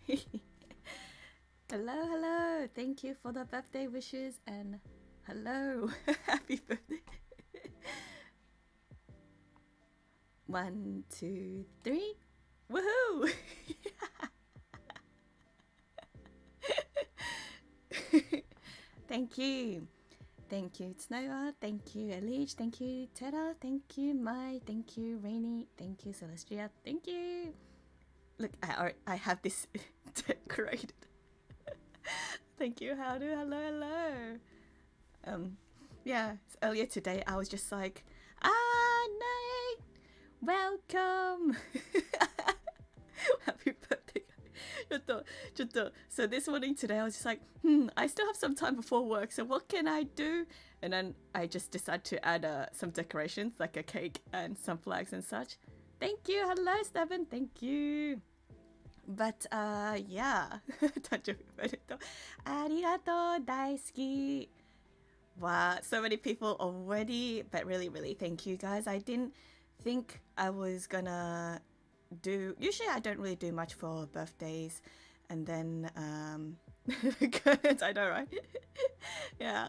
Hello, hello. Thank you for the birthday wishes and hello. Happy birthday. 1, 2, 3. Woohoo! Thank you. Thank you, Tsunoa. Thank you, Elige. Thank you, Tera. Thank you, Mai. Thank you, Rainy. Thank you, Celestia. Thank you. Look, I have this decorated. Thank you, Howdo. Hello, hello. Yeah, earlier today I was just like, Nate, welcome. Happy birthday. ちょっと so this morning today I was just like, I still have some time before work, so what can I do? And then I just decided to add some decorations like a cake and some flags and such. Thank you. Hello, Stephen. Thank you. But yeah. 誕生日おめでとう。ありがとう。大好き。Wow, so many people already, but really, really thank you guys. I didn't think I was gonna do. Usually, I don't really do much for birthdays, and then I know, right? Yeah.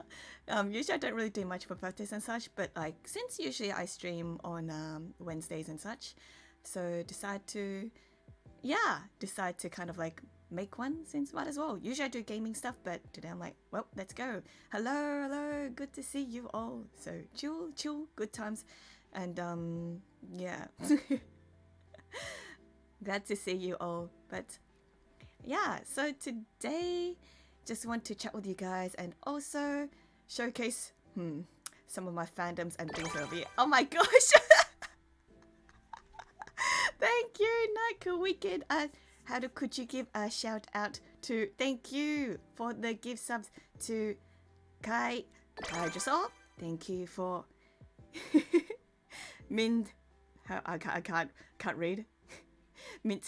Usually, I don't really do much for birthdays and such, but like since usually I stream on Wednesdays and such, so decide to kind of like make one since might as well. Usually I do gaming stuff, but today I'm like, well, let's go. Hello, hello, good to see you all. So chill, good times. And yeah. Glad to see you all. But yeah, so today just want to chat with you guys and also showcase some of my fandoms and things over here. Oh my gosh. Thank you, Nike Wicked. Could you give a shout out to thank you for the gift subs to Kai Jusol. Thank you for Mint. I can't read. Mint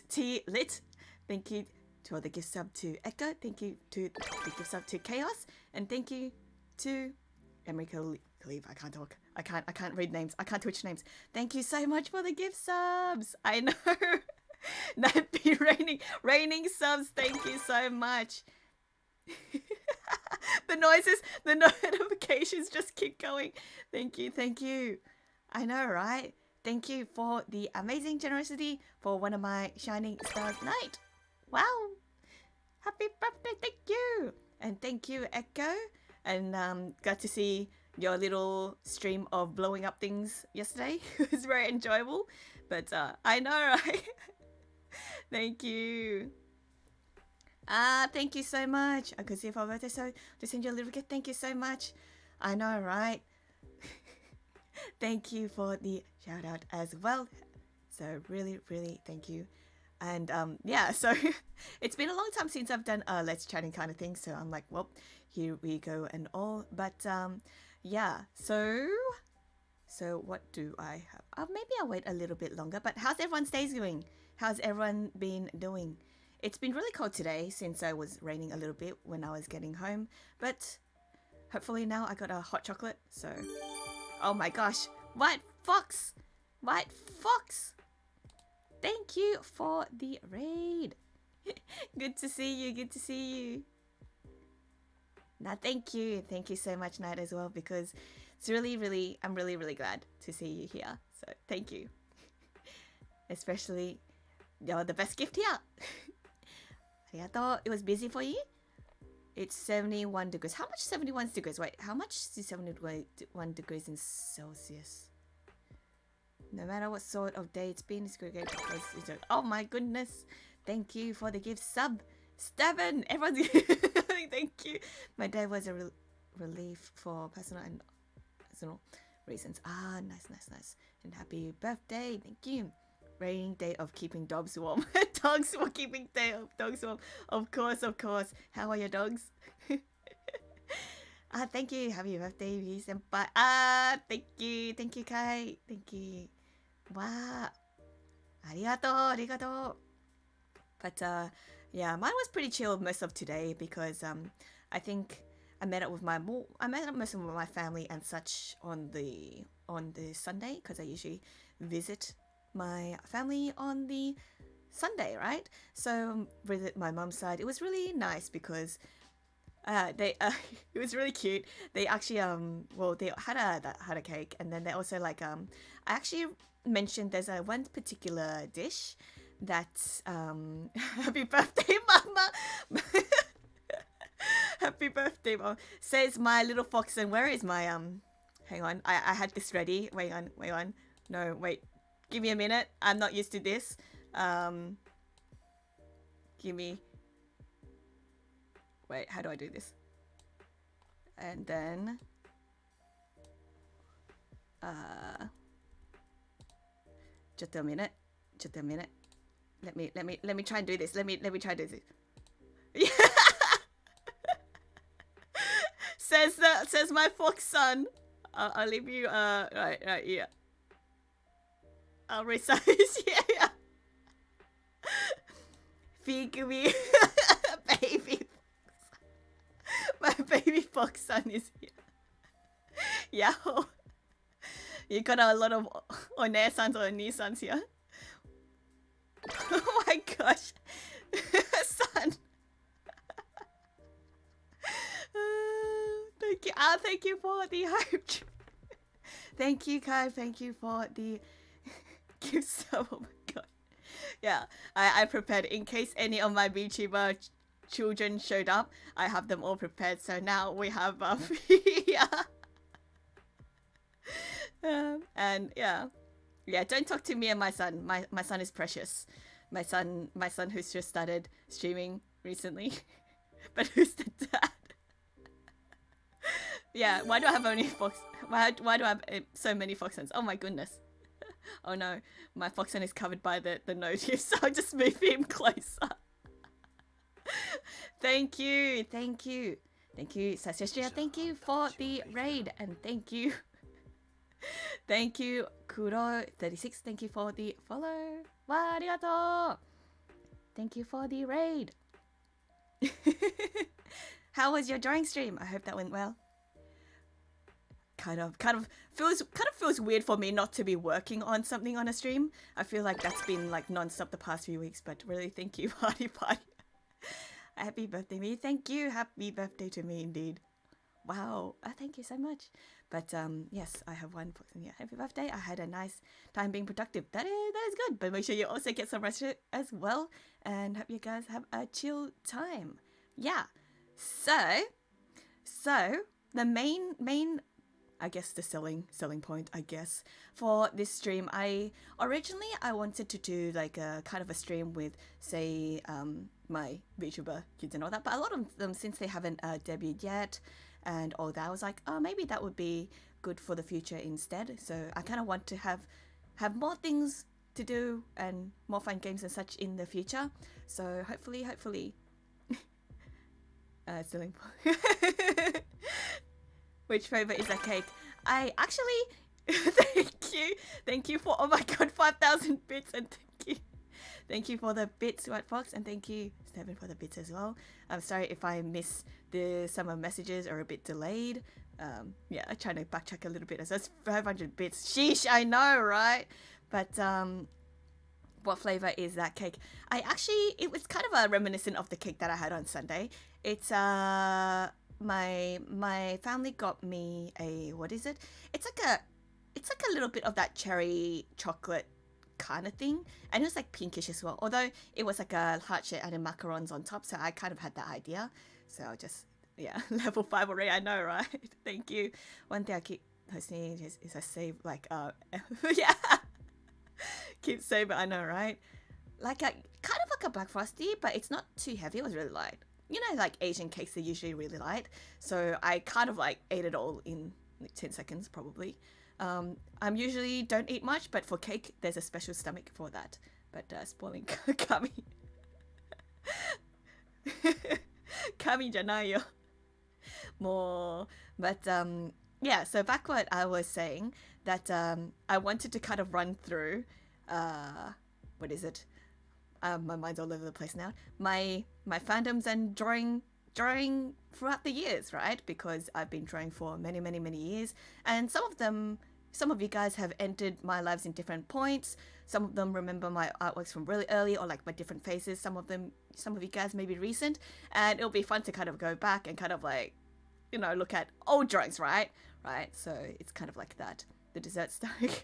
Tea Lit. Thank you for the gift sub to Echo. Thank you to the gift sub to Chaos, and thank you to Emrico Cleve. I can't talk. I can't read names. I can't twitch names. Thank you so much for the gift subs. I know. That be raining subs. Thank you so much. The noises, the notifications just keep going. Thank you. I know, right? Thank you for the amazing generosity for one of my shining stars night. Wow. Happy birthday. Thank you. And thank you, Echo. And got to see your little stream of blowing up things yesterday. It was very enjoyable. But I know, right? Thank you. Thank you so much. I could see if I were to send you a little gift. Thank you so much. I know, right? Thank you for the shout out as well. So really, really thank you. And yeah, so it's been a long time since I've done a Let's Chatting kind of thing. So I'm like, well, here we go and all. But yeah, so what do I have? Maybe I'll wait a little bit longer. But how's everyone's days going? How's everyone been doing? It's been really cold today since it was raining a little bit when I was getting home. But hopefully now I got a hot chocolate. So, oh my gosh, White Fox! Thank you for the raid. Good to see you. Nah, thank you so much, Night, as well, because it's really, I'm really glad to see you here. So thank you. Especially, you're the best gift here. Arigato. It was busy for you? It's 71 degrees. How much 71 degrees? Wait, how much is 71 degrees in Celsius? No matter what sort of day it's been, it's great because it's like, oh my goodness. Thank you for the gift sub. Steven! Everyone's thank you. My day was a relief for personal and personal reasons. Nice. And happy birthday. Thank you. Raining day of keeping dogs warm. Dogs for keeping day of dogs warm. Of course. How are your dogs? Thank you. Happy birthday, V-senpai. Thank you, Kai. Thank you. Wow. Arigato. But yeah, mine was pretty chill most of today because I think I met up most of my family and such on the Sunday because I usually visit my family on the Sunday, right? So with my mom's side, it was really nice because they it was really cute. They actually well they had a cake, and then they also like I actually mentioned there's a one particular dish that happy birthday mama. Happy birthday mom, says my little fox. And where is my hang on, I had this ready. Wait on, no, wait, give me a minute, I'm not used to this. Give me, wait, how do I do this? And then just a minute, let me try and do this. Let me try and do this. Yeah. says my fox son. I'll leave you right, yeah, I'll resize. Yeah. Feed me. Baby, my baby fox son is here. Yeah. You got a lot of One-sons or Oni-sons here. Oh my gosh. Son. Thank you. Thank you for the hype. Thank you, Kai. Thank you for the gift sub. Oh my god. Yeah, I prepared in case any of my VTuber children showed up. I have them all prepared. So now we have yeah. And yeah, don't talk to me and my son. My son is precious. My son who's just started streaming recently. But who's the dad? Yeah, why do I have only fox? Why do I have so many foxens? Oh my goodness. Oh no, my foxen is covered by the notice, so I'll just move him closer. Thank you, Sasha. Thank you for the raid, and thank you Kuro36. Thank you for the follow. Wa arigato. Thank you for the raid. How was your drawing stream? I hope that went well. Kind of feels weird for me not to be working on something on a stream. I feel like that's been like non-stop the past few weeks, but really thank you, party. Happy birthday me. Thank you. Happy birthday to me indeed. Wow. Thank you so much. But yes, I have one box. Yeah, happy birthday. I had a nice time being productive. That is good. But make sure you also get some rest as well, and hope you guys have a chill time. Yeah. So the main I guess the selling point, I guess, for this stream, I originally wanted to do like a kind of a stream with, say, my VTuber kids and all that, but a lot of them, since they haven't debuted yet and all that, I was like, oh, maybe that would be good for the future instead. So I kind of want to have more things to do and more fun games and such in the future. So hopefully selling point. Which flavor is that cake? I actually thank you for, oh my god, 5,000 bits, and thank you for the bits, White Fox, and thank you Stephen for the bits as well. I'm sorry if I miss the summer messages or a bit delayed. Yeah, I'm trying to backtrack a little bit. That's 500 bits. Sheesh, I know, right? But what flavor is that cake? It was kind of a reminiscent of the cake that I had on Sunday. It's my family got me a, what is it? It's like a little bit of that cherry chocolate kind of thing, and it was like pinkish as well. Although it was like a heart shape and then macarons on top, so I kind of had that idea. So I'll just level 5 already. I know, right? Thank you. One thing I keep hosting is I save like yeah, keep saving. I know, right? Like a kind of like a Black Frosty, but it's not too heavy. It was really light. You know, like Asian cakes are usually really light, so I kind of like ate it all in like 10 seconds probably. I'm usually don't eat much, but for cake there's a special stomach for that. But spoiling Kami. Kami janayo. More. But yeah, so back what I was saying, that I wanted to kind of run through what is it? My mind's all over the place now. My fandoms and drawing throughout the years, right? Because I've been drawing for many years, and some of them some of you guys have entered my lives in different points. Some of them remember my artworks from really early or like my different phases. Some of you guys may be recent, and it'll be fun to kind of go back and kind of like, you know, look at old drawings, right? So it's kind of like that. The dessert stomach.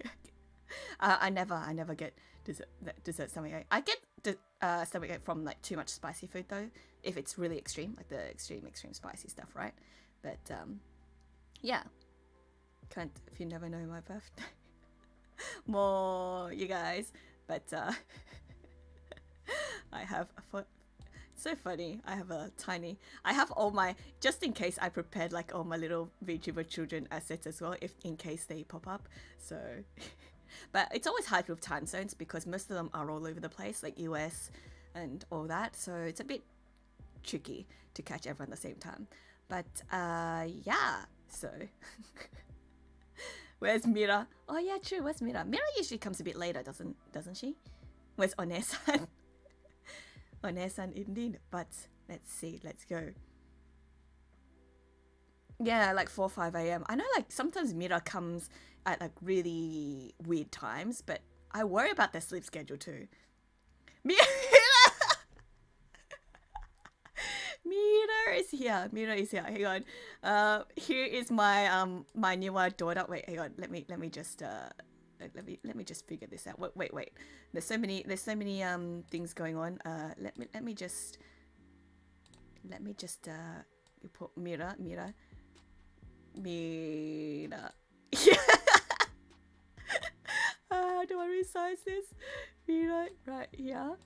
I never get dessert stomach. I get stomach ache from like too much spicy food though, if it's really extreme, like the extreme spicy stuff, right? But yeah, can't if you never know my birthday. More you guys, but I have so funny. I have all my, just in case, I prepared like all my little VTuber children assets as well, if in case they pop up. So but it's always hard with time zones because most of them are all over the place, like US and all that, so it's a bit tricky to catch everyone at the same time. But yeah, so where's Mira? Oh yeah, true, where's Mira? Mira usually comes a bit later, doesn't she? Where's Onesan? Onesan indeed, but let's see, let's go. Yeah, like 4 or 5 a.m. I know like sometimes Mira comes at like really weird times, but I worry about their sleep schedule too. Mira is here. Mira is here. Hang on. Here is my my newer daughter. Wait, hang on. Let me just let me just figure this out. Wait. There's so many things going on. Let me just you put Mira. How do I resize this? Mira, right here.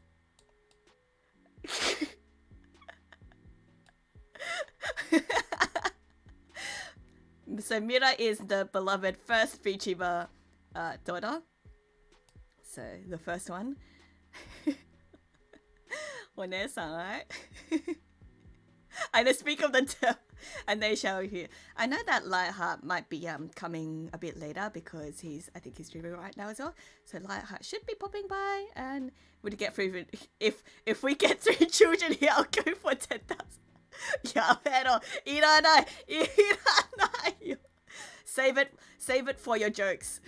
So Mira is the beloved first VTuber daughter. So the first one. Onesan, right? I know, speak of the devil, and they shall hear. I know that Lightheart might be coming a bit later because I think he's streaming right now as well. So Lightheart should be popping by, and would get through. If we get 3 children here, I'll go for 10,000. Yeah, pero iranai. Save it for your jokes.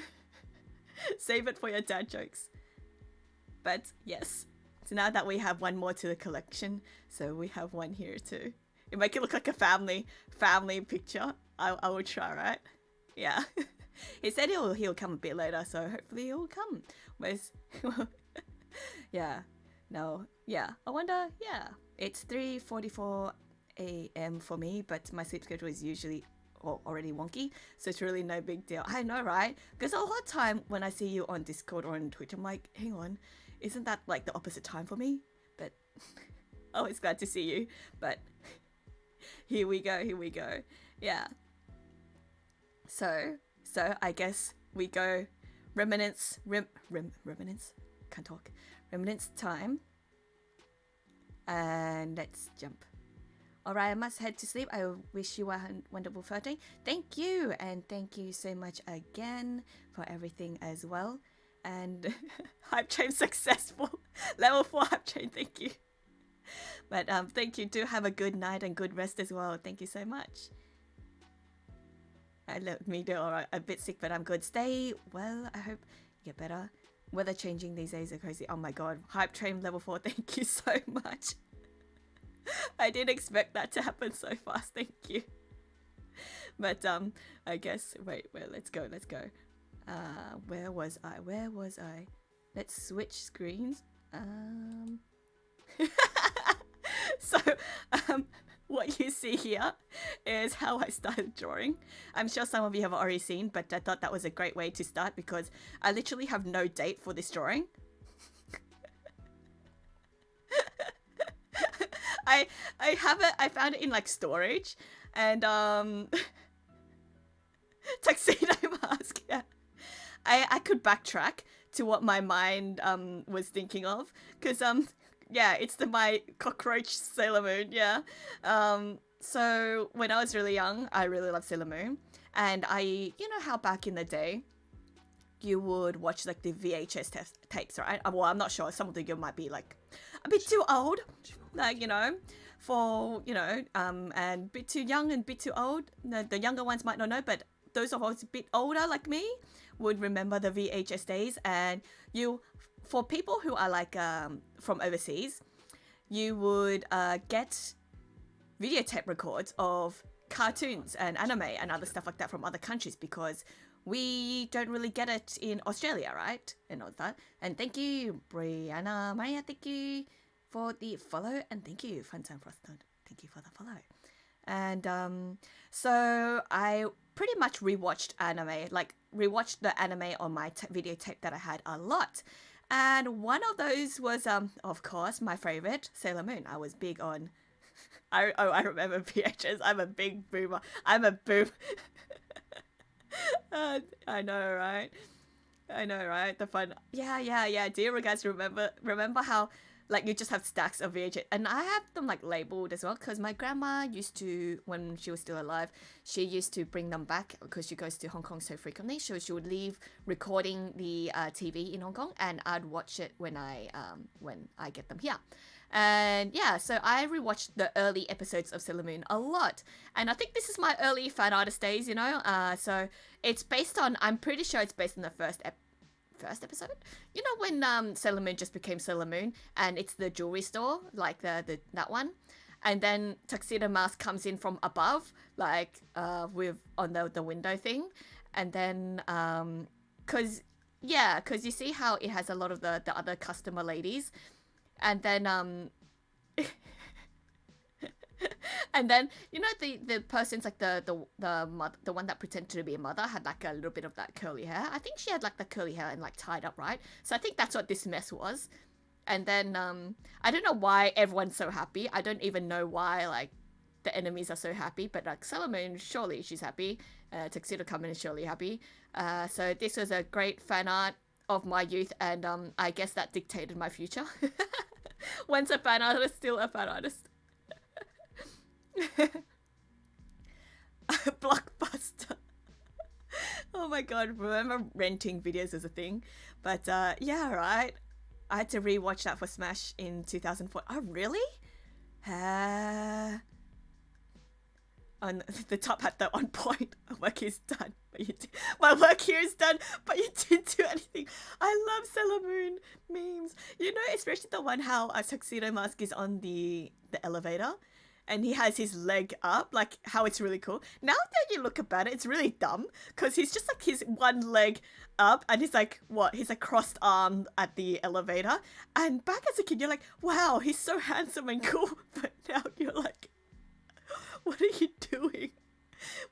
Save it for your dad jokes. But yes. So now that we have one more to the collection, so we have one here too. It make it look like a family picture. I will try, right? Yeah. He said he'll come a bit later, so hopefully he'll come. Where's yeah. No. Yeah. I wonder, yeah. It's 3:44 a.m. for me, but my sleep schedule is usually already wonky, so it's really no big deal. I know, right? Because a lot of time when I see you on Discord or on Twitch, I'm like, hang on, isn't that like the opposite time for me? But always glad to see you. But here we go. Yeah. So I guess we go remnants. Can't talk. Remnants time. And let's jump. Alright, I must head to sleep. I wish you a wonderful birthday. Thank you, and thank you so much again for everything as well. And hype train successful. Level 4 hype train, thank you. But thank you. Do have a good night and good rest as well. Thank you so much. I let me do alright. A bit sick, but I'm good. Stay well. I hope you get better. Weather changing these days are crazy. Oh my god. Hype train level 4. Thank you so much. I didn't expect that to happen so fast. Thank you. But I guess wait, let's go. Where was I? Let's switch screens. So what you see here is how I started drawing. I'm sure some of you have already seen, but I thought that was a great way to start because I literally have no date for this drawing. I found it in like storage, and tuxedo mask. Yeah, I could backtrack to what my mind was thinking of, because yeah, it's my cockroach Sailor Moon. Yeah. So when I was really young, I really loved Sailor Moon, and you know how back in the day you would watch like the VHS tapes, right? Well, I'm not sure. Some of you might be like a bit too old, like, you know, for, you know, and a bit too young and a bit too old. The younger ones might not know, but those of us a bit older like me would remember the VHS days. And for people who are like from overseas, you would get videotape records of cartoons and anime and other stuff like that from other countries, because we don't really get it in Australia, right? And all that. And thank you, Brianna Maya. Thank you for the follow, and thank you, Funtime Frosted. Thank you for the follow. And so I pretty much rewatched the anime on my videotape that I had a lot. And one of those was, of course, my favorite, Sailor Moon. I was big on... I remember VHS. I'm a big boomer. I'm a boom. I know, right? The fun. Yeah. Do you guys remember how, like, you just have stacks of VHS? And I have them, like, labeled as well, because my grandma used to, when she was still alive, she used to bring them back because she goes to Hong Kong so frequently. So she would leave recording the TV in Hong Kong, and I'd watch it when I get them here. And yeah, so I rewatched the early episodes of Sailor Moon a lot. And I think this is my early fan artist days, so it's based on, I'm pretty sure it's based on the first episode. You know when Sailor Moon just became Sailor Moon, and it's the jewelry store, like the that one, and then Tuxedo Mask comes in from above, like with on the window thing, and then cause you see how it has a lot of the other customer ladies, and then and then the person's like the mother, the one that pretended to be a mother, had like a little bit of that curly hair. I think she had like the curly hair and like tied up, right? So I think that's what this mess was. And then I don't know why everyone's so happy. I don't even know why like the enemies are so happy, but like Sailor Moon, surely she's happy. Tuxedo Kamen is surely happy. So this was a great fan art of my youth, and I guess that dictated my future. Once a fan artist, still a fan artist. Blockbuster. Oh my god, remember renting videos as a thing? But yeah, right. I had to rewatch that for Smash in 2004. Oh, really? On the top hat though, on point. My work is done, but my work here is done, but you didn't do anything. I love Sailor Moon memes. Especially the one how a Tuxedo Mask is on the elevator, and he has his leg up, like how it's really cool. Now that you look about it, it's really dumb, because he's just like his one leg up, and he's like, he's like crossed armed at the elevator. And back as a kid, you're like, wow, he's so handsome and cool. But now you're like, what are you doing?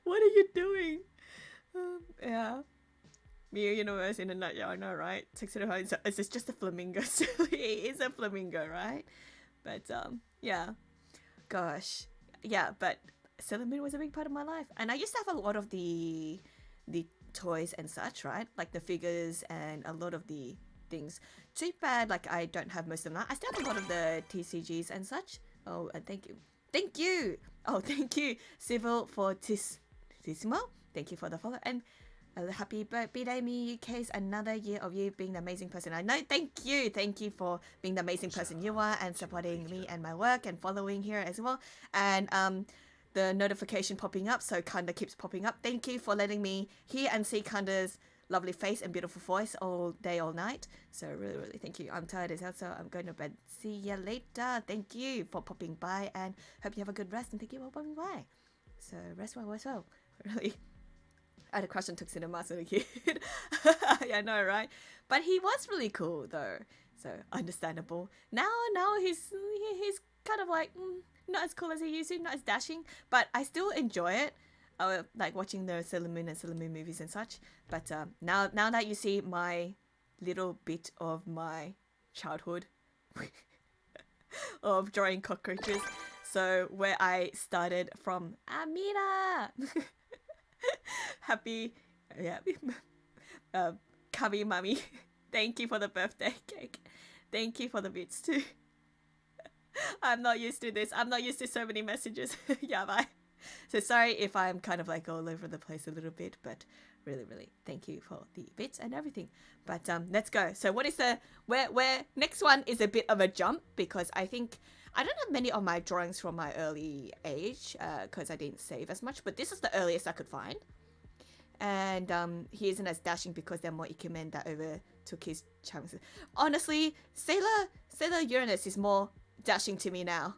What are you doing? Yeah. Miu Universe in a nutshell, I know, right? Tuxedo is just a flamingo. So he is a flamingo, right? But yeah. Gosh. Yeah, but Sailor Moon was a big part of my life. And I used to have a lot of the toys and such, right? Like the figures and a lot of the things. Too bad, like I don't have most of them. I still have a lot of the TCGs and such. Oh, and thank you. Thank you! Oh, thank you, Civil Fortissimo. Thank you for the follow. And happy birthday, Miyukiko. Another year of you being the amazing person I know. Thank you. Thank you for being the amazing person you are, and supporting me and my work, and following here as well. And the notification popping up, so Kanda keeps popping up. Thank you for letting me hear and see Kanda's lovely face and beautiful voice all day, all night. So really, really thank you. I'm tired as hell, so I'm going to bed. See ya later. Thank you for popping by, and hope you have a good rest, and thank you for popping by. So rest well, rest well. Really. I had a crush on Tuxedo Mask as a kid. Yeah, I know, right? But he was really cool though, so understandable. Now he's kind of like not as cool as he used to, not as dashing, but I still enjoy it. Like watching the Sailor Moon and Sailor Moon movies and such. But now that you see my little bit of my childhood of drawing cockroaches, so where I started from, Amira. Happy, yeah, Cubby Mummy. Thank you for the birthday cake. Thank you for the bits too. I'm not used to this. I'm not used to so many messages. Yeah, bye. So sorry if I'm kind of like all over the place a little bit, but really, really thank you for the bits and everything. But let's go. So what is where next one is a bit of a jump, because I think I don't have many of my drawings from my early age because I didn't save as much, but this is the earliest I could find. And he isn't as dashing because there are more Ikemen that overtook his charms. Honestly, Sailor Uranus is more dashing to me now.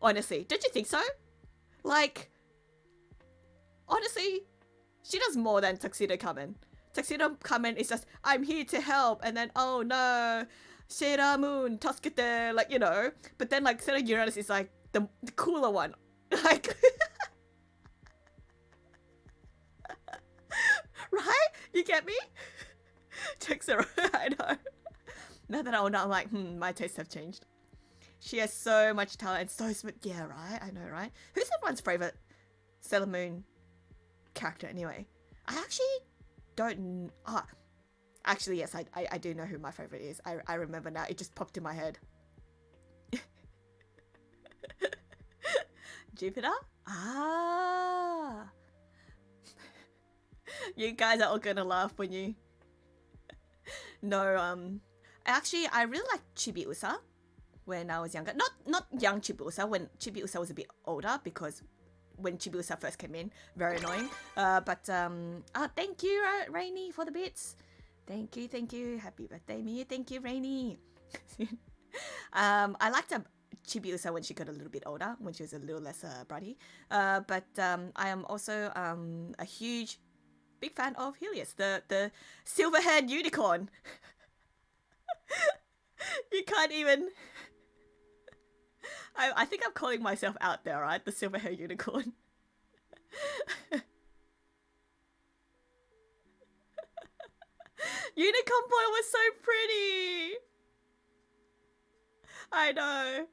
Honestly, don't you think so? Like, honestly, she does more than Tuxedo Kamen. Tuxedo Kamen is just, I'm here to help, and then, oh no, Sailor Moon, Tasukete, like, you know. But then, like, Sailor Uranus is like the cooler one. Like, right? You get me? Tuxedo, I know. Now that I'm like, my tastes have changed. She has so much talent and so smooth. Yeah, right? I know, right? Who's everyone's favorite Sailor Moon character anyway? I actually don't... actually, yes, I do know who my favorite is. I remember now. It just popped in my head. Jupiter? Ah! You guys are all gonna laugh when you... No, actually, I really like Chibiusa when I was younger. Not young Chibiusa, when Chibiusa was a bit older, because when Chibiusa first came in, very annoying. Thank you, Rainy, for the bits. Thank you. Happy birthday, me. Thank you, Rainy. I liked Chibiusa when she got a little bit older, when she was a little less bratty. I am also a huge, big fan of Helios, the silver-haired unicorn. You can't even... I think I'm calling myself out there, right? The silver-haired unicorn. Unicorn Boy was so pretty! I know.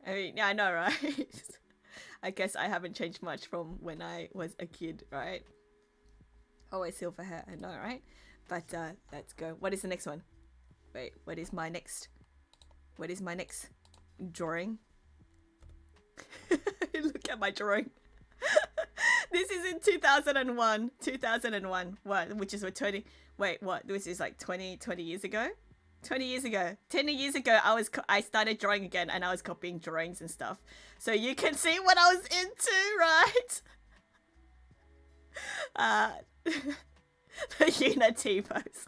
I mean, yeah, I know, right? I guess I haven't changed much from when I was a kid, right? Always silver hair, I know, right? But let's go. What is the next one? Wait, what is my next drawing? Look at my drawing. This is in 2001. 2001. What? Which is what 20... Wait, what? This is like 20 years ago? 20 years ago. 10 years ago, I started drawing again, and I was copying drawings and stuff. So you can see what I was into, right? The Unity pose.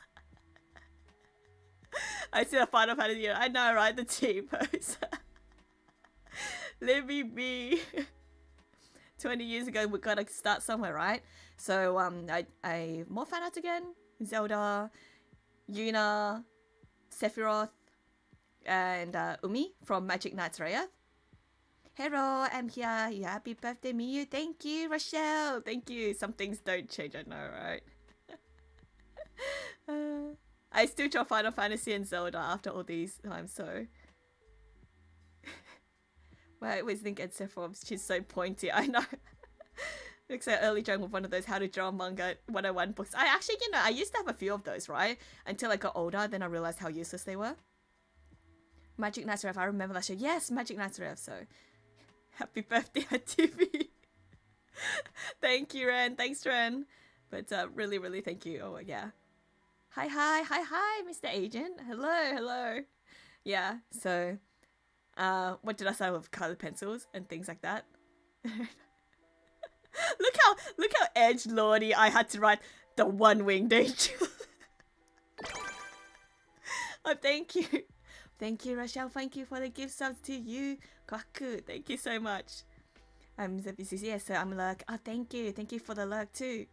I see the Final Fantasy. I know, right? The T pose. Let me be. 20 years ago, we gotta start somewhere, right? So I more fan art again. Zelda, Yuna, Sephiroth, and Umi from Magic Knights Raya. Hello, I'm here. Yeah, happy birthday, Miyu. Thank you, Rochelle. Thank you. Some things don't change, I know, right? I still draw Final Fantasy and Zelda after all these times, so... I always think at Sephiroth, she's so pointy. I know. Looks like early drawing with one of those how to draw manga 101 books. I actually, you know, I used to have a few of those, right? Until I got older, then I realized how useless they were. Magic Knights Rev, I remember that show. Yes, Magic Knights Rev, so... Happy birthday at TV. Thank you, Ren. Thanks, Ren. But really, really thank you. Oh, yeah. Hi, Mr. Agent. Hello. Yeah, so... what did I say with colored pencils and things like that? Look how edgelordy I had to write the one-winged angel. Oh, thank you. Thank you, Rochelle. Thank you for the gift subs to you. Kwaku, thank you so much. I'm ZBCC, so I'm like, oh, thank you. Thank you for the lurk too.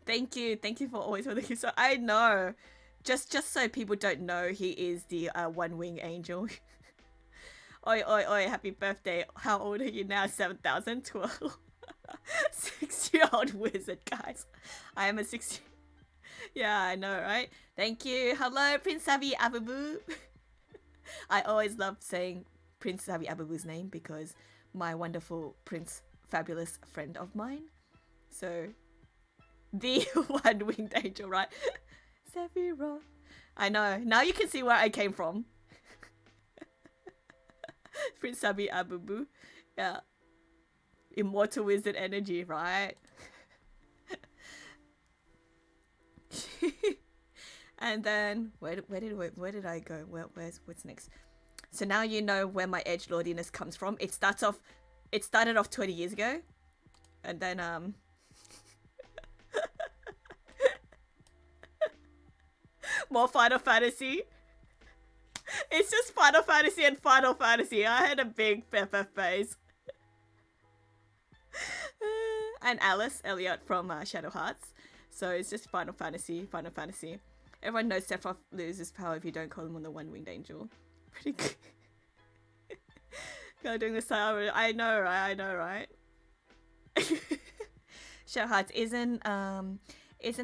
Thank you for always for the gift sub. I know. Just so people don't know, he is the one-winged angel. Oi, happy birthday. How old are you now? 7,012. 6-year-old wizard, guys. I am a 6... Yeah, I know, right? Thank you. Hello, Prince Sabi Abubu. I always love saying Prince Sabi Abubu's name because my wonderful Prince Fabulous friend of mine. So, the one-winged angel, right? Sephiroth. I know. Now you can see where I came from. Prince Sabi Abubu. Yeah. Immortal wizard energy, right? And then where did I go? What's next? So now you know where my edgelordiness comes from. It started off 20 years ago. And then more Final Fantasy. It's just Final Fantasy and Final Fantasy. I had a big FF phase. And Alice Elliot from Shadow Hearts. So it's just Final Fantasy, Final Fantasy. Everyone knows Sephiroth loses power if you don't call him on the one-winged angel. Pretty good. Go doing the style. I know, right? I know, right? Shadow Hearts isn't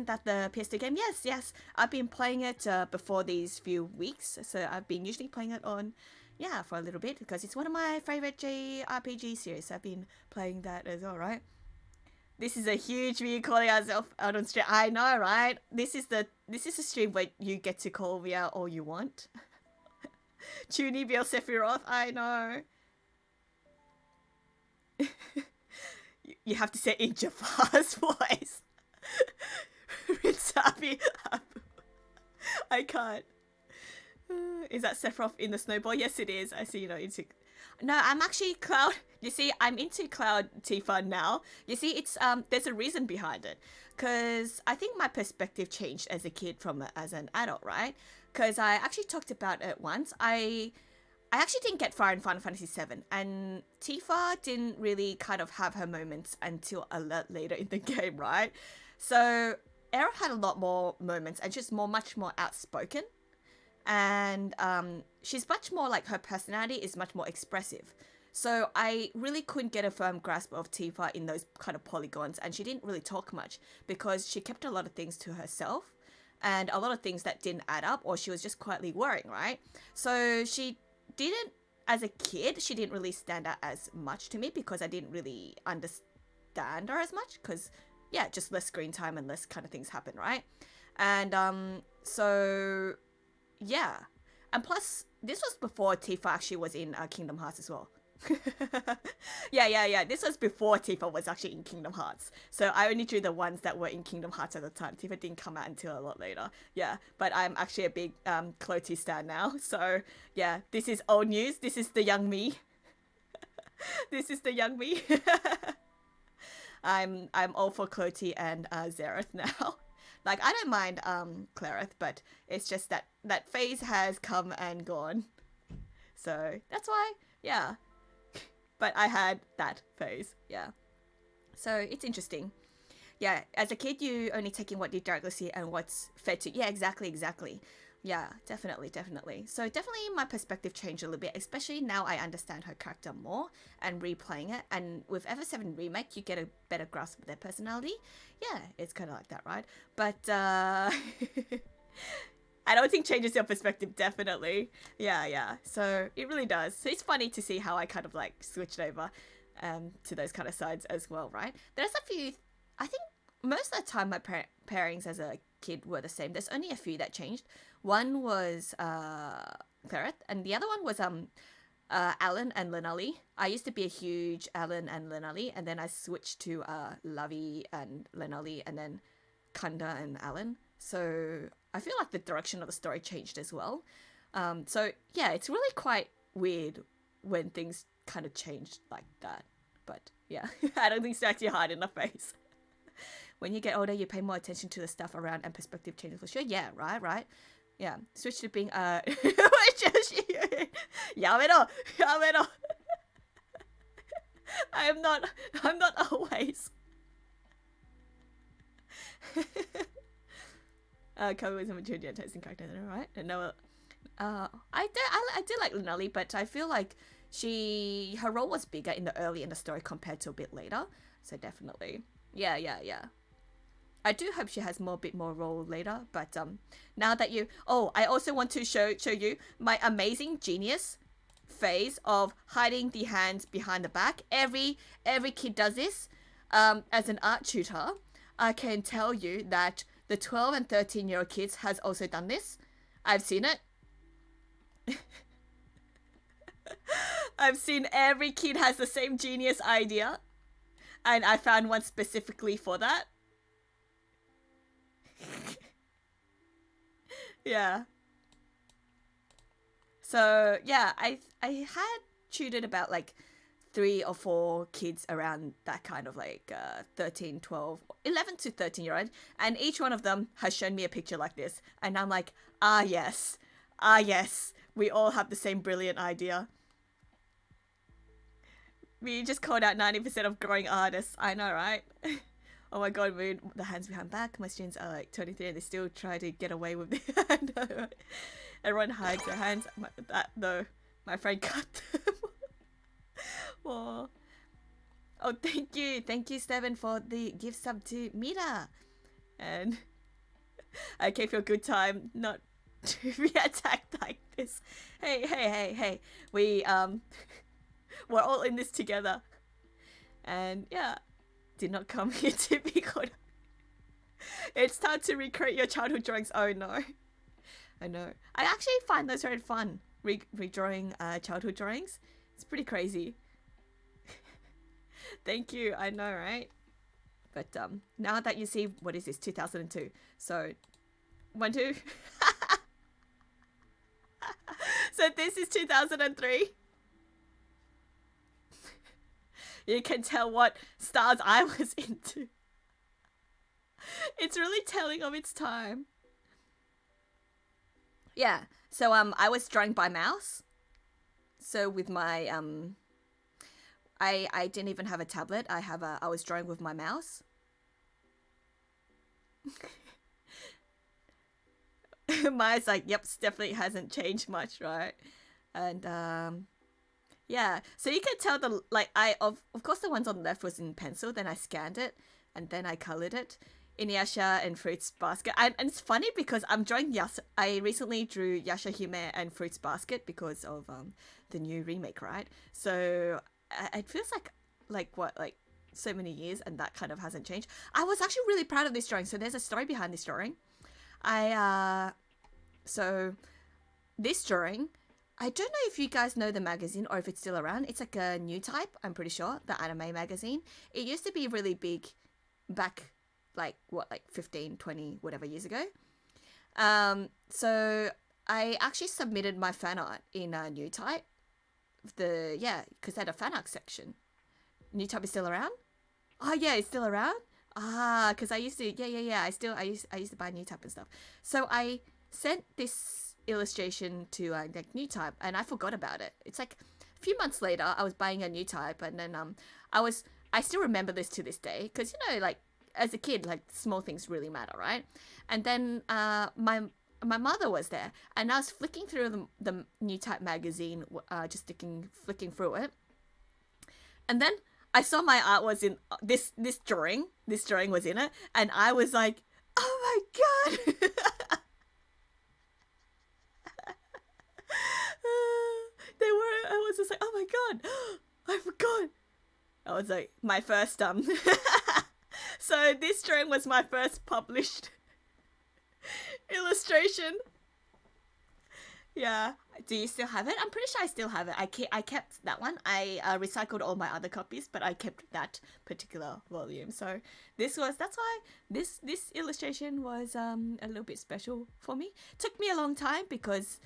that the PS2 game? Yes, yes. I've been playing it before these few weeks. So I've been usually playing it on, yeah, for a little bit because it's one of my favorite JRPG series. I've been playing that as well, right? This is a huge view calling ourselves out on stream. I know, right? This is a stream where you get to call me out all you want. Chuny Biel Sephiroth, I know. You have to say it in Jafar's voice. Ritsabi. I can't. Is that Sephiroth in the snowball? Yes, it is. I see, into... No, I'm actually Cloud. You see, I'm into Cloud Tifa now. You see, it's there's a reason behind it. Because I think my perspective changed as a kid from as an adult, right? Because I actually talked about it once. I actually didn't get far in Final Fantasy VII, and Tifa didn't really kind of have her moments until a lot later in the game, right? So Aerith had a lot more moments, and she's much more outspoken, and she's much more like her personality is much more expressive. So I really couldn't get a firm grasp of Tifa in those kind of polygons, and she didn't really talk much because she kept a lot of things to herself, and a lot of things that didn't add up, or she was just quietly worrying, right? So she didn't, as a kid, she didn't really stand out as much to me because I didn't really understand her as much because, yeah, just less screen time and less kind of things happen, right? And so, yeah. And plus, this was before Tifa actually was in Kingdom Hearts as well. yeah. This was before Tifa was actually in Kingdom Hearts. So I only drew the ones that were in Kingdom Hearts at the time. Tifa didn't come out until a lot later. Yeah, but I'm actually a big Clotty stan now. So yeah, this is old news. This is the young me. This is the young me. I'm all for Clotty and Xerath now. Like, I don't mind Clareth, but it's just that phase has come and gone. So that's why, yeah. But I had that phase, yeah. So it's interesting. Yeah, as a kid, you only taking what you directly see and what's fed to. Yeah, exactly. Yeah, definitely. So definitely my perspective changed a little bit, especially now I understand her character more and replaying it. And with FF7 Remake, you get a better grasp of their personality. Yeah, it's kind of like that, right? But I don't think changes your perspective, definitely. Yeah. So it really does. So it's funny to see how I kind of like switched over to those kind of sides as well, right? There's a few, I think most of the time my pairings as a kid were the same. There's only a few that changed. One was Clareth, and the other one was Alan and Lenali. I used to be a huge Alan and Lenali, and then I switched to Lavi and Lenali, and then Kanda and Alan. So I feel like the direction of the story changed as well. So yeah, it's really quite weird when things kind of changed like that. But yeah, I don't think it's actually hard in the face. When you get older, you pay more attention to the stuff around and perspective changes for sure. Yeah, right. Yeah, switch to being Yamero. I'm not always. Kobe was a mature tasting character, right? No, I do like Lunali, but I feel like her role was bigger in the story compared to a bit later. So definitely, yeah. I do hope she has bit more role later, but now that I also want to show you my amazing genius phase of hiding the hands behind the back. Every kid does this. As an art tutor, I can tell you that the 12 and 13-year-old kids has also done this. I've seen it. I've seen every kid has the same genius idea, and I found one specifically for that. Yeah. So yeah, I had tutored about like three or four kids around that kind of like 13, 12, 11 to 13-year old. And each one of them has shown me a picture like this. And I'm like, ah, yes. Ah, yes. We all have the same brilliant idea. We just called out 90% of growing artists. I know, right? Oh my god, mood. The hands behind back. My students are like 23 and they still try to get away with it. I know. Everyone hides their hands. My friend cut them. Oh. Oh, thank you. Thank you, Steven, for the gift sub to Mira. And I gave you a good time not to be attacked like this. Hey. We're all in this together. And yeah, did not come here to be caught. It's time to recreate your childhood drawings. Oh no. I know. I actually find those very fun. Redrawing childhood drawings. It's pretty crazy. Thank you. I know, right? But now that you see, what is this? 2002. So, 1, 2. So this is 2003. You can tell what styles I was into. It's really telling of its time. Yeah. So I was drawing by mouse. So with my I didn't even have a tablet. I was drawing with my mouse. Maya's like, yep, definitely hasn't changed much, right? And yeah, so you can tell of course the ones on the left was in pencil, then I scanned it and then I colored it. Inuyasha and Fruits Basket. And it's funny because I'm drawing I recently drew Yasha Hime and Fruits Basket because of the new remake, right? So it feels like so many years and that kind of hasn't changed. I was actually really proud of this drawing. So there's a story behind this drawing. So this drawing, I don't know if you guys know the magazine or if it's still around. It's like a new type, I'm pretty sure, the anime magazine. It used to be really big back 15, 20, whatever years ago. So I actually submitted my fan art in New Type. Because they had a fan art section. New Type is still around? Oh yeah, it's still around? Because I used to, I used to buy New Type and stuff. So I sent this illustration to New Type and I forgot about it. It's like a few months later, I was buying a New Type and then I still remember this to this day because, as a kid, small things really matter, right? And then my mother was there and I was flicking through the New Type magazine, just flicking through it. And then I saw my art was in this drawing. This drawing was in it. And I was like, oh my God. I was just like, oh my God, I forgot. I was like, my first, so this drawing was my first published illustration. Yeah. Do you still have it? I'm pretty sure I still have it. I kept that one. I recycled all my other copies, but I kept that particular volume. So that's why this illustration was a little bit special for me. Took me a long time because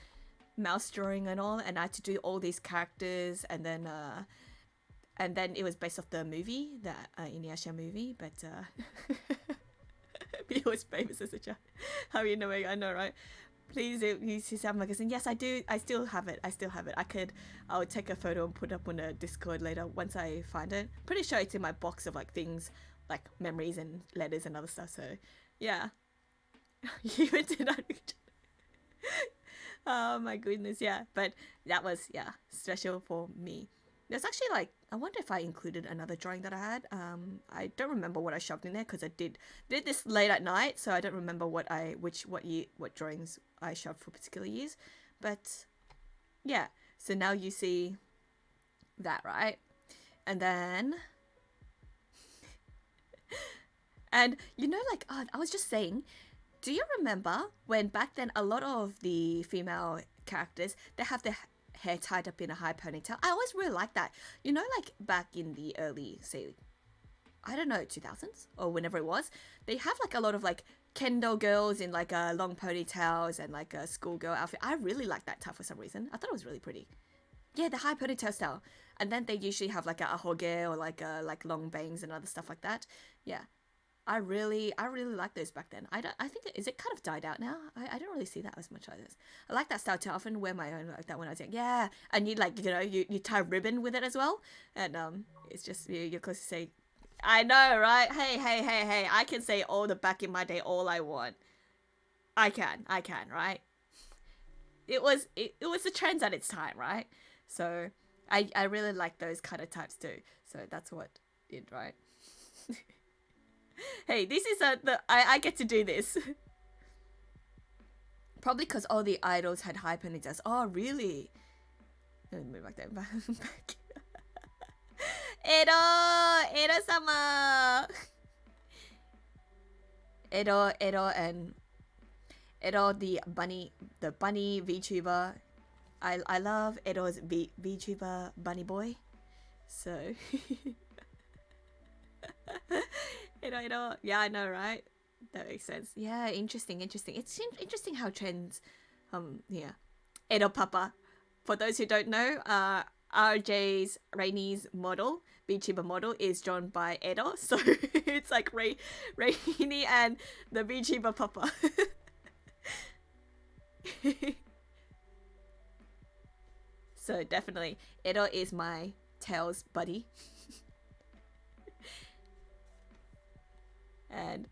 mouse drawing and all, and I had to do all these characters, and then it was based off the movie, the Inuyasha movie, but he was famous as a child. How you know? I know, right? Please use his magazine. Yes, I do. I still have it. I would take a photo and put it up on a Discord later once I find it. Pretty sure it's in my box of things like memories and letters and other stuff. So yeah, you even did that. Oh my goodness, yeah. But that was special for me. There's actually I wonder if I included another drawing that I had. I don't remember what I shoved in there because I did this late at night, so I don't remember what drawings I shoved for particular years. But yeah, so now you see that, right? And then and I was just saying, do you remember when back then a lot of the female characters, they have their hair tied up in a high ponytail? I always really liked that. Back in the early, say, I don't know, 2000s or whenever it was, they have a lot of kendo girls in long ponytails and a schoolgirl outfit. I really liked that type for some reason. I thought it was really pretty. Yeah, the high ponytail style. And then they usually have like a ahoge or like long bangs and other stuff like that. Yeah. I really like those back then. I think is it kind of died out now? I don't really see that as much as I like that style too. I often wear my own like that when I was young. Yeah. And you like, you tie ribbon with it as well. And it's just you're close to say I know, right? Hey. I can say all the back in my day all I want. I can, right? It was the trends at its time, right? So I really like those kind of types too. So that's what did, right? Hey, this is I get to do this. Probably because all the idols had high ponytails. Oh, really? Let me move back there. Back. Edo-sama. And Edo, the bunny VTuber. I love Edo's VTuber bunny boy. So Edo. Yeah, I know, right? That makes sense. Yeah, interesting. It's interesting how trends, yeah. Edo Papa. For those who don't know, RJ's Rainy's model, VTuber model, is drawn by Edo. So it's like Rainy and the VTuber Papa. So definitely, Edo is my Tails buddy. And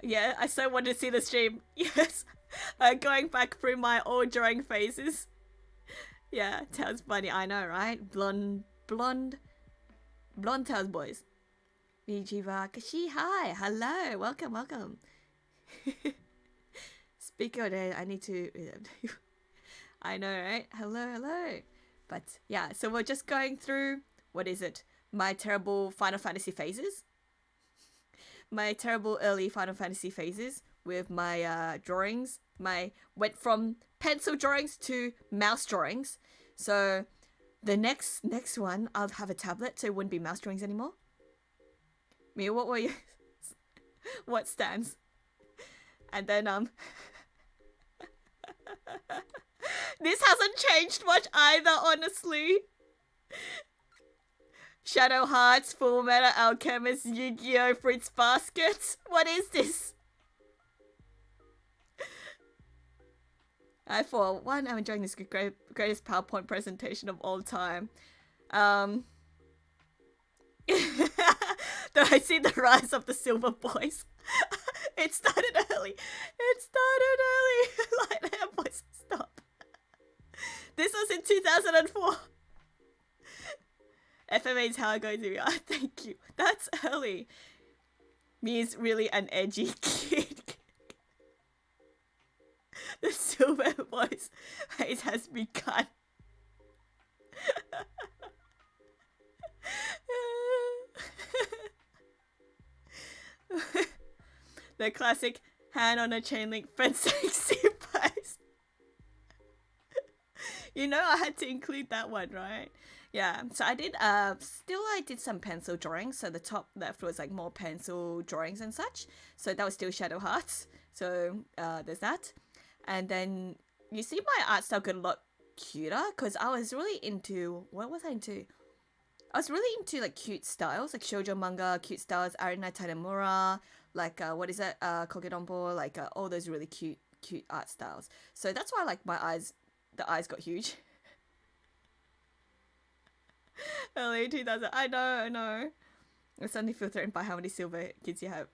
yeah, I so wanted to see the stream. Yes, going back through my old drawing phases. Yeah, Tails bunny. I know, right? Blonde Tails boys. VTuber Kashi, hi, hello, welcome. Speaking of that, I need to. I know, right? Hello. But yeah, so we're just going through what is it? My terrible Final Fantasy phases. My terrible early Final Fantasy phases with my drawings. Went from pencil drawings to mouse drawings. So the next one, I'll have a tablet, so it wouldn't be mouse drawings anymore. Mia, what were you? What stands? And then this hasn't changed much either, honestly. Shadow Hearts, Full Metal Alchemist, Yu-Gi-Oh! Fruits Basket. What is this? For one, I'm enjoying this greatest PowerPoint presentation of all time. Though I see the rise of the Silver Boys. It started early. Light Hair Boys, stop. This was in 2004. FMA is how I go to be. Thank you. That's early. Me is really an edgy kid. The Silver Boys phase has begun. The classic hand on a chain link fencing supers. You know I had to include that one, right? Yeah, so I did I did some pencil drawings. So the top left was like more pencil drawings and such. So that was still Shadow Hearts. So there's that. And then you see my art style got a lot cuter because I was really into, what was I into? I was really into like cute styles, like shoujo manga, cute styles, Arina Tanemura, like what is that, Kogedombo, like all those really cute art styles. So that's why like the eyes got huge. Early 2000, I know. I suddenly feel threatened by how many silver kids you have.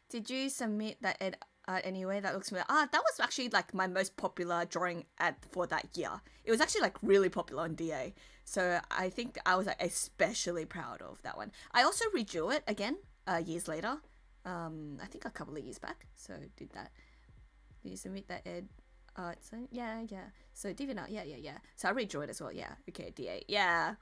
Did you submit that art anyway? That looks familiar. That was actually like my most popular drawing for that year. It was actually like really popular on DA. So I think I was like especially proud of that one. I also redrew it again years later. I think a couple of years back. So did that. Did you submit that art? So yeah. So DeviantArt, yeah. So I redrew it as well. Yeah. Okay, DA. Yeah.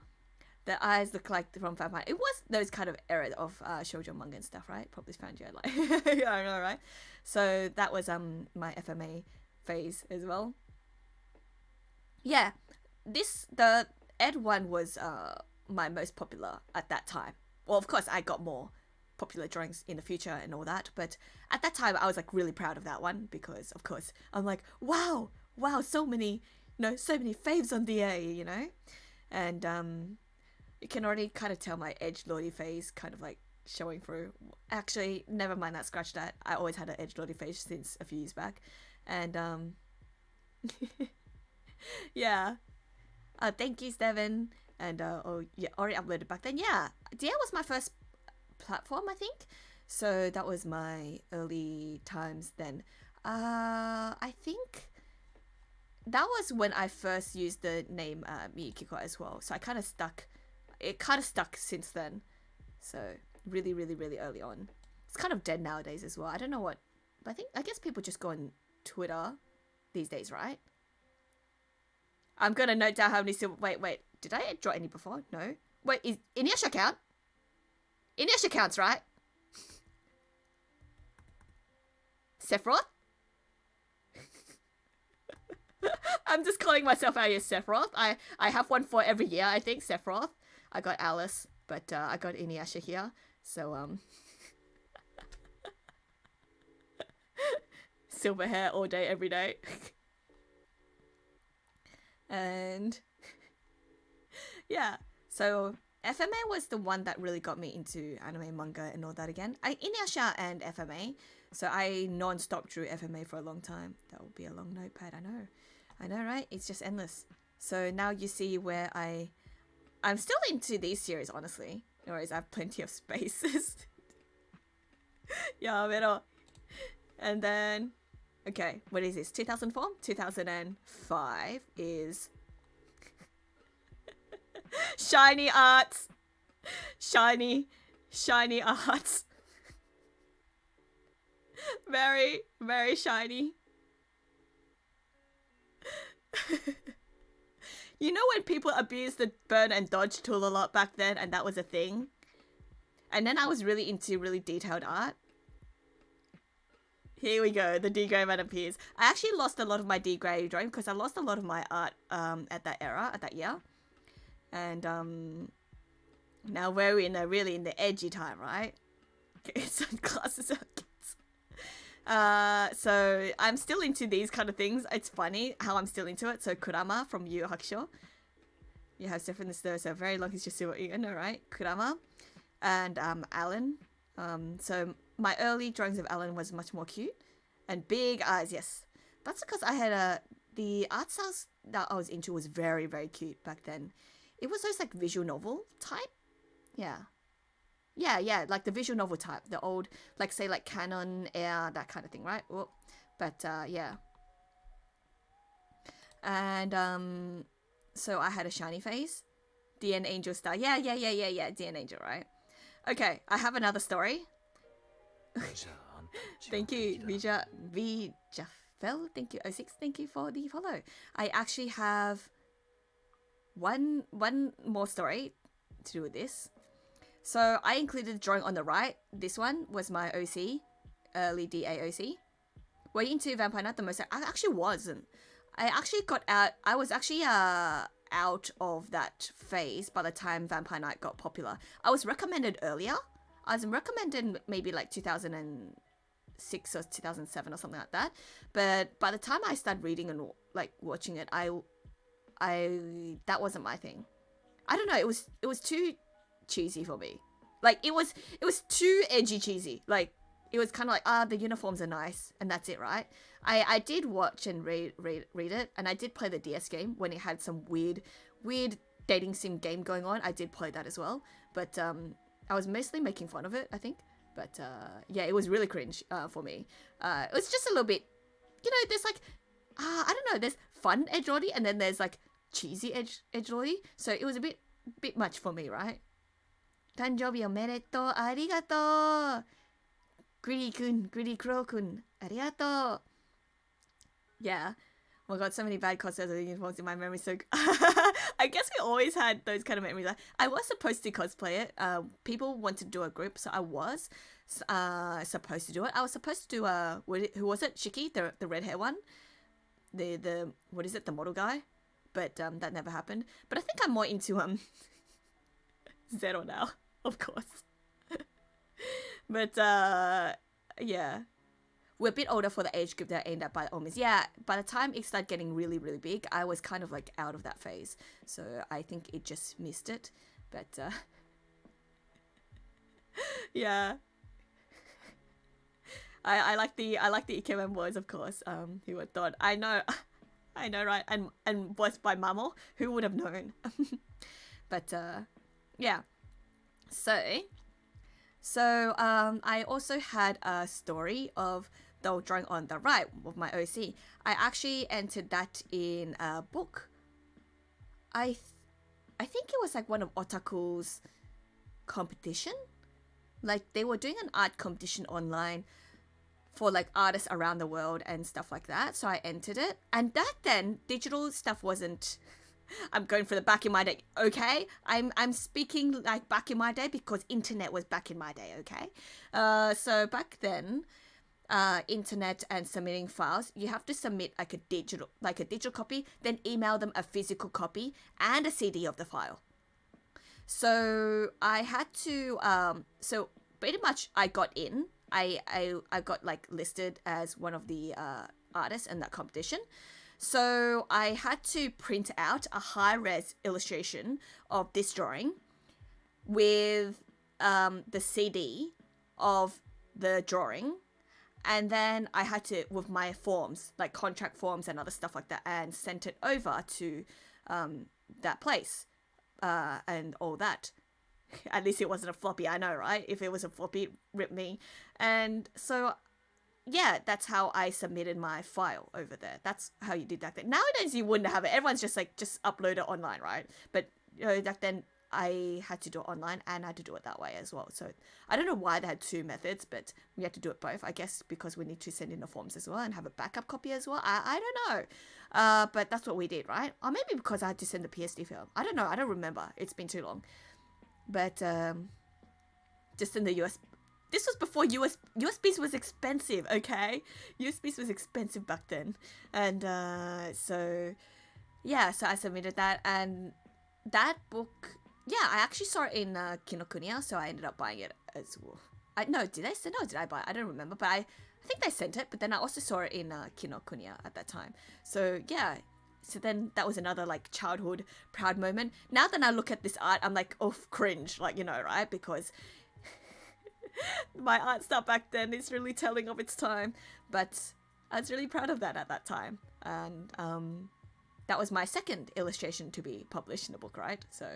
The eyes look like from Vampire. It was those kind of era of shoujo manga and stuff, right? Probably found you like yeah, I know, right? So that was my FMA phase as well. Yeah, the Ed one was my most popular at that time. Well, of course, I got more popular drawings in the future and all that, but at that time I was like really proud of that one because, of course, I'm like, wow, wow, so many, so many faves on DA, and you can already kind of tell my edgelordy phase kind of like showing through. Actually, never mind that. Scratch that. I always had an edgelordy phase since a few years back, and yeah. Thank you, Steven. And oh yeah, already uploaded back then. Yeah, DA was my first platform, I think. So that was my early times then. I think that was when I first used the name Miyukiko as well. So I kind of stuck. It kind of stuck since then. So really, really, really early on. It's kind of dead nowadays as well. I don't know what. But I guess people just go on Twitter these days, right? I'm gonna note down how many silver. Wait. Did I draw any before? No. Wait, is Inuyasha count? Inuyasha counts, right? Sephiroth? I'm just calling myself out here, Sephiroth. I have one for every year, I think, Sephiroth. I got Alice, but I got Inuyasha here. So, silver hair all day, every day. And yeah, so FMA was the one that really got me into anime, manga, and all that again. Inuyasha and FMA. So I non-stop drew FMA for a long time. That would be a long notepad, I know, right? It's just endless. So now you see where I'm still into these series, honestly. No worries, I have plenty of spaces. Yeah, pero. And then, okay, what is this? 2004? 2005 is shiny arts. Shiny arts. Very, very shiny. You know when people abused the burn and dodge tool a lot back then, and that was a thing? And then I was really into really detailed art. Here we go, the D-grade man appears. I actually lost a lot of my D-grade drawing because I lost a lot of my art at that year. And now we're really in the edgy time, right? Okay, sunglasses are so I'm still into these kind of things. It's funny how I'm still into it. So Kurama from Yu Yu Hakusho. You have Stefan the Stir, so very long is just what you know, right? Kurama. And Alan. So my early drawings of Alan was much more cute. And big eyes, yes. That's because I had the art styles that I was into was very, very cute back then. It was those like visual novel type. Yeah. Yeah, like the visual novel type, the old, like say like Canon, Air, that kind of thing, right? Whoop. But yeah. And so I had a shiny face, DN Angel style. Yeah, DN Angel, right? Okay, I have another story. Thank you, Vijafel. Thank you, 06. Thank you for the follow. I actually have one more story to do with this. So I included the drawing on the right. This one was my OC, early DA OC. Were you into Vampire Knight the most? I actually wasn't. I actually got out. I was actually out of that phase by the time Vampire Knight got popular. I was recommended earlier. I was recommended maybe like 2006 or 2007 or something like that. But by the time I started reading and like watching it, I that wasn't my thing. I don't know. It was too cheesy for me. Like it was too edgy cheesy. Like it was kind of like the uniforms are nice and that's it, right? I did watch and read it, and I did play the DS game when it had some weird dating sim game going on. I did play that as well, but I was mostly making fun of it, I think. But yeah, it was really cringe for me. It was just a little bit, there's like I don't know, there's fun edgelordy and then there's like cheesy edgelordy, so it was a bit much for me, right? 誕生日おめでとう、ありがとう。グリクロくん、ありがとう。Yeah. Oh my god, so many bad cosplays of uniforms in my memory. So I guess we always had those kind of memories. I was supposed to cosplay it. People wanted to do a group, so I was supposed to do it. I was supposed to do who was it? Shiki, the red hair one. The what is it? The model guy. But that never happened. But I think I'm more into Zero now, of course. But yeah. we're a bit older for the age group that I aimed at by all means. Yeah, by the time it started getting really, really big, I was kind of like out of that phase. So I think it just missed it. But yeah. I like the Ikemen boys, of course. Who would thought? I know, I know, right? And voiced by Mamo, who would have known? But yeah. So I also had a story of the drawing on the right of my OC. I actually entered that in a book. I think it was like one of Otaku's competition. Like they were doing an art competition online for like artists around the world and stuff like that. So I entered it. And back then, digital stuff wasn't... I'm going for the back in my day, okay? I'm speaking like back in my day because internet was back in my day, okay? So back then, internet and submitting files, you have to submit like a digital copy, then email them a physical copy and a CD of the file. So I had to... so pretty much I got in. I got like listed as one of the artists in that competition. So I had to print out a high-res illustration of this drawing with the CD of the drawing. And then I had to, with my forms, like contract forms and other stuff like that, and sent it over to that place and all that. At least it wasn't a floppy, I know, right? If it was a floppy, rip me. And so, yeah, that's how I submitted my file over there. That's how you did back then. Nowadays, you wouldn't have it. Everyone's just like, just upload it online, right? But, you know, back then, I had to do it online and I had to do it that way as well. So, I don't know why they had two methods, but we had to do it both. I guess because we need to send in the forms as well and have a backup copy as well. I don't know. But that's what we did, right? Or maybe because I had to send the PSD file. I don't know. I don't remember. It's been too long. But just in the US, this was before USBs was expensive, okay? USBs was expensive back then. And so, yeah, so I submitted that. And that book, yeah, I actually saw it in Kinokuniya, so I ended up buying it as well. Did I buy it? I don't remember, but I think they sent it, but then I also saw it in Kinokuniya at that time. So, yeah. So then that was another like childhood proud moment. Now that I look at this art, I'm like, oh, cringe, like, you know, right? Because my art style back then is really telling of its time. But I was really proud of that at that time. And that was my second illustration to be published in a book, right? So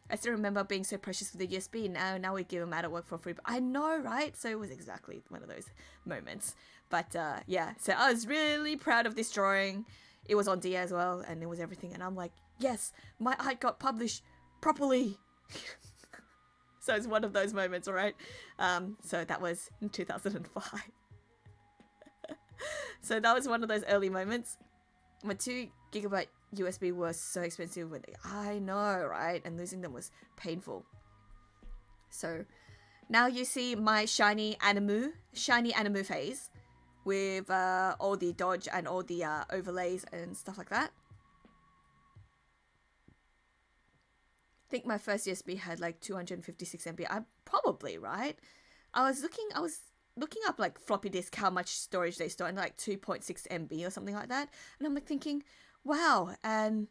I still remember being so precious with the USB. Now we give them out of work for free. But I know, right? So it was exactly one of those moments. But yeah, so I was really proud of this drawing. It was on Dia as well, and it was everything. And I'm like, yes, my art got published properly. So it's one of those moments, all right? So that was in 2005. So that was one of those early moments. My 2 gigabyte USB was so expensive. I know, right? And losing them was painful. So now you see my shiny animu phase. With all the dodge and all the overlays and stuff like that. I think my first USB had like 256 MB. I'm probably right. I was looking up like floppy disk, how much storage they store, and like 2.6 MB or something like that. And I'm like thinking, wow. And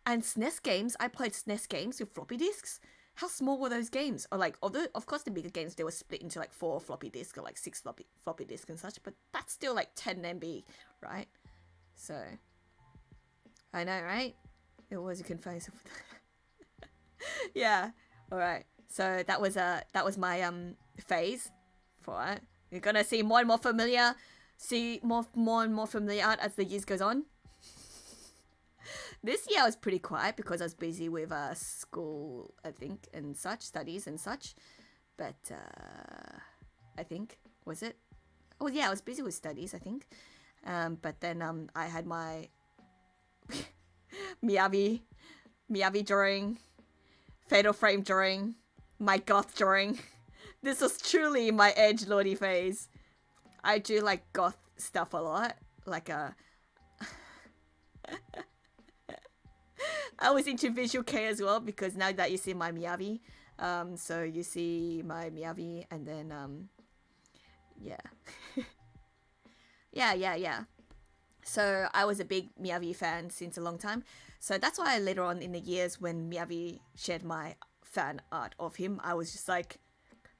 SNES games. I played SNES games with floppy disks. How small were those games? Or like, although of course the bigger games, they were split into like 4 floppy disks or like 6 floppy disks and such, but that's still like 10 MB, right? So, I know, right? It was, you can find yourself with yeah, alright. So that was my phase for it. You're gonna see more and more familiar art as the years goes on. This year I was pretty quiet because I was busy with school, I think, and such, studies and such. But I think, was it? Oh yeah, I was busy with studies, I think. But then I had my Miyabi drawing, Fatal Frame drawing, my goth drawing. This was truly my edgelordy phase. I do like goth stuff a lot, like I was into Visual K as well, because now that you see my Miyabi, so you see my Miyabi, and then yeah. Yeah. So I was a big Miyavi fan since a long time. So that's why later on in the years when Miyavi shared my fan art of him, I was just like,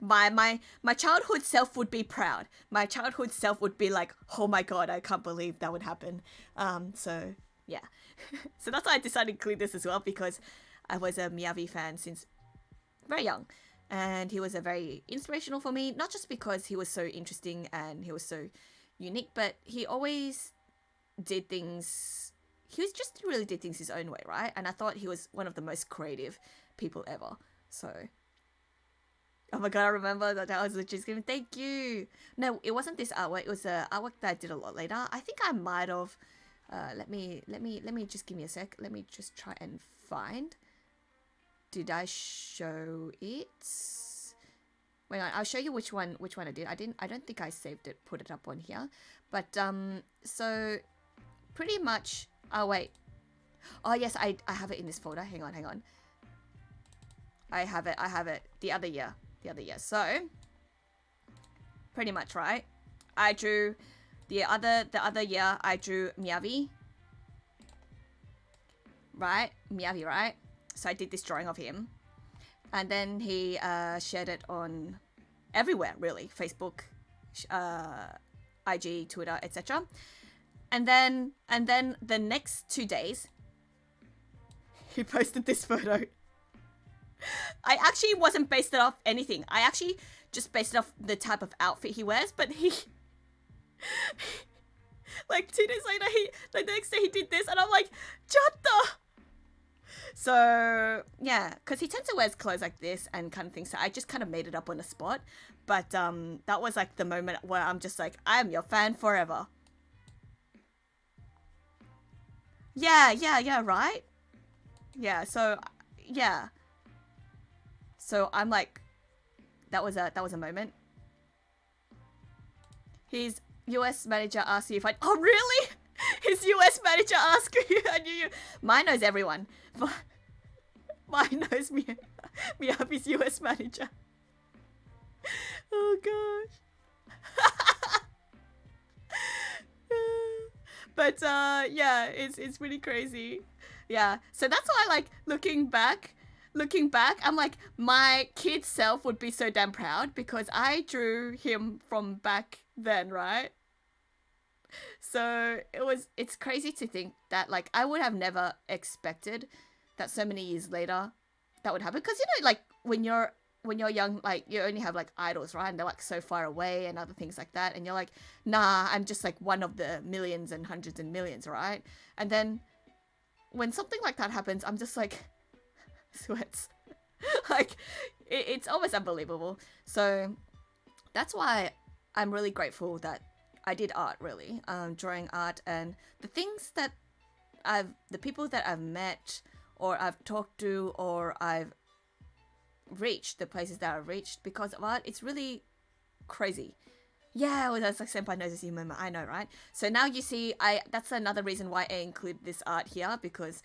my childhood self would be proud. My childhood self would be like, oh my god, I can't believe that would happen. So yeah, so that's why I decided to include this as well because I was a Miyavi fan since very young, and he was a very inspirational for me. Not just because he was so interesting and he was so unique, but he always did things. He was just really did things his own way, right? And I thought he was one of the most creative people ever. So oh my god, I remember that I was literally screaming, thank you. No, it wasn't this artwork. It was a artwork that I did a lot later. I think I might have. Let me just give me a sec. Let me just try and find. Did I show it? Wait on, I'll show you which one I did. I don't think I saved it, put it up on here. But so pretty much. Oh wait. Oh yes, I have it in this folder. Hang on. I have it. The other year. So pretty much, right? I drew the other year I drew Miyavi. Right? Miyavi, right? So I did this drawing of him. And then he shared it on everywhere, really. Facebook, IG, Twitter, etc. And then the next 2 days, he posted this photo. I actually wasn't based it off anything. I actually just based it off the type of outfit he wears, but he like 2 days later the next day he did this and I'm like, Chatta! So yeah, because he tends to wear clothes like this and kind of things, so I just kind of made it up on the spot. But that was like the moment where I'm just like, I am your fan forever. Yeah, right? Yeah, so yeah. So I'm like, that was a moment. His US manager asked you if I. Oh really? His US manager asked you. I knew you. Mine knows everyone. Mine knows me. Miyavi's US manager. Oh gosh. But yeah, it's really crazy. Yeah. So that's why, like, looking back, I'm like, my kid self would be so damn proud because I drew him from back then, right? So it's crazy to think that, like, I would have never expected that so many years later that would happen. Because, you know, like, when you're young, like, you only have, like, idols, right? And they're, like, so far away and other things like that. And you're like, nah, I'm just, like, one of the millions and hundreds and millions, right? And then when something like that happens, I'm just like, sweats. Like, it's almost unbelievable. So that's why I'm really grateful that I did art, really. Drawing art and the things that the people that I've met or I've talked to or I've reached, the places that I've reached because of art, it's really crazy. Yeah, well, that's like Senpai knows you moment. I know, right? So now you see, that's another reason why I include this art here, because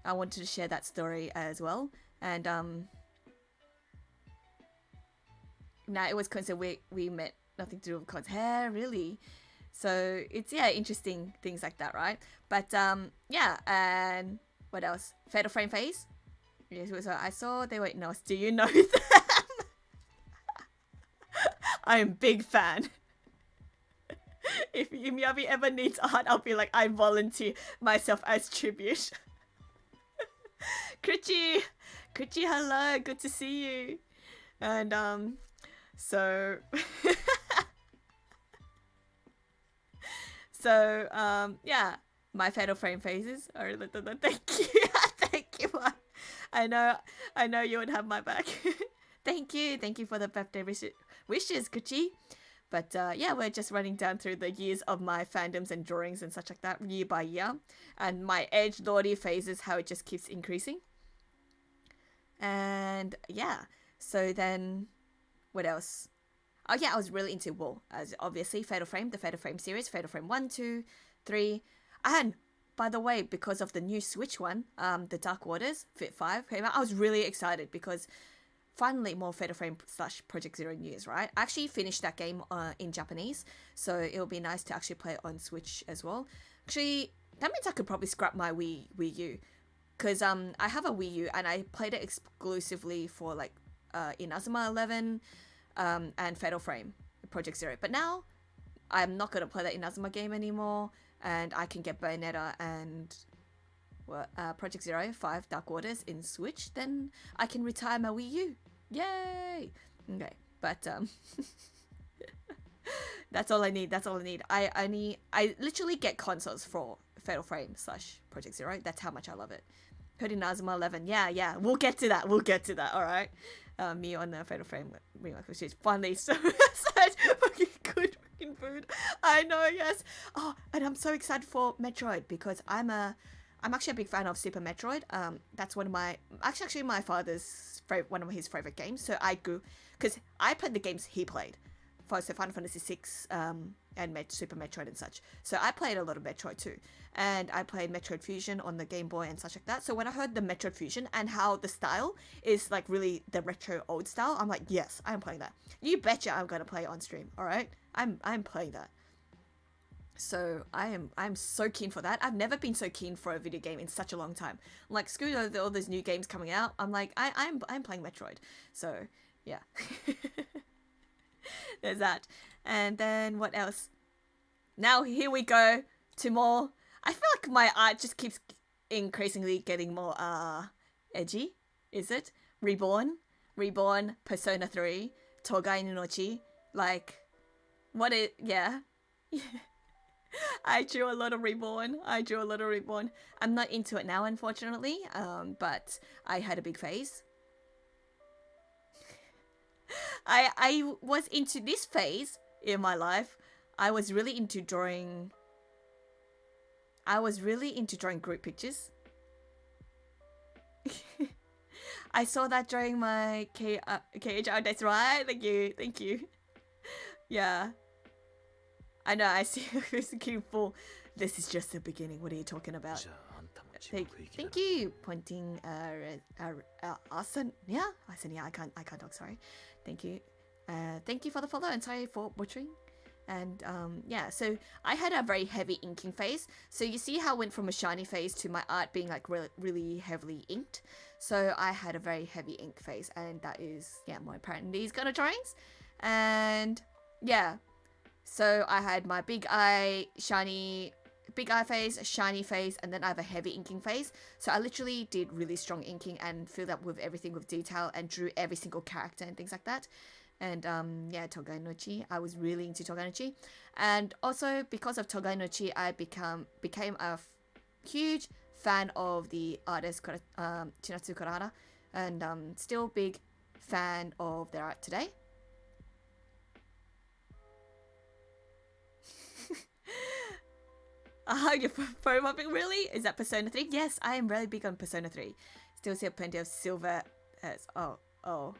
I wanted to share that story as well. And now it was coincident we met, nothing to do with Con's hair, really. So it's, yeah, interesting things like that, right? But yeah, and what else? Fatal Frame Phase. Yes, so I saw they were in us. Do you know them? I am big fan. If Miyavi ever needs art, I'll be like, I volunteer myself as tribute. Krichi, hello, good to see you. And so yeah, my Fatal Frame phases are thank you. Thank you. I know you would have my back. Thank you for the birthday wishes, Kuchi. But yeah, we're just running down through the years of my fandoms and drawings and such like that, year by year, and my edge lordy phases, how it just keeps increasing. And yeah, so then what else? Oh yeah, I was really into as obviously Fatal Frame, the Fatal Frame series, Fatal Frame 1, 2, 3, and by the way, because of the new Switch one, the Dark Waters Fit 5 came out, I was really excited because finally more Fatal Frame / Project Zero news, right? I actually finished that game in Japanese, so it'll be nice to actually play it on Switch as well. Actually, that means I could probably scrap my Wii U, because I have a Wii U and I played it exclusively for like Inazuma 11 and Fatal Frame Project Zero. But now I'm not gonna play that Inazuma game anymore, and I can get Bayonetta and Project Zero 5 Dark Waters in Switch. Then I can retire my Wii U. Yay! Okay, but that's all I need. That's all I need. I literally get consoles for Fatal Frame / Project Zero. That's how much I love it. Heard Inazuma 11. Yeah. We'll get to that. All right. Me on the Fatal Frame remake, which is finally such fucking good fucking food. I know. Yes. Oh, and I'm so excited for Metroid because I'm actually a big fan of Super Metroid. That's one of my actually my father's one of his favorite games. So I grew because I played the games he played. So Final Fantasy 6 and Super Metroid and such. So I played a lot of Metroid too. And I played Metroid Fusion on the Game Boy and such like that. So when I heard the Metroid Fusion and how the style is like really the retro old style, I'm like, yes, I'm playing that. You betcha I'm gonna play it on stream, alright? I'm playing that. So I'm so keen for that. I've never been so keen for a video game in such a long time. Like screw all those new games coming out. I'm like I'm playing Metroid. So yeah. There's that. And then what else? Now here we go to more. I feel like my art just keeps increasingly getting more edgy. Is it? Reborn, Persona 3, Togai Nochi. Like, what it? Yeah. I drew a lot of Reborn. I'm not into it now, unfortunately. But I had a big phase. I was into this phase in my life. I was really into drawing group pictures. I saw that during my KHR days, right? Thank you. Yeah. I know, I see who's looking for. This is just the beginning. What are you talking about? Thank you. Pointing Asan. Yeah, I can't talk, sorry. Thank you. Thank you for the follow and sorry for butchering. And yeah, so I had a very heavy inking phase. So you see how I went from a shiny phase to my art being like really heavily inked. So I had a very heavy ink phase, and that is, yeah, more apparent in these kind of drawings. And yeah, so I had my big eye phase, shiny phase, and then I have a heavy inking phase. So I literally did really strong inking and filled up with everything with detail and drew every single character and things like that. And yeah, Togai Nochi. I was really into Togai Nochi. And also because of Togai Nochi, I became a huge fan of the artist Chinatsu Kurahara, and still big fan of their art today. You're pro-mobbing, really? Is that Persona 3? Yes, I am really big on Persona 3. Still see plenty of silver as... Oh.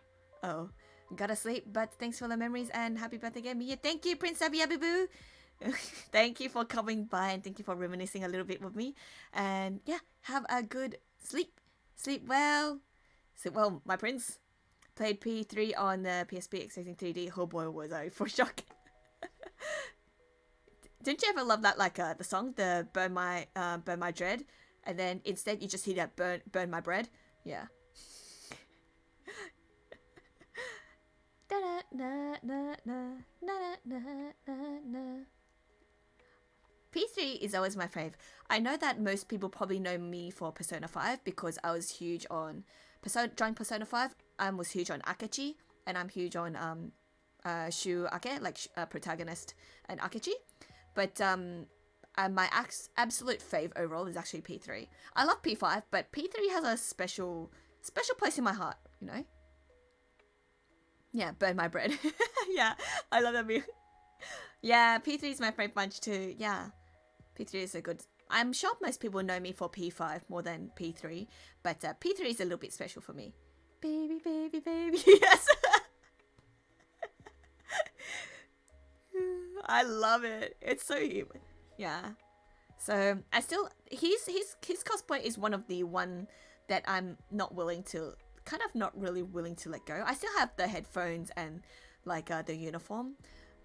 Gotta sleep, but thanks for the memories and happy birthday again, Mia. Thank you, Prince Abiyabibu. Thank you for coming by and thank you for reminiscing a little bit with me. And yeah, have a good sleep. Sleep well. Sleep well, my prince. Played P3 on the PSP expecting 3D. Oh boy, was I for shock. Didn't you ever love that, like the song, the Burn My Dread, and then instead you just hear that Burn My Bread? Yeah. P3 is always my fave. I know that most people probably know me for Persona 5 because I was huge on during Persona 5. I was huge on Akechi, and I'm huge on Shu Ake, like protagonist and Akechi. But my absolute fave overall is actually P3. I love P5, but P3 has a special place in my heart, you know? Yeah, Burn My Bread. Yeah, I love that movie. Yeah, P3 is my favorite bunch too. Yeah, P3 is a good... I'm sure most people know me for P5 more than P3, but P3 is a little bit special for me. Baby, baby, baby. Yes. I love it. It's so human. Yeah. So I still his cosplay is one of the one that I'm not willing to kind of not really willing to let go. I still have the headphones and like the uniform.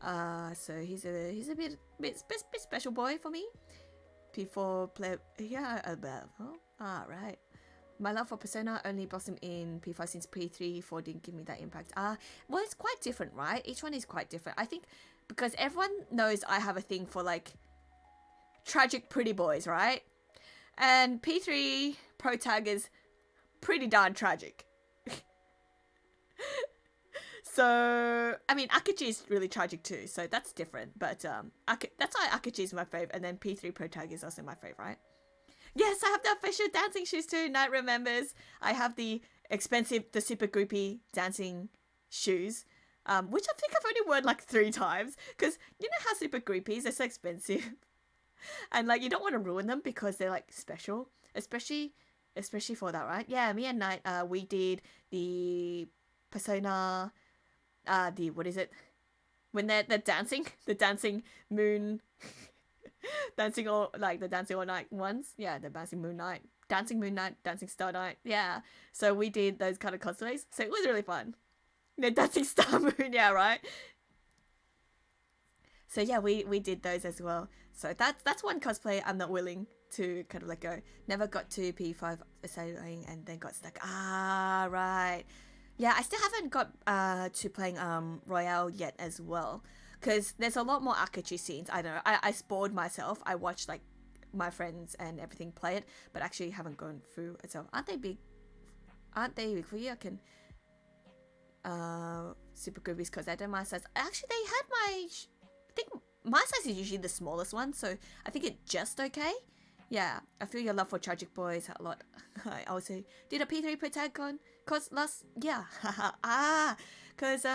So he's a bit special boy for me. P4 play, yeah, right. My love for Persona only blossomed in P5 since P3. 4 didn't give me that impact. Well, it's quite different, right? Each one is quite different. I think because everyone knows I have a thing for like tragic pretty boys, right? And P3 Pro Tag is pretty darn tragic. So, I mean, Akachi is really tragic too, so that's different. But that's why Akachi is my fave, and then P3 Pro Tag is also my fave, right? Yes, I have the official dancing shoes too. Night remembers. I have the expensive, the super groupie dancing shoes, which I think I've only worn like 3 times. Because you know how super groupies are so expensive, and like you don't want to ruin them because they're like special, especially for that, right? Yeah, me and Night, we did the Persona, the what is it? When they're dancing, the dancing moon. Dancing all night ones. Yeah, the dancing moon night, dancing star night. Yeah, so we did those kind of cosplays, so it was really fun. The dancing star moon, yeah, right. So yeah, we did those as well. So that's one cosplay I'm not willing to kind of let go. Never got to P5 sailing and then got stuck. Right. Yeah, I still haven't got to playing Royale yet as well. Because there's a lot more Akachi scenes. I don't know. I spoiled myself. I watched like my friends and everything play it, but actually haven't gone through it. So aren't they big for you? I can super groupies because I don't my size. Actually, they had I think my size is usually the smallest one, so I think it's just okay. Yeah, I feel your love for tragic boys a lot. I also did a P3 Protagon cause last because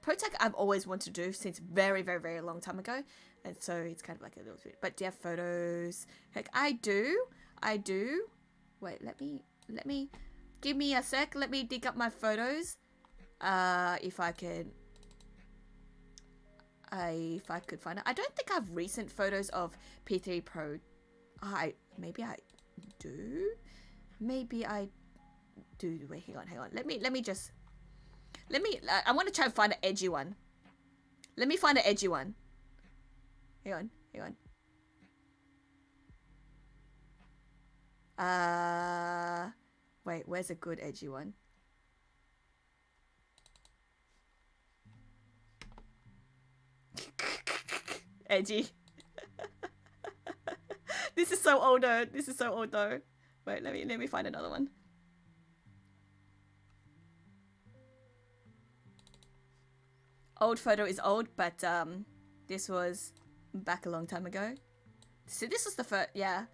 Pro Tag I've always wanted to do since very, very, very long time ago. And so it's kind of like a little bit. But do you have photos? Heck, I do. Wait, let me, give me a sec. Let me dig up my photos. If I could find it. I don't think I have recent photos of P3 Pro. Maybe I do. Maybe I do. Wait, hang on. Let me just... I want to try and find an edgy one. Let me find an edgy one. Hang on. Wait, where's a good edgy one? Edgy. This is so old though. Wait, let me find another one. Old photo is old, but this was back a long time ago. So this was the first, yeah.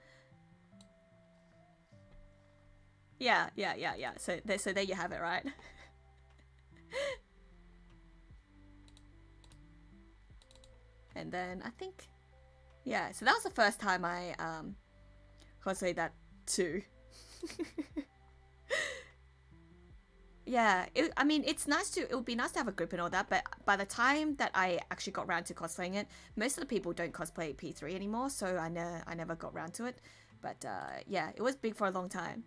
Yeah. So there you have it, right? And then I think, yeah. So that was the first time I cosplayed that too. Yeah, I mean, it would be nice to have a group and all that, but by the time that I actually got around to cosplaying it, most of the people don't cosplay P3 anymore, so I never got around to it. But yeah, it was big for a long time.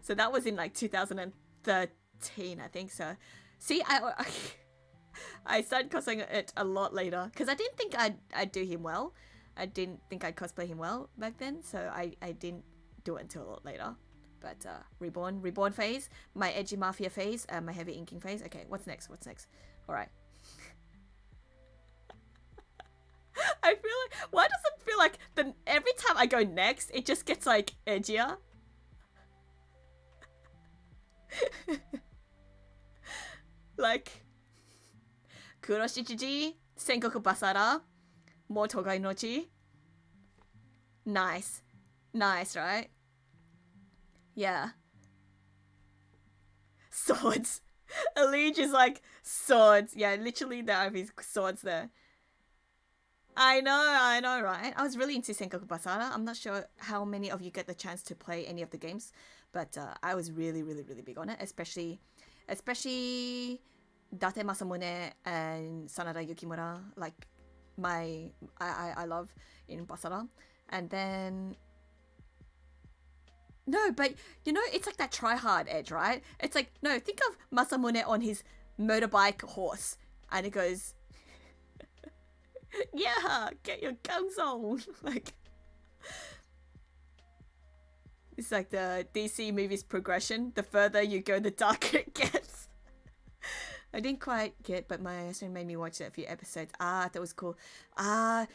So that was in like 2013, I think. So, see, I started cosplaying it a lot later, because I didn't think I'd do him well. I didn't think I'd cosplay him well back then, so I didn't do it until a lot later. But reborn phase, my edgy mafia phase, and my heavy inking phase. Okay, what's next? All right. I feel like, why does it feel like every time I go next, it just gets like edgier? Like, Kuroshichiji, Sengoku Basara, Mo Togai Nochi. Nice, right? Yeah. Swords. Elige is like swords. Yeah, literally there are his swords there. I know, right? I was really into Sengoku Basara. I'm not sure how many of you get the chance to play any of the games, but I was really, really, really big on it, especially Date Masamune and Sanada Yukimura. Like I love in Basara. And then No, but you know, it's like that try hard edge, right? It's like, no, think of Masamune on his motorbike horse, and it goes, yeah, get your guns on. Like, it's like the DC movies progression. The further you go, the darker it gets. I didn't quite get, but my husband made me watch a few episodes. That was cool.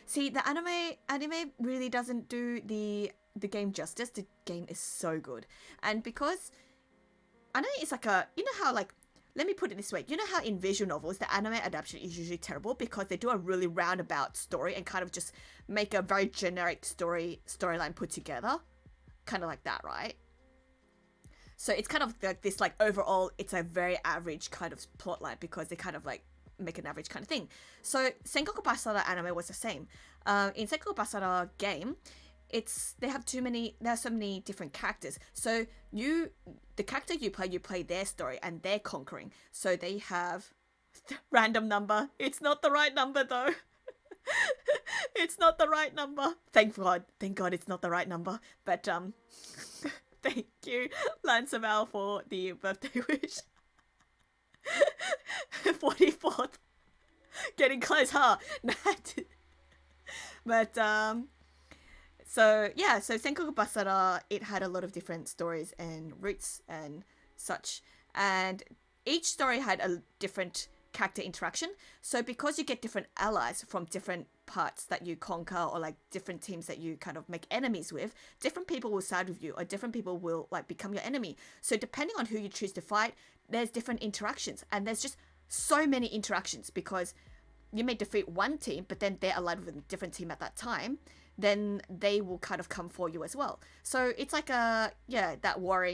See, the anime really doesn't do the game justice. The game is so good, and because anime is like a, you know how, like, let me put it this way. You know how in visual novels the anime adaptation is usually terrible because they do a really roundabout story and kind of just make a very generic storyline put together, kind of like that, right? So it's kind of like this, like, overall, it's a very average kind of plotline because they kind of like make an average kind of thing. So Sengoku Basara anime was the same. In Sengoku Basara game, there are so many different characters. So the character you play their story and they're conquering. So they have random number. It's not the right number though. It's not the right number. Thank God it's not the right number. But thank you, Lanceval, for the birthday wish. 44th. Getting close, huh? But so yeah, so Sengoku Basara, it had a lot of different stories and roots and such, and each story had a different character interaction. So because you get different allies from different parts that you conquer, or like different teams that you kind of make enemies with, different people will side with you, or different people will like become your enemy. So depending on who you choose to fight, there's different interactions, and there's just so many interactions because you may defeat one team, but then they're allied with a different team at that time. Then they will kind of come for you as well. So it's like that war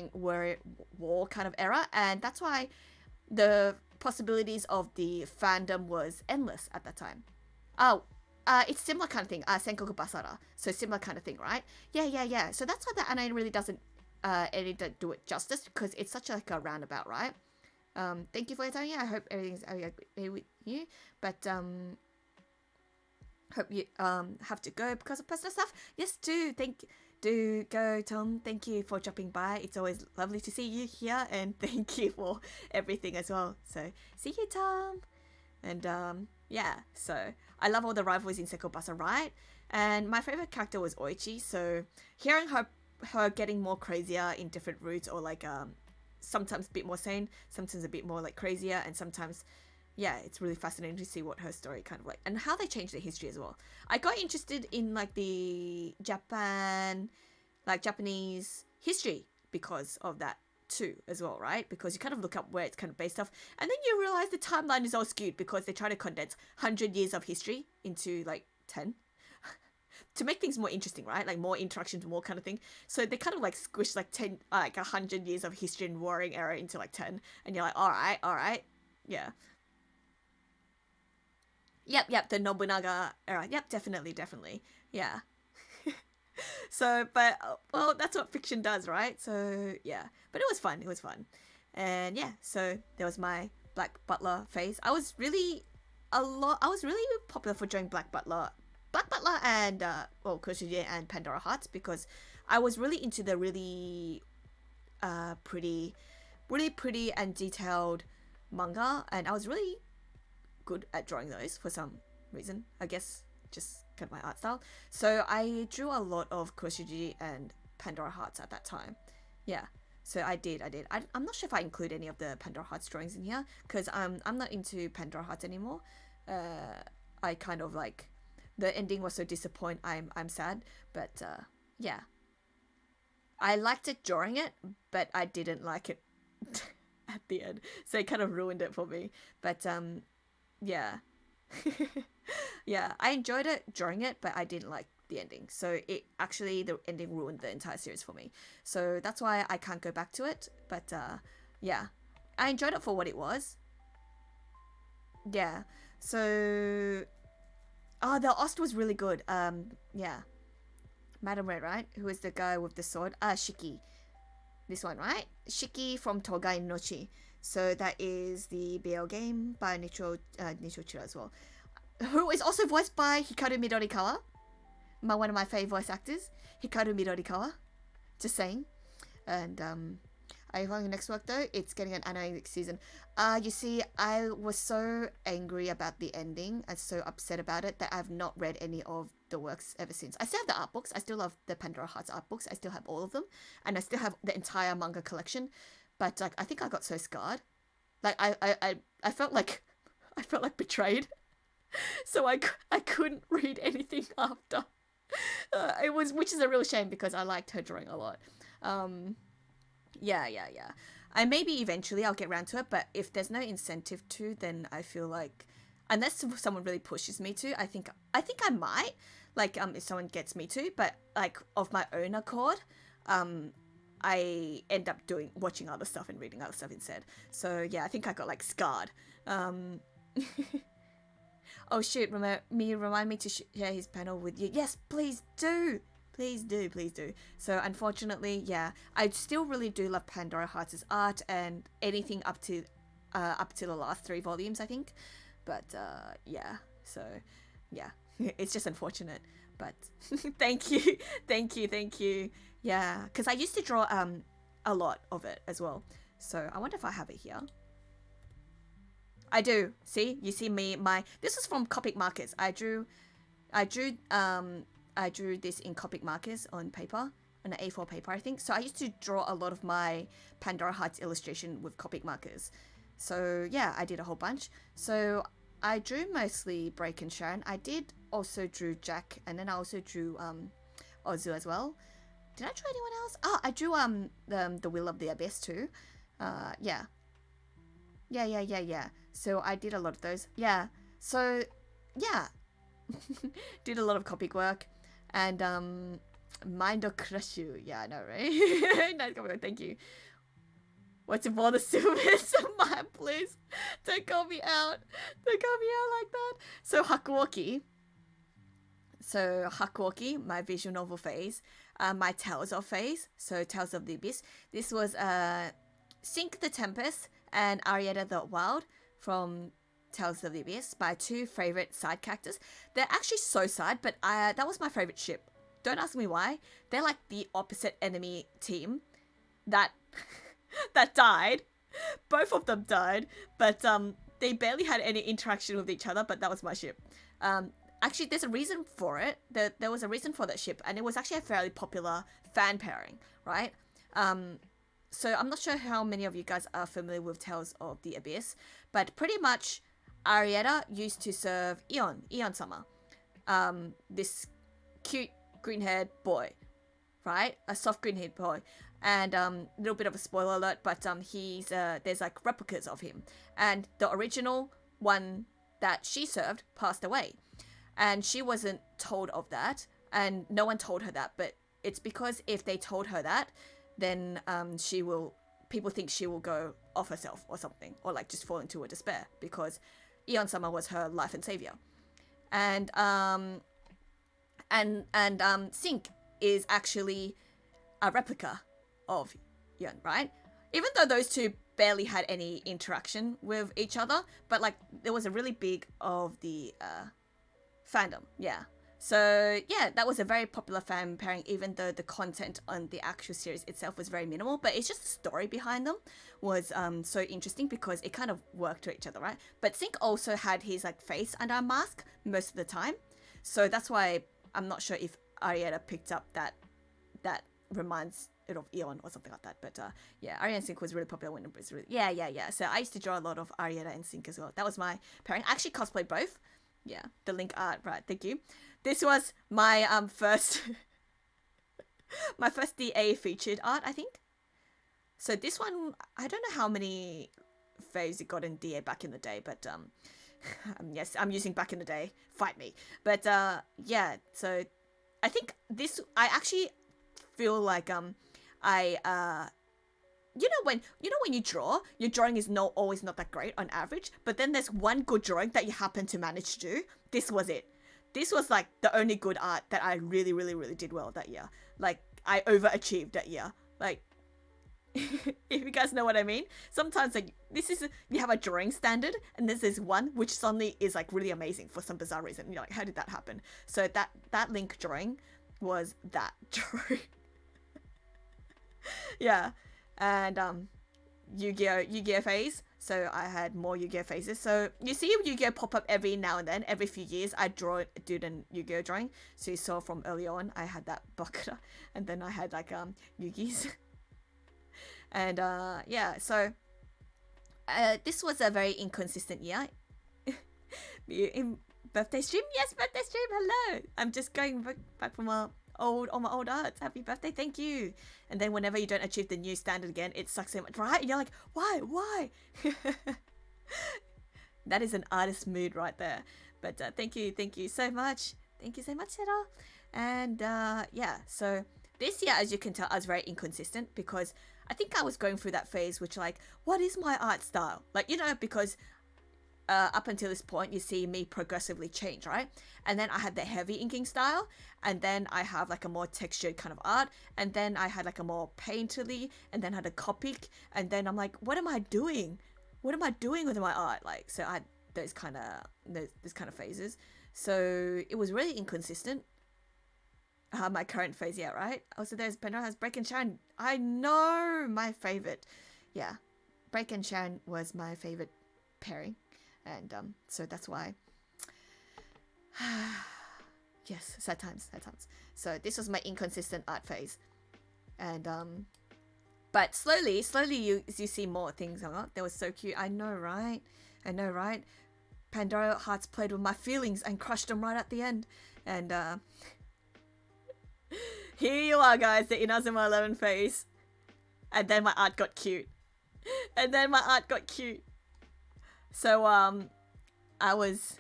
kind of era, and that's why the possibilities of the fandom was endless at that time. It's similar kind of thing. Sengoku Basara, so similar kind of thing, right? Yeah. So that's why the anime really doesn't do it justice because it's such like a roundabout, right? Thank you for your time. Yeah, I hope everything's okay with you, but hope you have to go because of personal stuff. Yes, do go, Tom. Thank you for dropping by. It's always lovely to see you here, and thank you for everything as well. So see you, Tom. And yeah, so I love all the rivalries in Sengoku Basara, right? And my favorite character was Oichi. So hearing her getting more crazier in different routes, or like sometimes a bit more sane, sometimes a bit more like crazier, and sometimes, yeah, it's really fascinating to see what her story kind of like, and how they changed the history as well. I got interested in like the Japanese history because of that too as well, right? Because you kind of look up where it's kind of based off, and then you realize the timeline is all skewed because they try to condense 100 years of history into like 10 to make things more interesting, right? Like more interactions, more kind of thing. So they kind of like squish like 10, like 100 years of history and warring era into like 10, and you're like, all right, yeah. Yep, the Nobunaga era. Yep, definitely. Yeah. So, but, well, that's what fiction does, right? So, yeah. But it was fun. And yeah, so there was my Black Butler phase. I was really popular for joining Black Butler and, Kuroshige and Pandora Hearts, because I was really into the really pretty and detailed manga, and I was really good at drawing those for some reason, I guess, just kind of my art style. So I drew a lot of Kuroshige and Pandora Hearts at that time. Yeah, so I did. I'm not sure if I include any of the Pandora Hearts drawings in here because I'm not into Pandora Hearts anymore. I kind of like, the ending was so disappointing. I'm sad, but yeah, I liked it drawing it, but I didn't like it at the end, so it kind of ruined it for me. But yeah. Yeah, I enjoyed it drawing it, but I didn't like the ending. So the ending ruined the entire series for me. So that's why I can't go back to it. But yeah, I enjoyed it for what it was. Yeah. So the Ost was really good. Yeah. Madam Red, right? Who is the guy with the sword? Shiki. This one, right? Shiki from Togai Nochi. So that is the BL game by Nichiro Chira as well, who is also voiced by Hikaru Midorikawa, one of my favourite voice actors, Hikaru Midorikawa. Just saying. And are you following the next work though? It's getting an anime next season. You see, I was so angry about the ending and so upset about it that I've not read any of the works ever since. I still have the art books. I still love the Pandora Hearts art books. I still have all of them, and I still have the entire manga collection. But like, I think I got so scarred. Like I felt like I felt like betrayed. So I couldn't read anything after. It was, which is a real shame because I liked her drawing a lot. Yeah. I maybe eventually I'll get around to it, but if there's no incentive to, then I feel like unless someone really pushes me to, I think I might, like if someone gets me to, but like of my own accord, I end up watching other stuff and reading other stuff instead. So yeah, I think I got like scarred. Oh shoot, remind me to share his panel with you. Yes, please do. Please do. So unfortunately, yeah, I still really do love Pandora Hearts' art and anything up to the last 3 volumes, I think. But yeah, so yeah, it's just unfortunate. But thank you. Yeah, because I used to draw a lot of it as well. So I wonder if I have it here. I do. See, you see me. This was from Copic markers. I drew this in Copic markers on paper, on an A4 paper, I think. So I used to draw a lot of my Pandora Hearts illustration with Copic markers. So yeah, I did a whole bunch. So I drew mostly Break and Sharon. I did also drew Jack, and then I also drew Ozu as well. Did I draw anyone else? Oh, I drew the Will of the Abyss too. Yeah. So I did a lot of those. Yeah. So yeah. Did a lot of Copic work. And Mind or Crush You. Yeah, I know, right? Nice comment. Thank you. What's in all the silvers? Man, please. Don't call me out. Don't call me out like that. So Hakuoki, my visual novel phase. My Tales of phase. So Tales of the Abyss. This was Sink the Tempest and Arietta the Wild from Tales of the Abyss, my 2 favorite side characters. They're actually so sad, but that was my favorite ship. Don't ask me why. They're like the opposite enemy team that that died. Both of them died, but they barely had any interaction with each other, but that was my ship. Actually, there's a reason for it. There was a reason for that ship, and it was actually a fairly popular fan pairing, right? So I'm not sure how many of you guys are familiar with Tales of the Abyss, but pretty much Arietta used to serve Eon-sama, this cute green-haired boy, right? A soft green-haired boy. And a little bit of a spoiler alert, but there's like replicas of him, and the original one that she served passed away, and she wasn't told of that, and no one told her that. But it's because if they told her that, then people think she will go off herself or something, or like just fall into a despair, because Eon-sama was her life and savior. And Sink is actually a replica of Eon, right? Even though those two barely had any interaction with each other, but like there was a really big of the fandom, yeah. So yeah, that was a very popular fan pairing, even though the content on the actual series itself was very minimal. But it's just the story behind them was so interesting because it kind of worked to each other, right? But Sink also had his like face under a mask most of the time, so that's why I'm not sure if Arietta picked up that reminds it of Eon or something like that. But yeah, Arietta and Sink was really popular when it was really yeah. So I used to draw a lot of Arietta and Sink as well. That was my pairing. I actually cosplayed both. Yeah, the link art, right? Thank you. This was my first my first DA featured art, I think. So this one, I don't know how many faves it got in DA back in the day, but yes, I'm using back in the day. Fight me. But yeah, so I think this, I actually feel like you know when you draw, your drawing is always not that great on average, but then there's one good drawing that you happen to manage to do. This was it. This was like the only good art that I really, really, really did well that year. Like I overachieved that year. Like if you guys know what I mean. Sometimes like you have a drawing standard and there's this one which suddenly is like really amazing for some bizarre reason. You're like, how did that happen? So that Link drawing was that drawing. Yeah, and Yu-Gi-Oh phase. So I had more Yu-Gi-Oh phases. So you see Yu-Gi-Oh pop up every now and then, every few years. I do the Yu-Gi-Oh drawing. So you saw from early on, I had that Bakura, and then I had like Yu-Gi's, and yeah. So this was a very inconsistent year. In birthday stream, yes, birthday stream. Hello, I'm just going back from my old arts. Happy birthday, thank you. And then whenever you don't achieve the new standard again, it sucks so much, right? And you're like, why? That is an artist mood right there. But thank you so much. Thank you so much, Sarah. And yeah, so this year, as you can tell, I was very inconsistent because I think I was going through that phase, which like, what is my art style? Like, because up until this point, you see me progressively change, right? And then I had the heavy inking style, and then I have like a more textured kind of art, and then I had like a more painterly, and then had a Copic, and then I'm like, what am I doing? What am I doing with my art? Like, so I had those kind of phases. So it was really inconsistent. My current phase, yeah, right? Also, there's Pandora has Break and Sharon. I know, my favorite. Yeah, Break and Sharon was my favorite pairing. And so that's why. Yes, sad times. So this was my inconsistent art phase, and but slowly you see more things. They were so cute. I know, right? Pandora Hearts played with my feelings and crushed them right at the end. And here you are, guys, the Inazuma 11 phase, and then my art got cute. So I was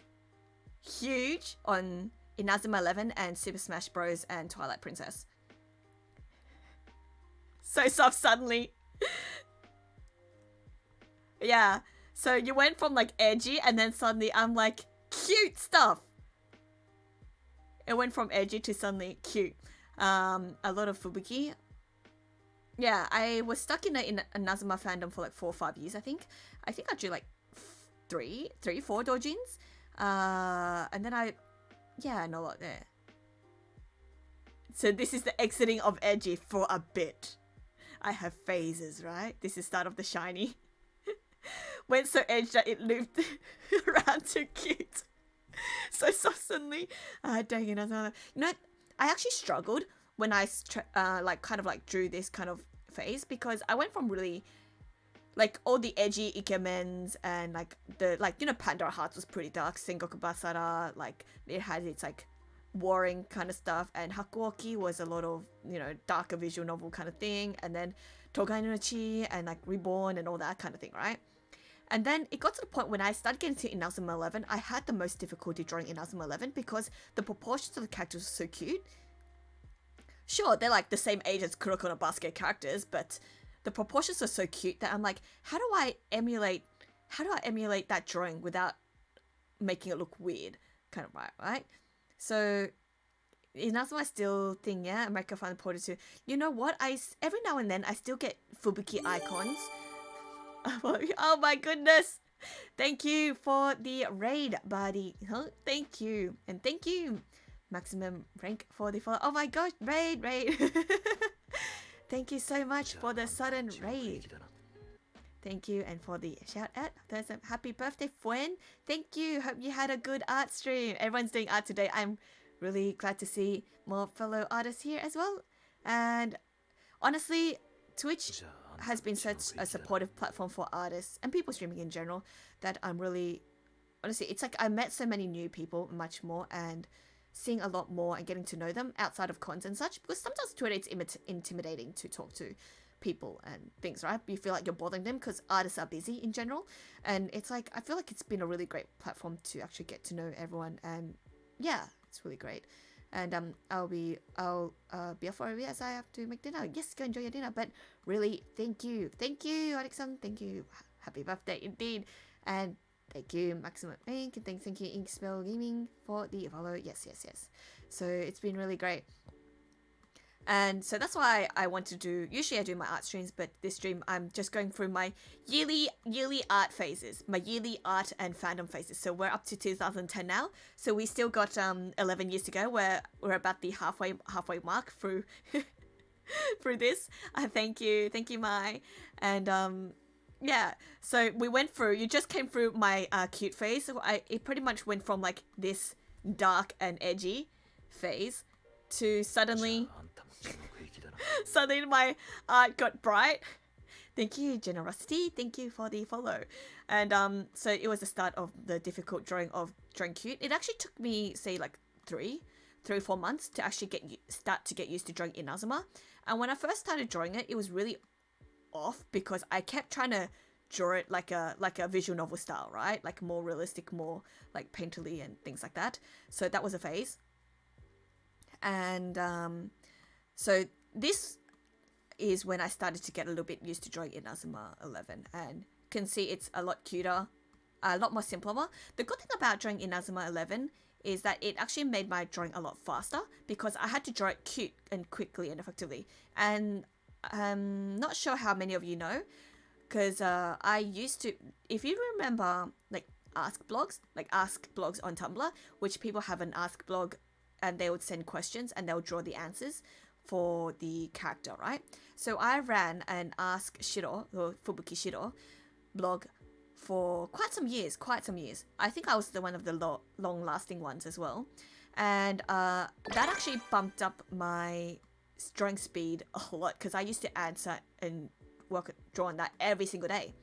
huge on Inazuma 11 and Super Smash Bros. And Twilight Princess. So soft suddenly. Yeah. So you went from like edgy, and then suddenly I'm like cute stuff. It went from edgy to suddenly cute. A lot of Fubuki. Yeah, I was stuck in Inazuma fandom for like 4 or 5 years, I think. I drew like 4 doujins. And then I know a lot there. So this is the exiting of edgy for a bit. I have phases, right? This is start of the shiny. Went so edgy that it looped around to cute. So suddenly, dang it, I actually struggled when I drew this kind of phase, because I went from really like all the edgy ikemens and like Pandora Hearts was pretty dark. Sengoku Basara, like it had its like warring kind of stuff, and Hakuoki was a lot of darker visual novel kind of thing, and then Togai no Chi and like Reborn and all that kind of thing, right? And then it got to the point when I started getting to Inazuma 11, I had the most difficulty drawing Inazuma 11 because the proportions of the characters were so cute. Sure, they're like the same age as Kuroko no Basket characters, but the proportions are so cute that I'm like, how do I emulate that drawing without making it look weird? Kind of right? So Inazuma still thing, yeah. America finally ported to. You know what? Every now and then I still get Fubuki icons. Oh my goodness! Thank you for the raid, buddy. Huh? Thank you, and thank you, maximum rank for the follow. Oh my gosh, raid! Thank you so much for the sudden raid. Thank you, and for the shout out. There's a happy birthday, Fuen. Thank you. Hope you had a good art stream. Everyone's doing art today. I'm really glad to see more fellow artists here as well. And honestly, Twitch has been such a supportive platform for artists and people streaming in general that I'm really, honestly, it's like I met so many new people, much more, and seeing a lot more and getting to know them outside of cons and such, because sometimes Twitter it's intimidating to talk to people and things, right? You feel like you're bothering them because artists are busy in general, and it's like I feel like it's been a really great platform to actually get to know everyone, and yeah, it's really great. And I'll be off for a bit as I have to make dinner. Yes, go enjoy your dinner. But really, thank you, Alexan. Thank you. Happy birthday indeed, and thank you, Maximum Ink, and thank you, Inkspell Gaming for the follow. Yes. So it's been really great. And so that's why I want to do, usually I do my art streams, but this stream I'm just going through my yearly art phases, my yearly art and fandom phases. So we're up to 2010 now. So we still got 11 years to go. We're about the halfway mark through through this. Thank you, Mai. And yeah, so we went through. You just came through my cute phase. So it pretty much went from like this dark and edgy phase to suddenly my art got bright. Thank you, generosity. Thank you for the follow. And so it was the start of the difficult drawing cute. It actually took me say like 3 or 4 months to actually start to get used to drawing Inazuma. And when I first started drawing it, it was really off because I kept trying to draw it like a visual novel style, right? Like more realistic, more like painterly and things like that. So that was a phase. And so this is when I started to get a little bit used to drawing Inazuma 11, and can see it's a lot cuter, a lot more simpler. The good thing about drawing Inazuma 11 is that it actually made my drawing a lot faster because I had to draw it cute and quickly and effectively. And I'm not sure how many of you know, because I used to, if you remember, like ask blogs on Tumblr, which people have an ask blog and they would send questions and they'll draw the answers for the character, right? So I ran an Ask Shiro, or Fubuki Shiro blog for quite some years. I think I was one of the long-lasting ones as well. And that actually bumped up my drawing speed a lot because I used to answer and draw on that every single day.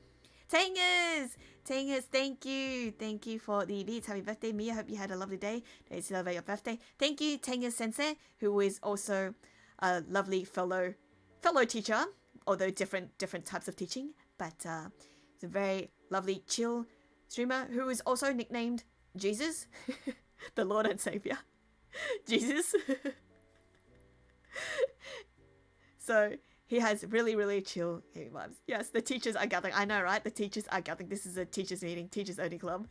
Tangers, thank you for the beats. Happy birthday, Mia. Hope you had a lovely day. Today to celebrate your birthday. Thank you, Tangers Sensei, who is also a lovely fellow teacher, although different types of teaching, but he's a very lovely chill streamer who is also nicknamed Jesus, the Lord and Savior. Jesus. So he has really chill vibes. Yes, the teachers are gathering. I know, right? The teachers are gathering. This is a teachers meeting, teachers only club.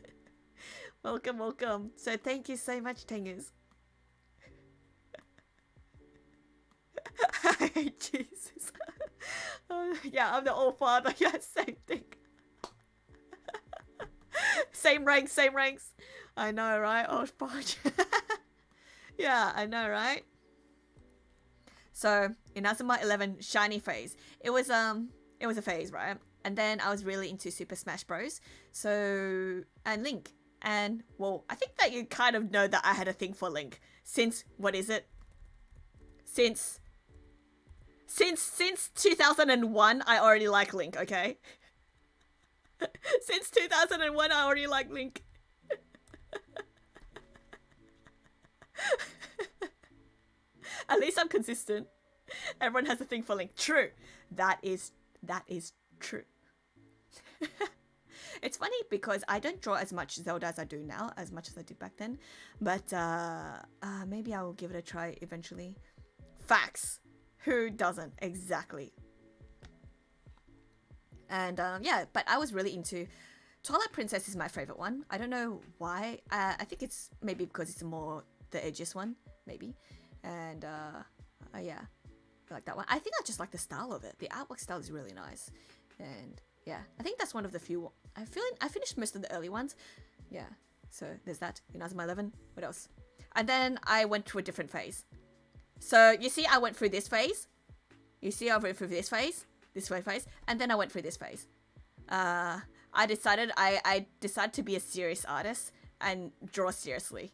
Welcome. So thank you so much, Tangers. Jesus. Yeah, I'm the old father. Yeah, same thing. Same ranks. I know, right? Oh, fudge. Yeah, I know, right? So, Inazuma 11 shiny phase. It was a phase, right? And then I was really into Super Smash Bros. So, and Link. And, well, I think that you kind of know that I had a thing for Link. Since, what is it? Since 2001, I already like Link, okay? Since 2001, I already like Link. At least I'm consistent. Everyone has a thing for Link. True. That is true. It's funny because I don't draw as much Zelda as I do now, as much as I did back then. But maybe I will give it a try eventually. Facts. Who doesn't? Exactly. And yeah, but I was really into Twilight Princess is my favorite one. I don't know why. I think it's maybe because it's more the edgiest one, maybe. And yeah, I like that one. I think I just like the style of it. The artwork style is really nice. And yeah, I think that's one of the few. I finished most of the early ones. Yeah, so there's that. Inazuma 11. What else? And then I went to a different phase. So you see, I went through this phase. You see, I went through this phase, and then I went through this phase. I decided to be a serious artist and draw seriously.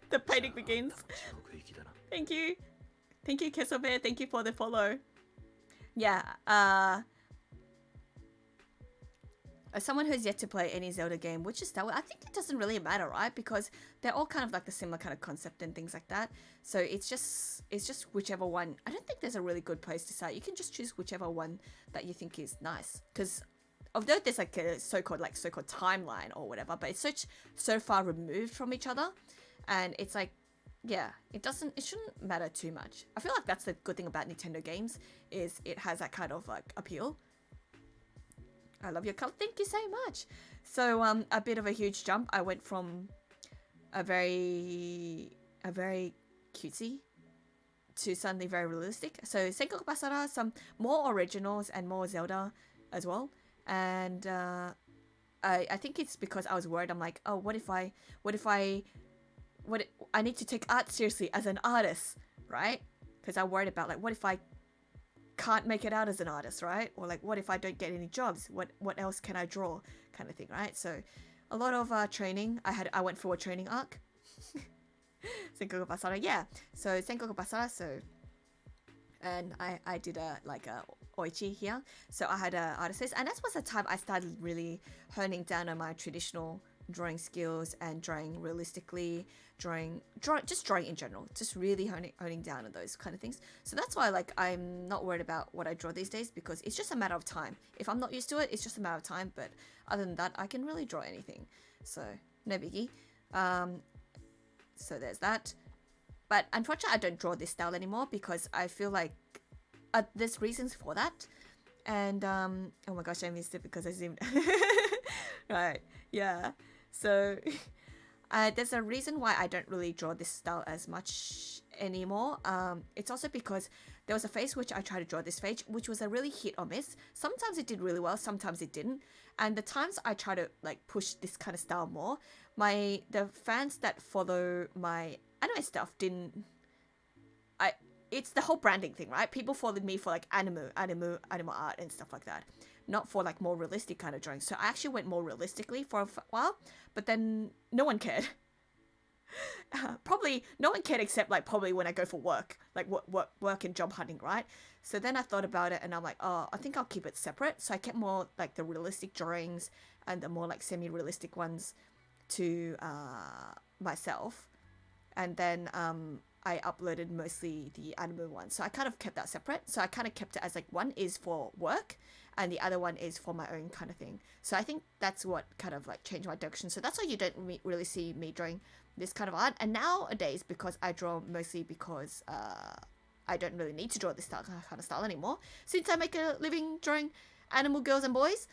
The painting begins. Thank you, Kesobe. Thank you for the follow. Yeah. As someone who's yet to play any Zelda game, which is that, I think it doesn't really matter, right? Because they're all kind of like the similar kind of concept and things like that. So it's just whichever one. I don't think there's a really good place to start. You can just choose whichever one that you think is nice. Because although there's like a so-called timeline or whatever, but it's so far removed from each other, and it's like, yeah, it shouldn't matter too much. I feel like that's the good thing about Nintendo games is it has that kind of like appeal. I love your color. Thank you so much. So a bit of a huge jump. I went from a very cutesy to suddenly very realistic. So Sengoku Basara, some more originals and more Zelda as well. And I think it's because I was worried. I'm like, oh, what if I I need to take art seriously as an artist, right? Because I'm worried about like what if I can't make it out as an artist, right? Or like what if I don't get any jobs? What else can I draw, kind of thing, right? So a lot of training. I went for a training arc. Senkoku Basara, yeah. So Senkoku Basara, so and I did a oichi here. So I had a artist, and that was the time I started really honing down on my traditional drawing skills and drawing realistically, just drawing in general, just really honing down on those kind of things. So that's why like I'm not worried about what I draw these days, because it's just a matter of time. If I'm not used to it, it's just a matter of time. But other than that, I can really draw anything. So no biggie. So there's that. But unfortunately, I don't draw this style anymore because I feel like there's reasons for that. And oh my gosh, I missed it because I zoomed. Right, yeah. So there's a reason why I don't really draw this style as much anymore. It's also because there was a phase which I tried to draw this phase, which was a really hit or miss. Sometimes it did really well, sometimes it didn't. And the times I try to like push this kind of style more, the fans that follow my anime stuff it's the whole branding thing, right? People followed me for like anime art and stuff like that, not for like more realistic kind of drawing. So I actually went more realistically for a while, but then no one cared. Probably no one cared except like probably when I go for work, like work and job hunting, right? So then I thought about it and I'm like, oh, I think I'll keep it separate. So I kept more like the realistic drawings and the more like semi-realistic ones to myself, and then I uploaded mostly the anime one. So I kind of kept that separate. So I kind of kept it as like one is for work and the other one is for my own kind of thing. So I think that's what kind of like changed my direction. So that's why you don't really see me drawing this kind of art. And nowadays, because I draw mostly because I don't really need to draw this kind of style anymore, since I make a living drawing animal girls and boys,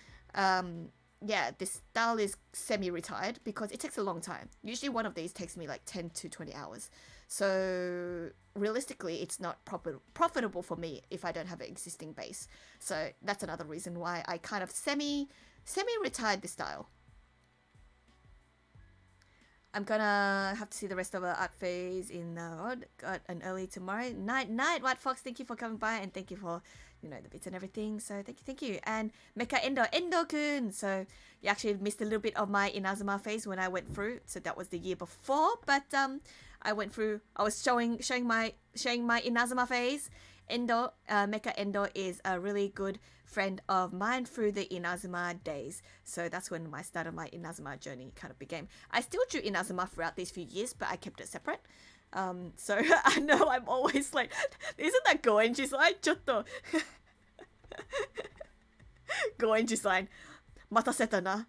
yeah, this style is semi-retired because it takes a long time. Usually one of these takes me like 10 to 20 hours. So realistically, it's not profitable for me if I don't have an existing base. So that's another reason why I kind of semi-retired this style. I'm gonna have to see the rest of our art phase in got an early tomorrow night. White Fox, thank you for coming by and thank you for the bits and everything. So thank you. And Mecha Endo-kun. So you actually missed a little bit of my Inazuma phase when I went through. So that was the year before, but I went through. I was showing my Inazuma phase. Mecha Endo is a really good friend of mine through the Inazuma days. So that's when my start of my Inazuma journey kind of began. I still drew Inazuma throughout these few years, but I kept it separate. So I know I'm always like, isn't that Goenji's line? Chotto. Goenji's line. Mataseta na.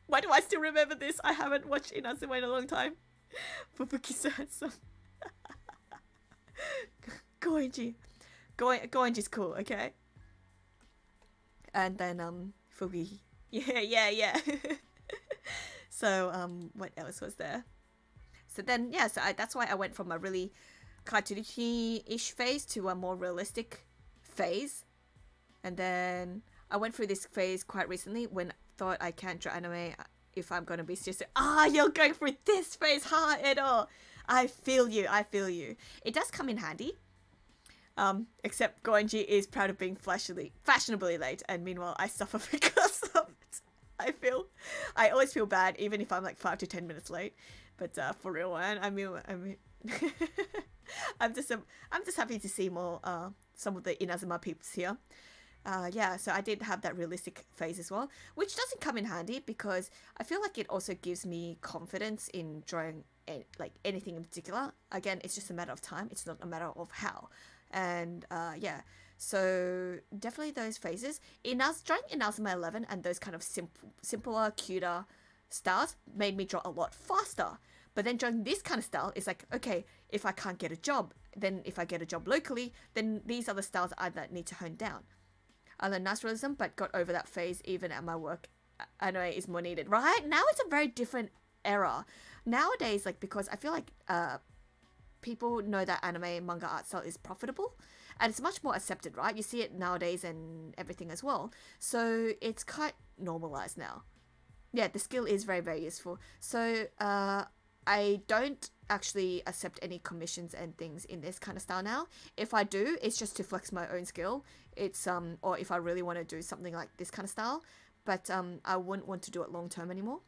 Why do I still remember this? I haven't watched Inazuma in a long time. Fubuki-san. Goenji. Goenji's cool, okay? And then Fubi. Yeah. So what else was there? So then yeah, so that's why I went from a really cartoony-ish phase to a more realistic phase. And then I went through this phase quite recently when I thought I can't draw anime if I'm gonna be serious. You're going through this phase, Edo. I feel you. It does come in handy. Except Goenji is proud of being fashionably late, and meanwhile I suffer because of it. I always feel bad, even if I'm like 5 to 10 minutes late. But for real one, I mean, I'm just happy to see more some of the Inazuma peeps here. Yeah, so I did have that realistic phase as well, which doesn't come in handy because I feel like it also gives me confidence in drawing like anything in particular. Again, it's just a matter of time. It's not a matter of how. And yeah, so definitely those phases. Drawing Inazuma 11 and those kind of simpler, cuter styles made me draw a lot faster. But then drawing this kind of style is like, okay, if I can't get a job, then if I get a job locally, then these are the styles I need to hone down. I learned nice realism, but got over that phase even at my work. Anime is more needed, right? Now it's a very different era. Nowadays, like, because I feel like people know that anime and manga art style is profitable and it's much more accepted, right? You see it nowadays and everything as well. So it's quite normalized now. Yeah, the skill is very, very useful. So I don't actually accept any commissions and things in this kind of style now. If I do, it's just to flex my own skill. It's or if I really want to do something like this kind of style, but I wouldn't want to do it long term anymore.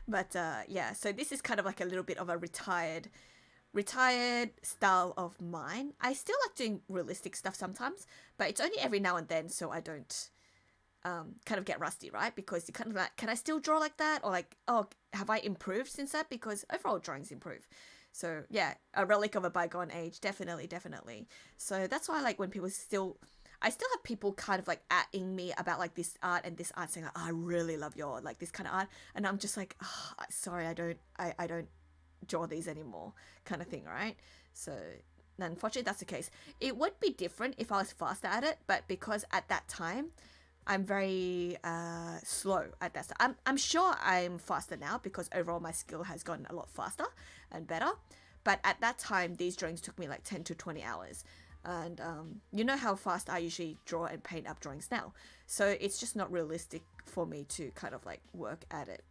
But yeah, so this is kind of like a little bit of a retired style of mine. I still like doing realistic stuff sometimes, but it's only every now and then, so I don't kind of get rusty, right? Because you kind of like, can I still draw like that? Or like, oh, have I improved since that? Because overall drawings improve. So yeah, a relic of a bygone age, definitely. So that's why, like, when people I still have people kind of like atting me about like this art and this art, saying like, oh, I really love your like this kind of art, and I'm just like, oh, sorry, I don't draw these anymore, kind of thing, right? So unfortunately that's the case. It would be different if I was faster at it, but because at that time I'm very slow at that stuff. I'm sure I'm faster now because overall my skill has gotten a lot faster and better, but at that time these drawings took me like 10 to 20 hours. And you know how fast I usually draw and paint up drawings now, so it's just not realistic for me to kind of like work at it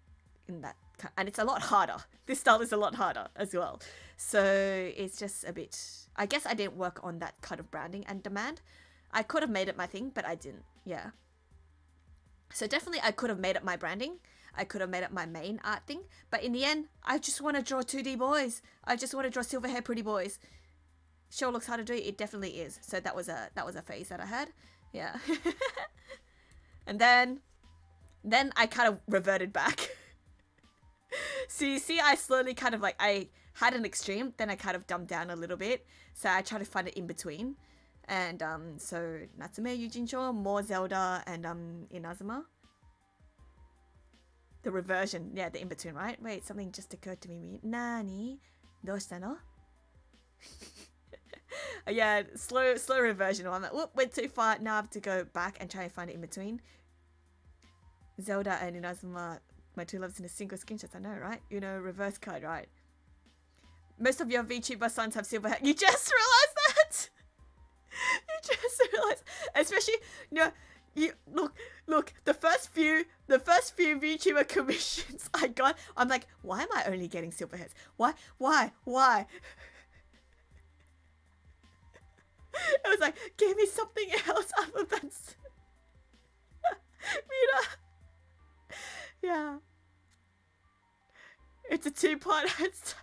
in that and it's a lot harder. This style is a lot harder as well, so it's just a bit, I guess I didn't work on that kind of branding and demand. I could have made it my thing, but I didn't. Yeah, so definitely I could have made it my branding. I could have made it my main art thing, but in the end I just want to draw 2D boys. I just want to draw silver hair pretty boys. Sure looks hard to do. It definitely is. So that was a phase that I had. Yeah. And then I kind of reverted back. So you see, I slowly kind of like, I had an extreme, then I kind of dumbed down a little bit. So I try to find it in between. And so Natsume Yujincho, more Zelda, and Inazuma. The reversion, yeah, the in between, right? Wait, something just occurred to me. Nani? Doshita no? Yeah, slow reversion. I'm like, whoop, went too far. Now I have to go back and try and find it in between. Zelda and Inazuma, my two loves in a single screenshot. I know, right? You know, reverse card, right? Most of your VTuber sons have silver hair. You just realized that? You just realized, especially, you know, you look. The first few VTuber commissions I got, I'm like, why am I only getting silver hairs? Why? It was like, give me something else other than Mira. Yeah. It's a two-part answer.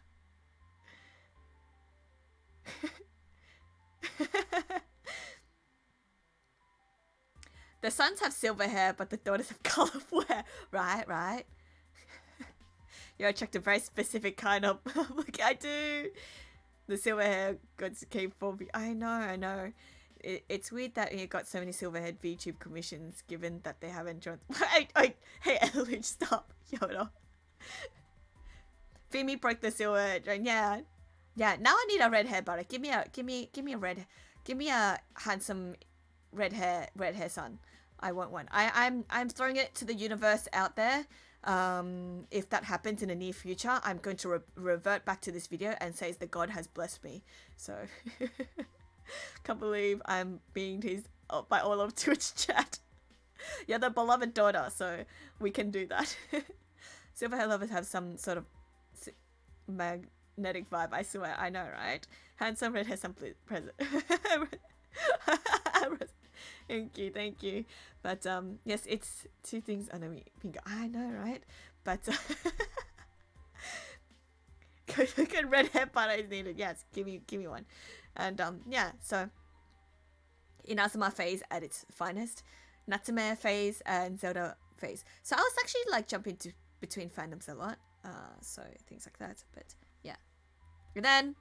The sons have silver hair, but the daughters have colorful hair. Right. You attract a very specific kind of... Look, I do. The silver hair gods came for me. I know. It's weird that you got so many silver-haired VTube commissions, given that they haven't drawn. Hey, Eluge, stop, Yoda. Femi broke the silver drain. Yeah. Now I need a red hair butter. Give me a handsome red hair son. I want one. I'm throwing it to the universe out there. If that happens in the near future, I'm going to revert back to this video and say the God has blessed me. So can't believe I'm being teased by all of Twitch chat. You're the beloved daughter, so we can do that. Silver hair lovers have some sort of magnetic vibe, I swear. I know, right? Handsome red hair some present. Thank you. But yes, it's two things. I know, I know, right? But good red hair butter is needed. Yes, give me one. And yeah, so Inazuma phase at its finest, Natsume phase, and Zelda phase. So I was actually like jumping between fandoms a lot. So things like that. But yeah, and then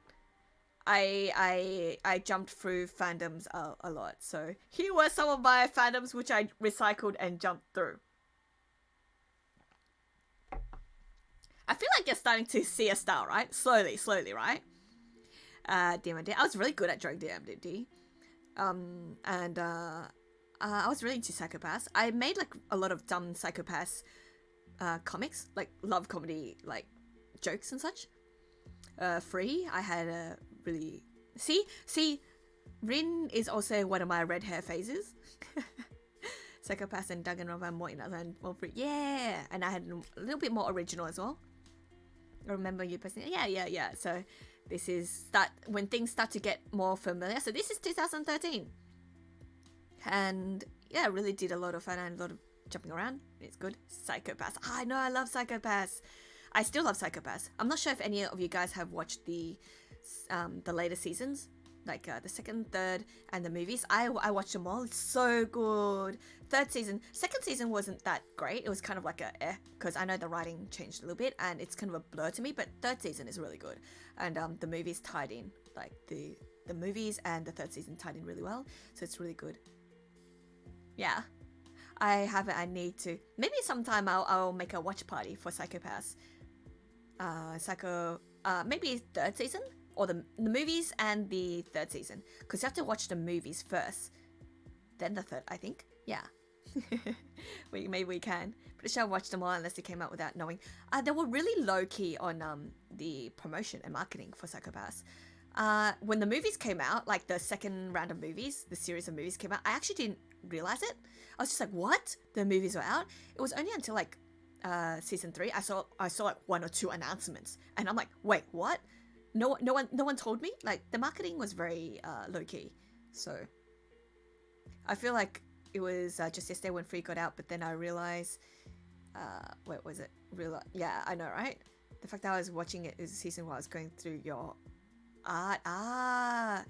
I jumped through fandoms a lot. So here were some of my fandoms which I recycled and jumped through. I feel like you're starting to see a style, right? Slowly, right? DMD. I was really good at drawing DMD. And I was really into psychopaths. I made like a lot of dumb psychopaths comics, like love comedy, like jokes and such. Free. I had a really see Rin is also one of my red hair phases. Psychopaths and Danganronpa more in and more free. Yeah, and I had a little bit more original as well. I remember you posting. Yeah. So this is when things start to get more familiar. So this is 2013, and yeah, really did a lot of fun and a lot of jumping around. It's good. Psychopaths. I know, I love Psychopaths. I still love Psychopaths. I'm not sure if any of you guys have watched the later seasons, like the second, third, and the movies. I watched them all. It's so good. Second season wasn't that great. It was kind of like because I know the writing changed a little bit and it's kind of a blur to me. But third season is really good, and the movies tied in, like the movies and the third season tied in really well. So it's really good. Yeah, I haven't. I need to. Maybe sometime I'll make a watch party for Psychopaths. Maybe third season or the movies and the third season, because you have to watch the movies first, then the third, I think. Yeah. Maybe we can. Pretty sure I watched them all unless they came out without knowing. They were really low key on the promotion and marketing for Psychopaths. When the movies came out, like the second round of movies, the series of movies came out, I actually didn't realize it. I was just like, what? The movies were out? It was only until like season 3 I saw like 1 or 2 announcements, and I'm like, wait, what? No one told me. Like the marketing was very low key. So I feel like it was just yesterday when Free got out, but then I realized what was it? Yeah, I know, right? The fact that I was watching it is a season while I was going through your art. I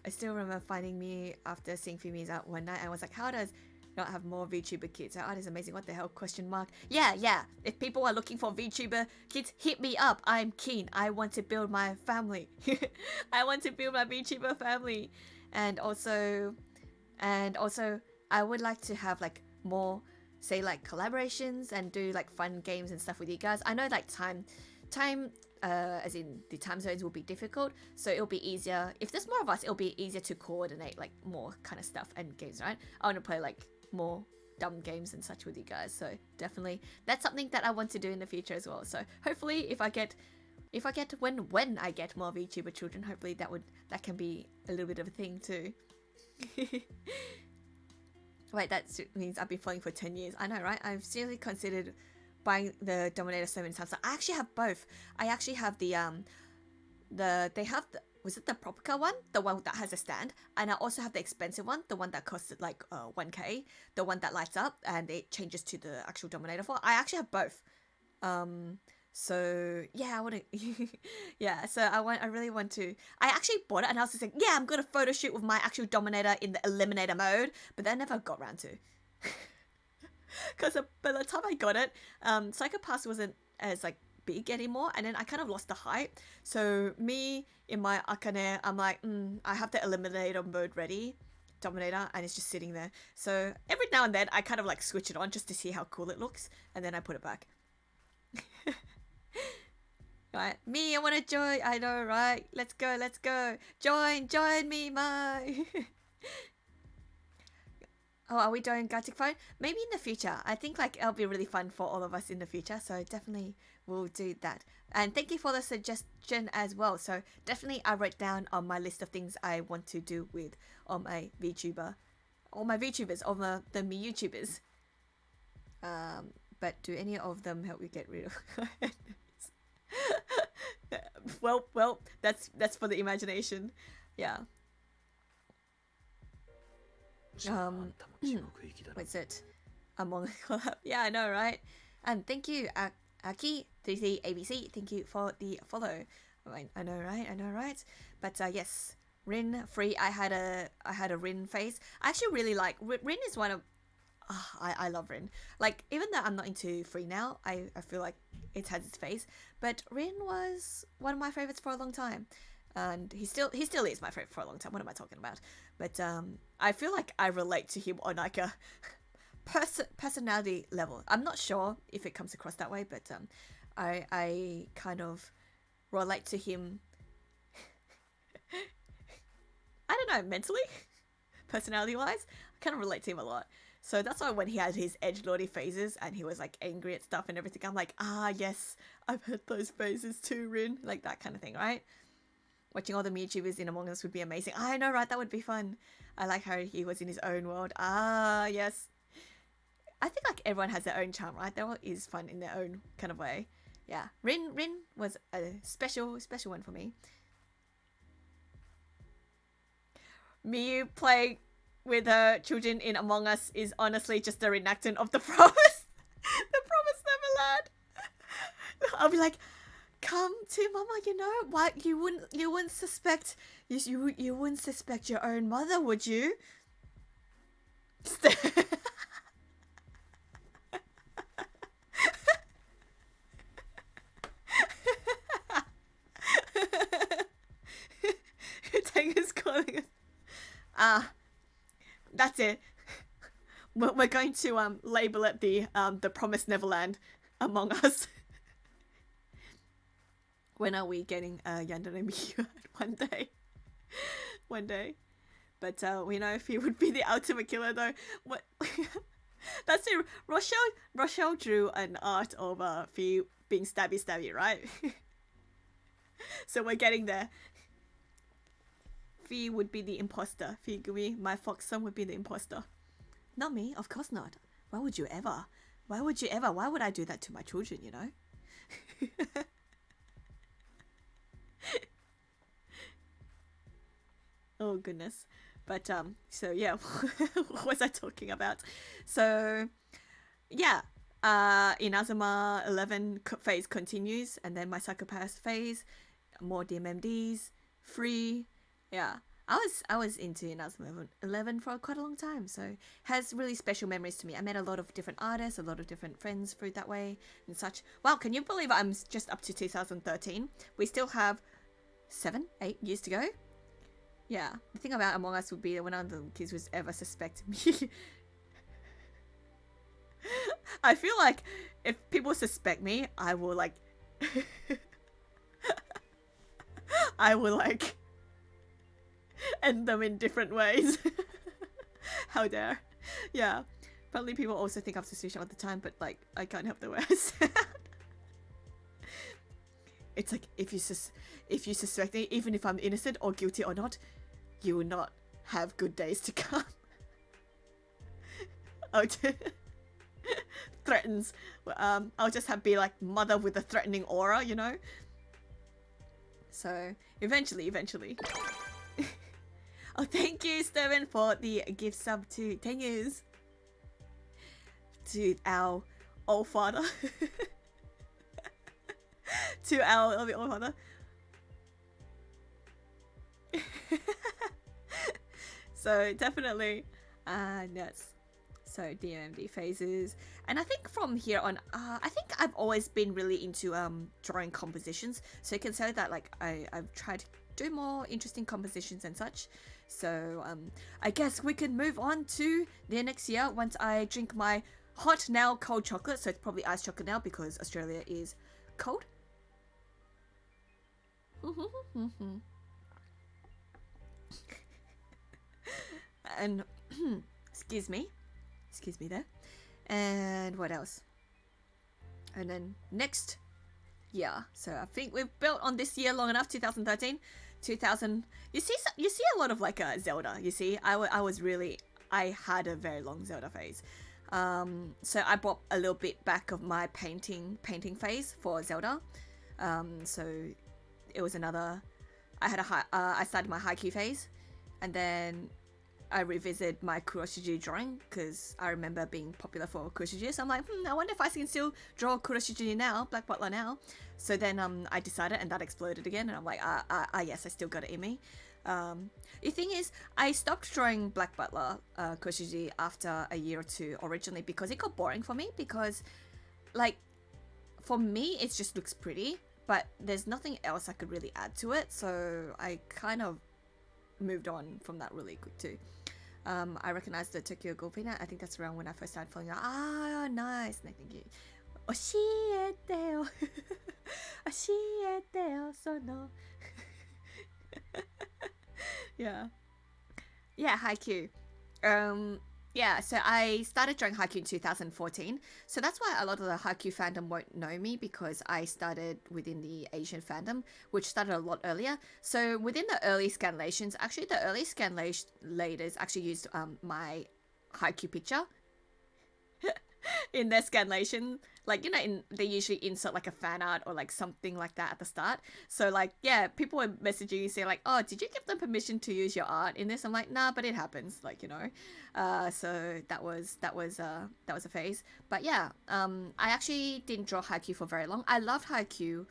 still remember finding me after seeing Fumi's out one night. I was like, how does not have more VTuber kids? Her art is amazing. What the hell? Question mark. Yeah. If people are looking for VTuber kids, hit me up. I'm keen. I want to build my family. I want to build my VTuber family. And also I would like to have like more, say, like collaborations and do like fun games and stuff with you guys. I know like time as in the time zones will be difficult, so it'll be easier if there's more of us. It'll be easier to coordinate like more kind of stuff and games, right? I want to play like more dumb games and such with you guys, so definitely that's something that I want to do in the future as well. So hopefully if I get when I get more VTuber children, hopefully that can be a little bit of a thing too. Wait, that means I've been following for 10 years. I know, right? I've seriously considered buying the Dominator so many times. So I actually have both. I actually have was it the Propica one? The one that has a stand. And I also have the expensive one, the one that costed like 1k, the one that lights up and it changes to the actual Dominator for. I actually have both. So yeah, I want to yeah, so I really want to. I actually bought it and I was just like, yeah, I'm gonna photo shoot with my actual Dominator in the Eliminator mode, but then I never got around to. Because by the time I got it, Psychopaths wasn't as like big anymore, and then I kind of lost the hype. So me in my Akane, I'm like, I have the Eliminator mode ready, Dominator, and it's just sitting there. So every now and then I kind of like switch it on just to see how cool it looks, and then I put it back. Right, me, I want to join. I know, right? Let's go. Join me, my. Oh, are we doing Gatic phone? Maybe in the future. I think like it'll be really fun for all of us in the future. So definitely we'll do that. And thank you for the suggestion as well. So definitely I wrote down on my list of things I want to do with all my VTubers, all the Miyutubers. But do any of them help you get rid of? well, that's for the imagination. Yeah. What's it? Among yeah, I know, right? And thank you, Aki33ABC. Thank you for the follow. I know, right? But yes, Rin free. I had a Rin phase. I actually really like Rin. Is one of I love Rin. Like even though I'm not into free now, I feel like it has its phase. But Rin was one of my favorites for a long time. And he still is my favorite for a long time. What am I talking about? But I feel like I relate to him on like a personality level. I'm not sure if it comes across that way, but I kind of relate to him. I don't know, mentally, personality wise, I kind of relate to him a lot. So that's why when he had his edgelordy phases and he was like angry at stuff and everything, I'm like, yes, I've had those phases too, Rin, like that kind of thing, right? Watching all the YouTubers in Among Us would be amazing. I know, right? That would be fun. I like how he was in his own world. Ah, yes. I think like everyone has their own charm, right? They're all is fun in their own kind of way. Yeah. Rin was a special one for me. Miyu playing with her children in Among Us is honestly just a reenactment of the promise. The promise Neverland. I'll be like, come to mama, you know what? You wouldn't suspect you wouldn't suspect your own mother, would you? Tanger's calling us. That's it. We're going to label it the Promised Neverland Among Us. When are we getting Yandere Miyu? One day. But we know if he would be the ultimate killer though. What? That's it. Rochelle drew an art of Fi being stabby, right? So we're getting there. Fi would be the imposter. Fi Gumi, my fox son, would be the imposter. Not me, of course not. Why would you ever? Why would I do that to my children, you know? Oh goodness. But so yeah, what was I talking about? So yeah, Inazuma 11 phase continues, and then my psychopath phase, more DMMDs, free. Yeah, I was into Inazuma 11 for quite a long time, so has really special memories to me. I met a lot of different artists, a lot of different friends through that way and such. Wow, can you believe I'm just up to 2013? We still have 8 years to go. Yeah, the thing about Among Us would be that when none of the kids would ever suspect me. I feel like if people suspect me, I will like... I will like... end them in different ways. How dare. Yeah. Probably people also think I'm suspicious all the time, but like, I can't help the way I sound. It's like, if you suspect me, even if I'm innocent or guilty or not, you will not have good days to come. Oh, threatens. I'll just be like mother with a threatening aura, you know? So, eventually. Oh, thank you, Steven, for the gift sub to 10 years. To our old father. To our old father. So definitely nuts. So DMD phases, and I think from here on I think I've always been really into drawing compositions, so you can say that like I've tried to do more interesting compositions and such. So I guess we can move on to the next year once I drink my hot now cold chocolate. So it's probably iced chocolate now because Australia is cold. And excuse me there. And what else? And then next year, so I think we've built on this year long enough. 2013, 2000. You see a lot of like Zelda. You see, I had a very long Zelda phase. So I brought a little bit back of my painting phase for Zelda. So it was another. I started my haiku phase, and then I revisited my Kuroshiji drawing because I remember being popular for Kuroshiji. So I'm like, I wonder if I can still draw Kuroshiji now, Black Butler now. So then I decided, and that exploded again. And I'm like, yes, I still got it in me. The thing is, I stopped drawing Black Butler Kuroshiji after a year or two originally because it got boring for me. Because, like, for me, it just looks pretty, but there's nothing else I could really add to it. So I kind of moved on from that really quick too. I recognized the Tokyo Ghoul peanut. I think that's around when I first started following. Nice. And I think it. Oshiete yo. Oshiete yo sono. Yeah, haiku. Yeah, so I started drawing haiku in 2014. So that's why a lot of the haiku fandom won't know me, because I started within the Asian fandom, which started a lot earlier. So within the early scanlations, actually the early scanlators actually used my haiku picture in their scanlation. Like, they usually insert like a fan art or like something like that at the start. So like, yeah, people were messaging you saying like, oh, did you give them permission to use your art in this? I'm like, nah, but it happens, like, so that was a phase. But yeah, I actually didn't draw haiku for very long. I loved haiku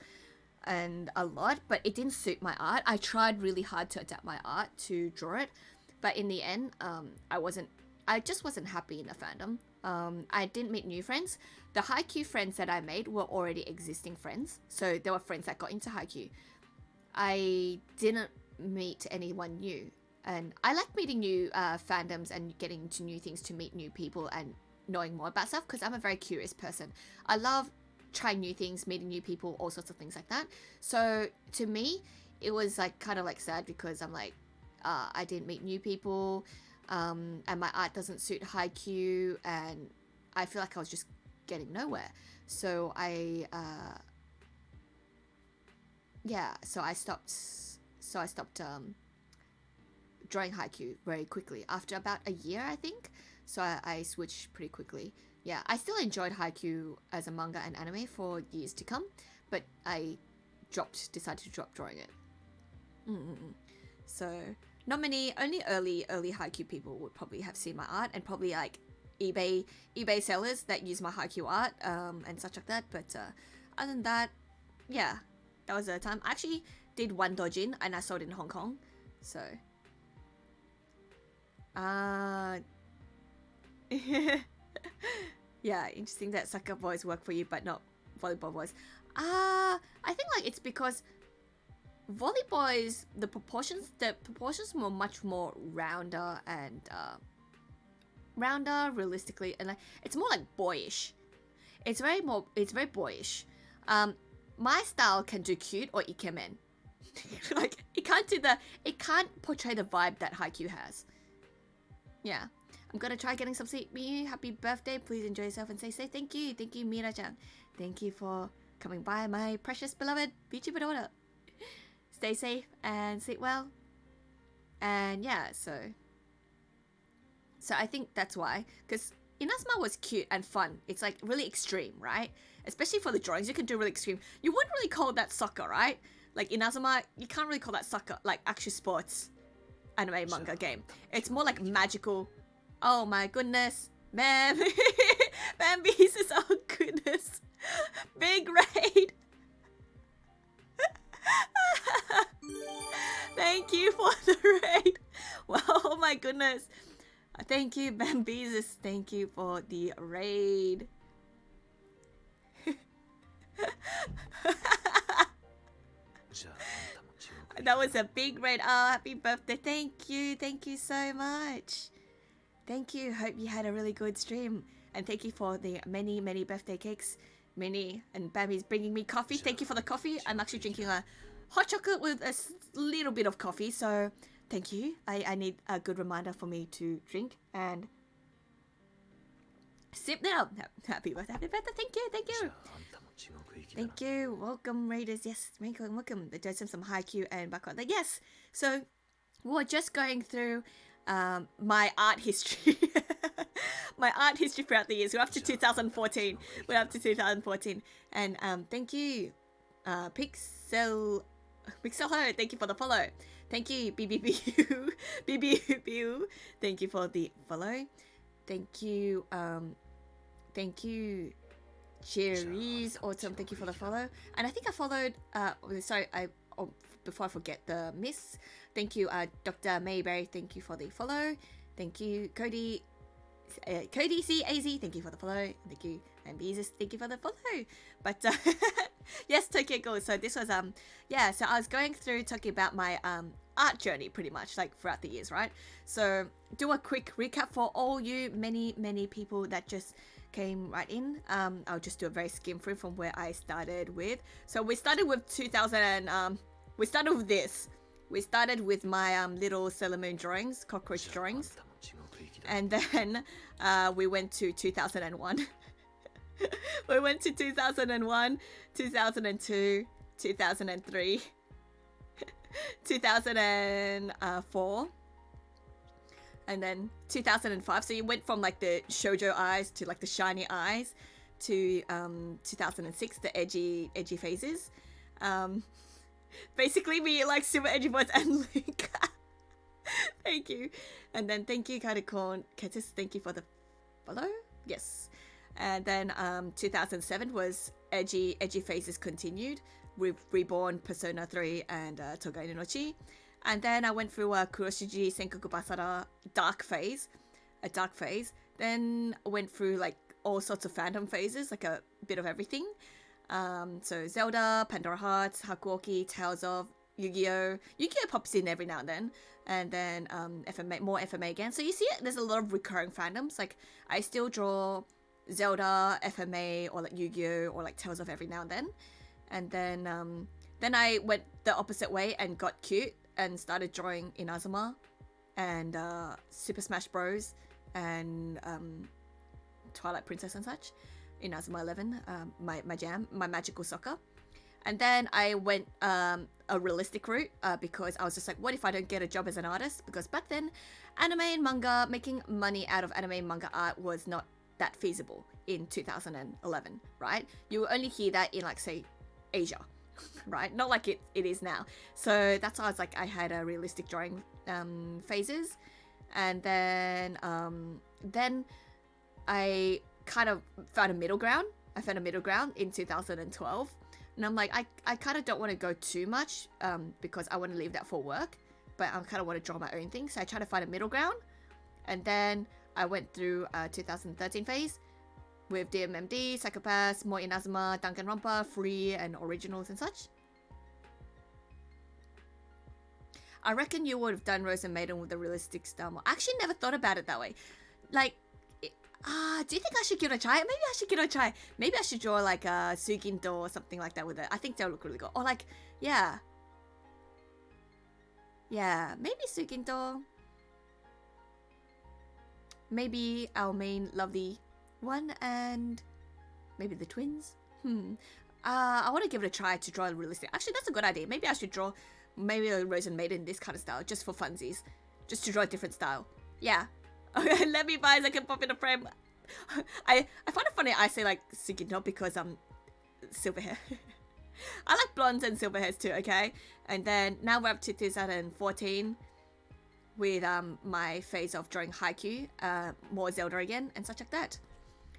and a lot, but it didn't suit my art. I tried really hard to adapt my art to draw it, but in the end, I just wasn't happy in the fandom. I didn't meet new friends. The haiku friends that I made were already existing friends, so they were friends that got into haiku. I didn't meet anyone new, and I like meeting new fandoms and getting into new things to meet new people and knowing more about stuff, because I'm a very curious person. I love trying new things, meeting new people, all sorts of things like that. So to me, it was like kind of like sad, because I'm like, I didn't meet new people. And my art doesn't suit haiku, and I feel like I was just getting nowhere. So I stopped drawing haiku very quickly after about a year, I think. So I switched pretty quickly. Yeah, I still enjoyed haiku as a manga and anime for years to come, but I decided to drop drawing it. So not many, only early haiku people would probably have seen my art, and probably like eBay sellers that use my haiku art and such like that. But other than that, yeah, that was the time. I actually did one dojin and I sold it in Hong Kong. So yeah, interesting that soccer boys work for you but not volleyball boys. I think like it's because volleyboys, the proportions were much more rounder and realistically, and like it's more like boyish. It's very boyish. My style can do cute or ikemen. Like it can't portray the vibe that haiku has. Yeah, I'm gonna try getting some sleep. Miyu, happy birthday! Please enjoy yourself and stay safe. Thank you, Mira-chan. Thank you for coming by, my precious beloved VTuber daughter. Stay safe and sleep well. And yeah, so I think that's why, because Inazuma was cute and fun. It's like really extreme, right? Especially for the drawings, you can do really extreme. You wouldn't really call that soccer, right? Like Inazuma, you can't really call that soccer, like actual sports anime manga game. It's more like magical. Oh my goodness, man. Bambi's is, oh goodness. Big raid. Thank you for the raid. Wow, oh my goodness. Thank you, Bambeezus. Thank you for the raid. That was a big raid. Oh, happy birthday. Thank you. Thank you so much. Thank you. Hope you had a really good stream. And thank you for the many, many birthday cakes. Many. And Bambi's bringing me coffee. Thank you for the coffee. I'm actually drinking a hot chocolate with a little bit of coffee. So thank you. I need a good reminder for me to drink and sip now. Happy birthday. Happy birthday. Thank you. Thank you. Thank you. Welcome, Raiders. Yes, welcome. They did some haiku and background. Yes. So we're just going through my art history. My art history throughout the years. We're up to 2014. We're up to 2014. And thank you, Pixel Ho. Thank you for the follow. Thank you, BBBU. BBBU. Thank you for the follow. Thank you, Cherries Autumn. Thank you for the follow. And I think I followed. Before I forget the miss. Thank you, Dr. Mayberry. Thank you for the follow. Thank you, Cody. Cody CAZ. Thank you for the follow. Thank you, and Beezus. Thank you for the follow. But yes, Tokyo Ghoul. So this was yeah. So I was going through talking about my art journey pretty much like throughout the years, right? So do a quick recap for all you many people that just came right in. I'll just do a very skim through from where I started with. So we started with 2000 and we started with this. We started with my little Sailor Moon drawings, cockroach drawings. And then we went to 2001. We went to 2001, 2002, 2003, 2004, and then 2005. So you went from like the shoujo eyes to like the shiny eyes to 2006, the edgy phases. Basically we like super edgy boys and Link. Thank you. And then thank you Katakon Ketis, thank you for the follow. Yes. And then 2007 was edgy phases continued with Reborn, Persona 3 and Togai no Nochi. And then I went through Kuroshiji Senkoku Basara dark phase, a dark phase. Then I went through like all sorts of fandom phases, like a bit of everything. So Zelda, Pandora Hearts, Hakuoki, Tales of, Yu-Gi-Oh! Yu-Gi-Oh! Pops in every now and then. And then FMA, more FMA again. So you see it, there's a lot of recurring fandoms. Like I still draw Zelda, FMA, or like Yu-Gi-Oh! Or like Tales of every now and then. And then I went the opposite way and got cute and started drawing Inazuma and Super Smash Bros. And Twilight Princess and such. Inazuma 11, my jam, my magical soccer. And then I went a realistic route because I was just like, what if I don't get a job as an artist? Because back then, anime and manga, making money out of anime and manga art was not that feasible in 2011, right? You will only hear that in like, say, Asia, right? Not like it is now. So that's why I was like, I had a realistic drawing phases. And then I kind of found a middle ground. I found a middle ground in 2012. And I'm like, I kind of don't want to go too much because I want to leave that for work. But I kind of want to draw my own thing. So I try to find a middle ground. And then I went through 2013 phase with DMMD, Psychopaths, more Inazuma, Danganronpa, Free, and Originals and such. I reckon you would have done Rose and Maiden with the realistic style. I actually never thought about it that way. Like, do you think I should give it a try? Maybe I should give it a try. Maybe I should draw like a Suginto or something like that with it. I think they'll look really good. Or like, yeah. Yeah, maybe Suginto. Maybe our main lovely one and maybe the twins. I want to give it a try to draw realistic. Actually, that's a good idea. Maybe I should draw maybe a Rose and Maiden this kind of style just for funsies. Just to draw a different style. Yeah. Okay, let me buy so I can pop in a frame. I find it funny I say like Suginto because silver hair. I like blondes and silver hairs too, okay? And then now we're up to 2014 with my phase of drawing Haikyuu, more Zelda again and such like that.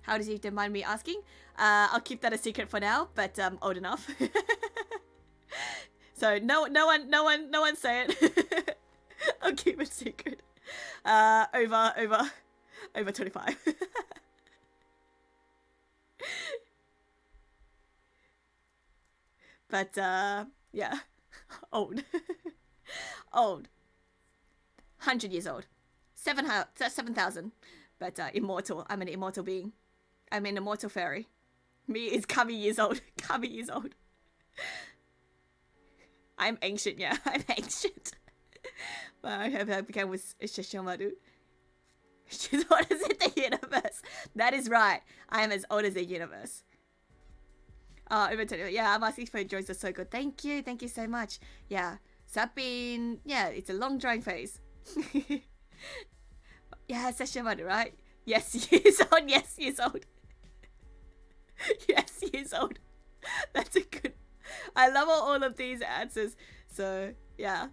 How does you mind me asking? I'll keep that a secret for now, but old enough. So no one say it. I'll keep it secret. Over 25. But yeah, old. Old. 100 years old. 7,000. But immortal. I'm an immortal being. I'm an immortal fairy. Me is Kami years old. Kami years old. I'm ancient, yeah. I'm ancient. But I have become with Shishomaru. She's old as in the universe. That is right. I am as old as the universe. Yeah, I'm asking for your joys are so good. Thank you. Thank you so much. Yeah. So I've been, yeah, it's a long drawing phase. Yeah, Sesshomaru, right? Yes, years old. Yes, years old. Yes, years old. That's a good... I love all of these answers. So, yeah.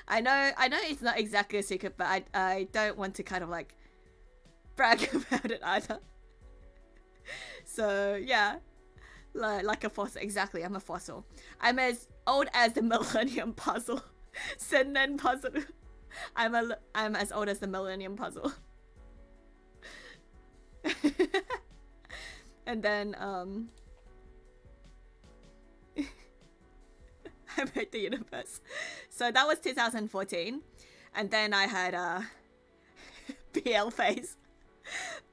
I know it's not exactly a secret, but I don't want to kind of like brag about it either. So, yeah. Like a fossil. Exactly, I'm a fossil. I'm as old as the Millennium Puzzle. Sennen Puzzle. I'm as old as the Millennium Puzzle. And then I made the universe. So that was 2014. And then I had BL phase.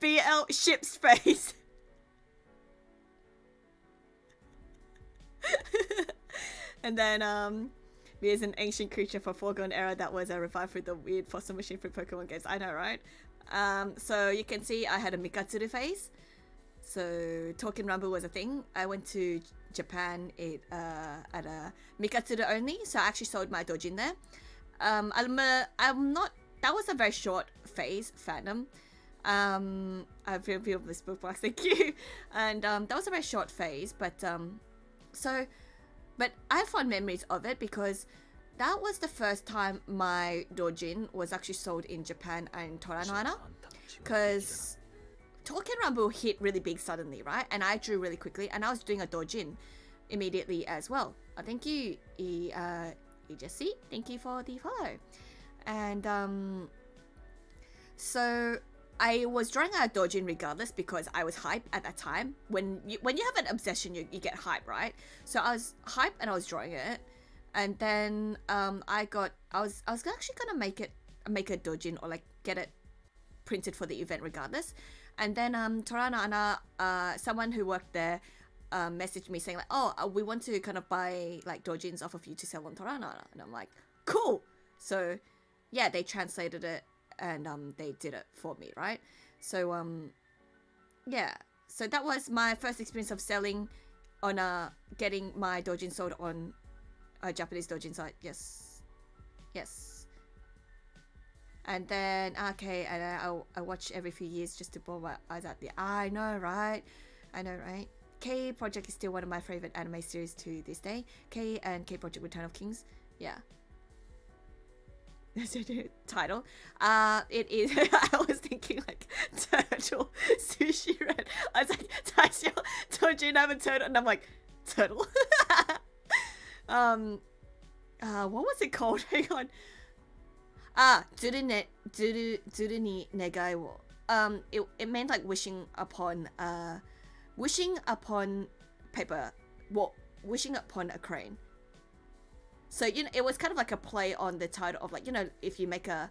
BL ships phase. And then There's an ancient creature from foregone era that was revived through the weird fossil machine for Pokemon games. I know, right? So you can see I had a Mikatsuru phase. So Talking Rumble was a thing. I went to Japan at a Mikatsuru only, so I actually sold my Dojin there. I'm not. That was a very short phase fandom. I've revealed this bookmark, thank you. And that was a very short phase, but but I have fond memories of it because that was the first time my Dojin was actually sold in Japan and Toranoana. Because Talking Rumble hit really big suddenly, right? And I drew really quickly, and I was doing a Dojin immediately as well. Thank you, Jesse. Thank you for the follow. And so I was drawing a Dojin regardless because I was hype at that time. When you have an obsession, you get hype, right? So I was hype and I was drawing it, and then I was actually gonna make a Dojin or like get it printed for the event regardless. And then Torana and someone who worked there messaged me saying like, oh, we want to kind of buy like Dojins off of you to sell on Torana, and I'm like, cool. So yeah, they translated it and they did it for me, right? So yeah, so that was my first experience of selling on getting my Dojin sold on a Japanese Dojin site. Yes. And then okay, and I watch every few years just to blow my eyes out there. I know, right? K Project is still one of my favorite anime series to this day. K and K Project Return of Kings. Yeah. Title. It is. I was thinking like turtle sushi red. I was like, Taishio, Dojin have a turtle, and I'm like, turtle. What was it called? Hang on. Duru ni negai wo. It meant like wishing upon paper. Well, wishing upon a crane. So it was kind of like a play on the title of like, if you make a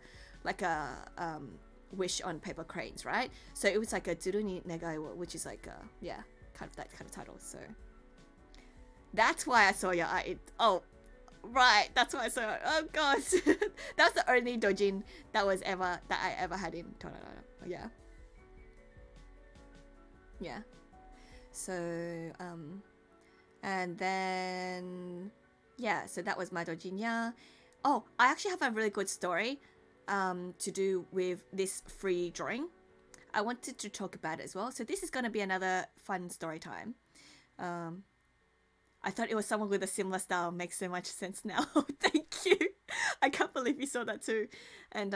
wish on paper cranes, right? So it was like a duru ni negai wo, which is like kind of that kind of title. So that's why I saw your eye. Right, that's why I saw it. Oh gosh. That's the only Dojin that I ever had in Toranoana. Yeah. So and then yeah, so that was my Dojin. Yeah. Oh, I actually have a really good story to do with this free drawing. I wanted to talk about it as well. So this is going to be another fun story time. I thought it was someone with a similar style. Makes so much sense now. Thank you. I can't believe you saw that too. And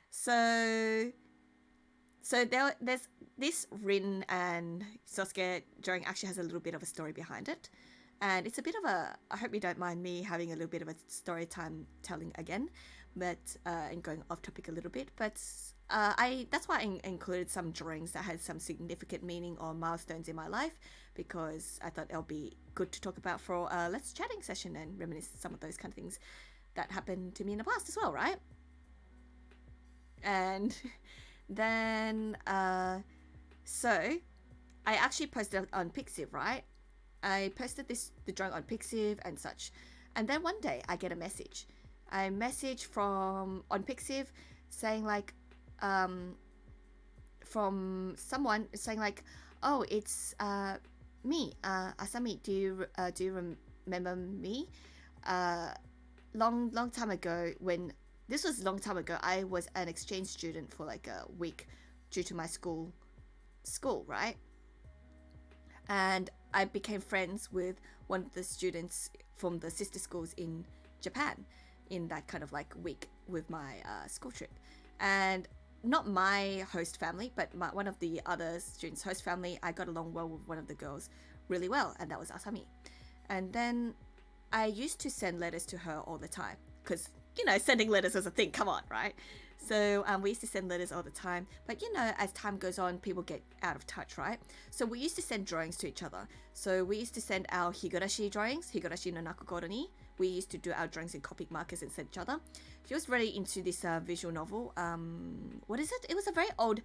so there's this Rin and Sosuke drawing actually has a little bit of a story behind it. And it's a bit of a, I hope you don't mind me having a little bit of a story time telling again, but and going off topic a little bit. But that's why I included some drawings that had some significant meaning or milestones in my life, because I thought it'll be good to talk about for Let's Chatting session and reminisce some of those kind of things that happened to me in the past as well, right? And then so I actually posted it on Pixiv, right? I posted the drawing on Pixiv and such, and then one day I get a message. I message on Pixiv saying like from someone saying like, oh, it's me, Asami. Do you remember me? Long time ago, when this was a long time ago, I was an exchange student for like a week due to my school, right? And I became friends with one of the students from the sister schools in Japan in that kind of like week with my school trip. And not my host family, but one of the other students' host family, I got along well with one of the girls really well, and that was Asami. And then I used to send letters to her all the time, because, sending letters was a thing, come on, right? So we used to send letters all the time, but as time goes on, people get out of touch, right? So we used to send drawings to each other. So we used to send our Higurashi drawings, Higurashi no Nakogoro ni. We used to do our drawings in Copic markers and send each other. She was really into this visual novel. What is it? It was a very old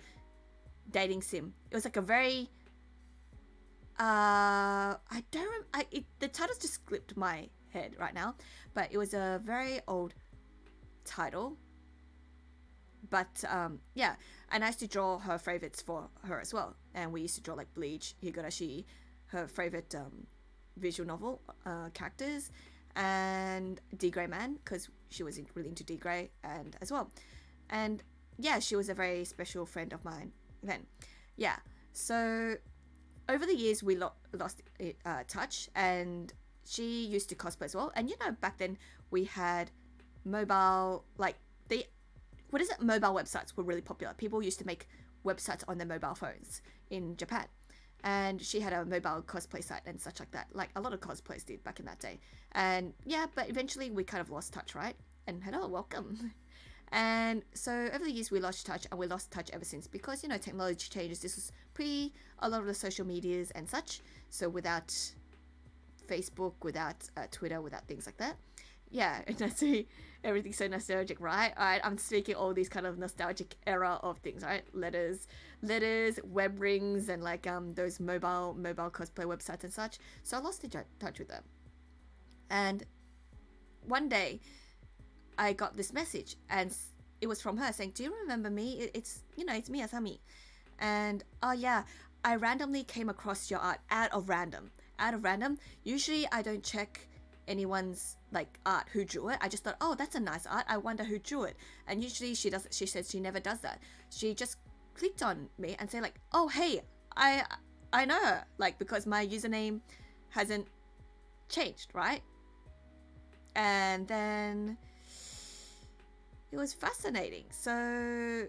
dating sim. It was like a very the titles just slipped my head right now, but it was a very old title. But yeah, and I used to draw her favorites for her as well, and we used to draw like Bleach, Higurashi, her favorite visual novel characters, and D Grey Man, because she was really into D Grey and as well. And yeah, she was a very special friend of mine then. Yeah, so over the years we lost touch, and she used to cosplay as well. And you know, back then we had mobile, like the what is it, mobile websites were really popular. People used to make websites on their mobile phones in Japan, and she had a mobile cosplay site and such like that, like a lot of cosplayers did back in that day. And yeah, but eventually we kind of lost touch, right? And hello, welcome. And so over the years we lost touch, and we lost touch ever since, because you know, technology changes. This was pre a lot of the social medias and such, so without Facebook, without Twitter, without things like that. Yeah, and I see everything's so nostalgic, right? Alright, I'm speaking all these kind of nostalgic era of things, right? Letters, web rings, and like those mobile cosplay websites and such. So I lost touch with them. And one day I got this message, and it was from her saying, "Do you remember me? It's it's me, Asami." And oh yeah, I randomly came across your art out of random. Usually I don't check anyone's like art who drew it. I just thought, oh, that's a nice art, I wonder who drew it. And usually she said she never does that. She just clicked on me and say like, oh hey, I know her, like, because my username hasn't changed, right? And then it was fascinating. So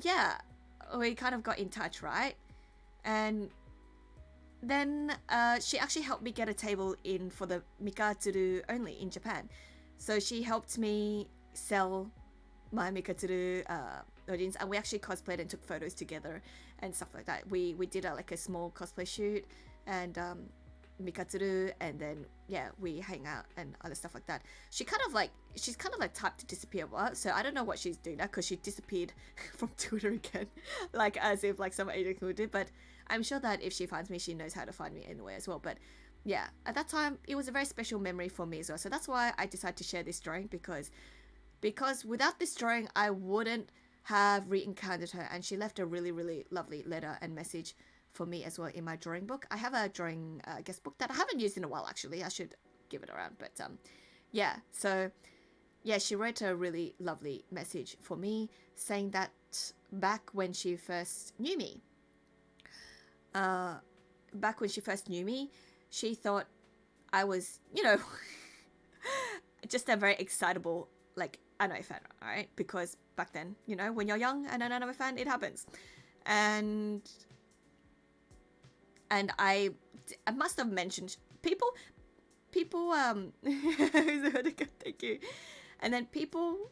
yeah, we kind of got in touch, right? And then she actually helped me get a table in for the Mikatsuru only in Japan. So she helped me sell my Mikatsuru audience, and we actually cosplayed and took photos together and stuff like that. We did like a small cosplay shoot and Mikatsuru, and then yeah, we hang out and other stuff like that. She's kind of like typed to disappear, what? So I don't know what she's doing now, because she disappeared from Twitter again, like as if like some agent who did. But I'm sure that if she finds me, she knows how to find me anyway as well. But yeah, at that time it was a very special memory for me as well. So that's why I decided to share this drawing, because without this drawing I wouldn't have re-encountered her, and she left a really, really lovely letter and message for me as well in my drawing book. I have a drawing guest book that I haven't used in a while, actually. I should give it around. But yeah, so yeah, she wrote a really lovely message for me, saying that back when she first knew me, she thought I was, just a very excitable, like, anime fan, alright? Because back then, when you're young and an anime fan, it happens. And I must have mentioned people thank you. And then people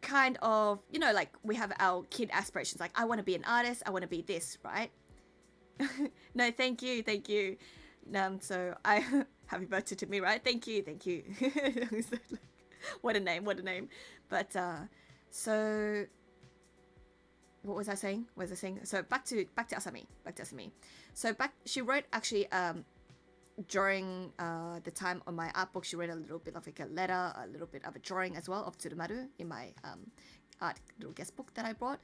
kind of, like, we have our kid aspirations, like, I want to be an artist, I want to be this, right? No, thank you. So I happy birthday to me, right? Thank you. What a name. But so what was I saying? So back to Asami. So she wrote actually during the time on my art book, she wrote a little bit of like a letter, a little bit of a drawing as well of Tsurumaru in my art little guest book that I brought.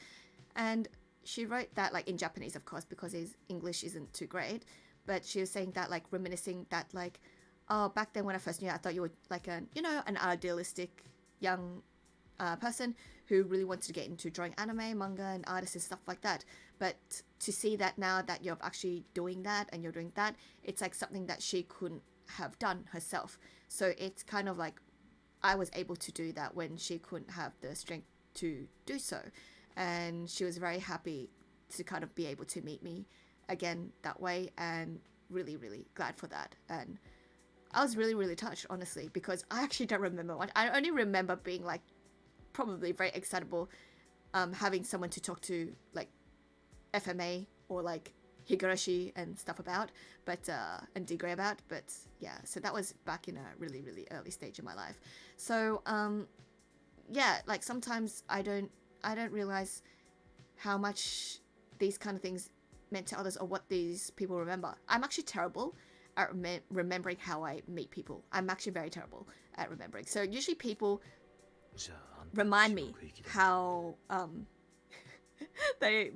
And she wrote that like in Japanese, of course, because his English isn't too great. But she was saying that, like, reminiscing that, like, oh, back then when I first knew you, I thought you were like an idealistic young person who really wanted to get into drawing anime, manga, and artists and stuff like that. But to see that now that you're actually doing that and you're doing that, it's like something that she couldn't have done herself. So it's kind of like I was able to do that when she couldn't have the strength to do so. And she was very happy to kind of be able to meet me again that way, and really, really glad for that. And I was really, really touched, honestly, because I actually don't remember much. I only remember being like probably very excitable, having someone to talk to, like FMA or like Higurashi and stuff about, but and D Grey about. But yeah, so that was back in a really, really early stage in my life. So yeah, like sometimes I don't realize how much these kind of things meant to others or what these people remember. I'm actually terrible at remembering how I meet people. I'm actually very terrible at remembering. So usually people remind me how they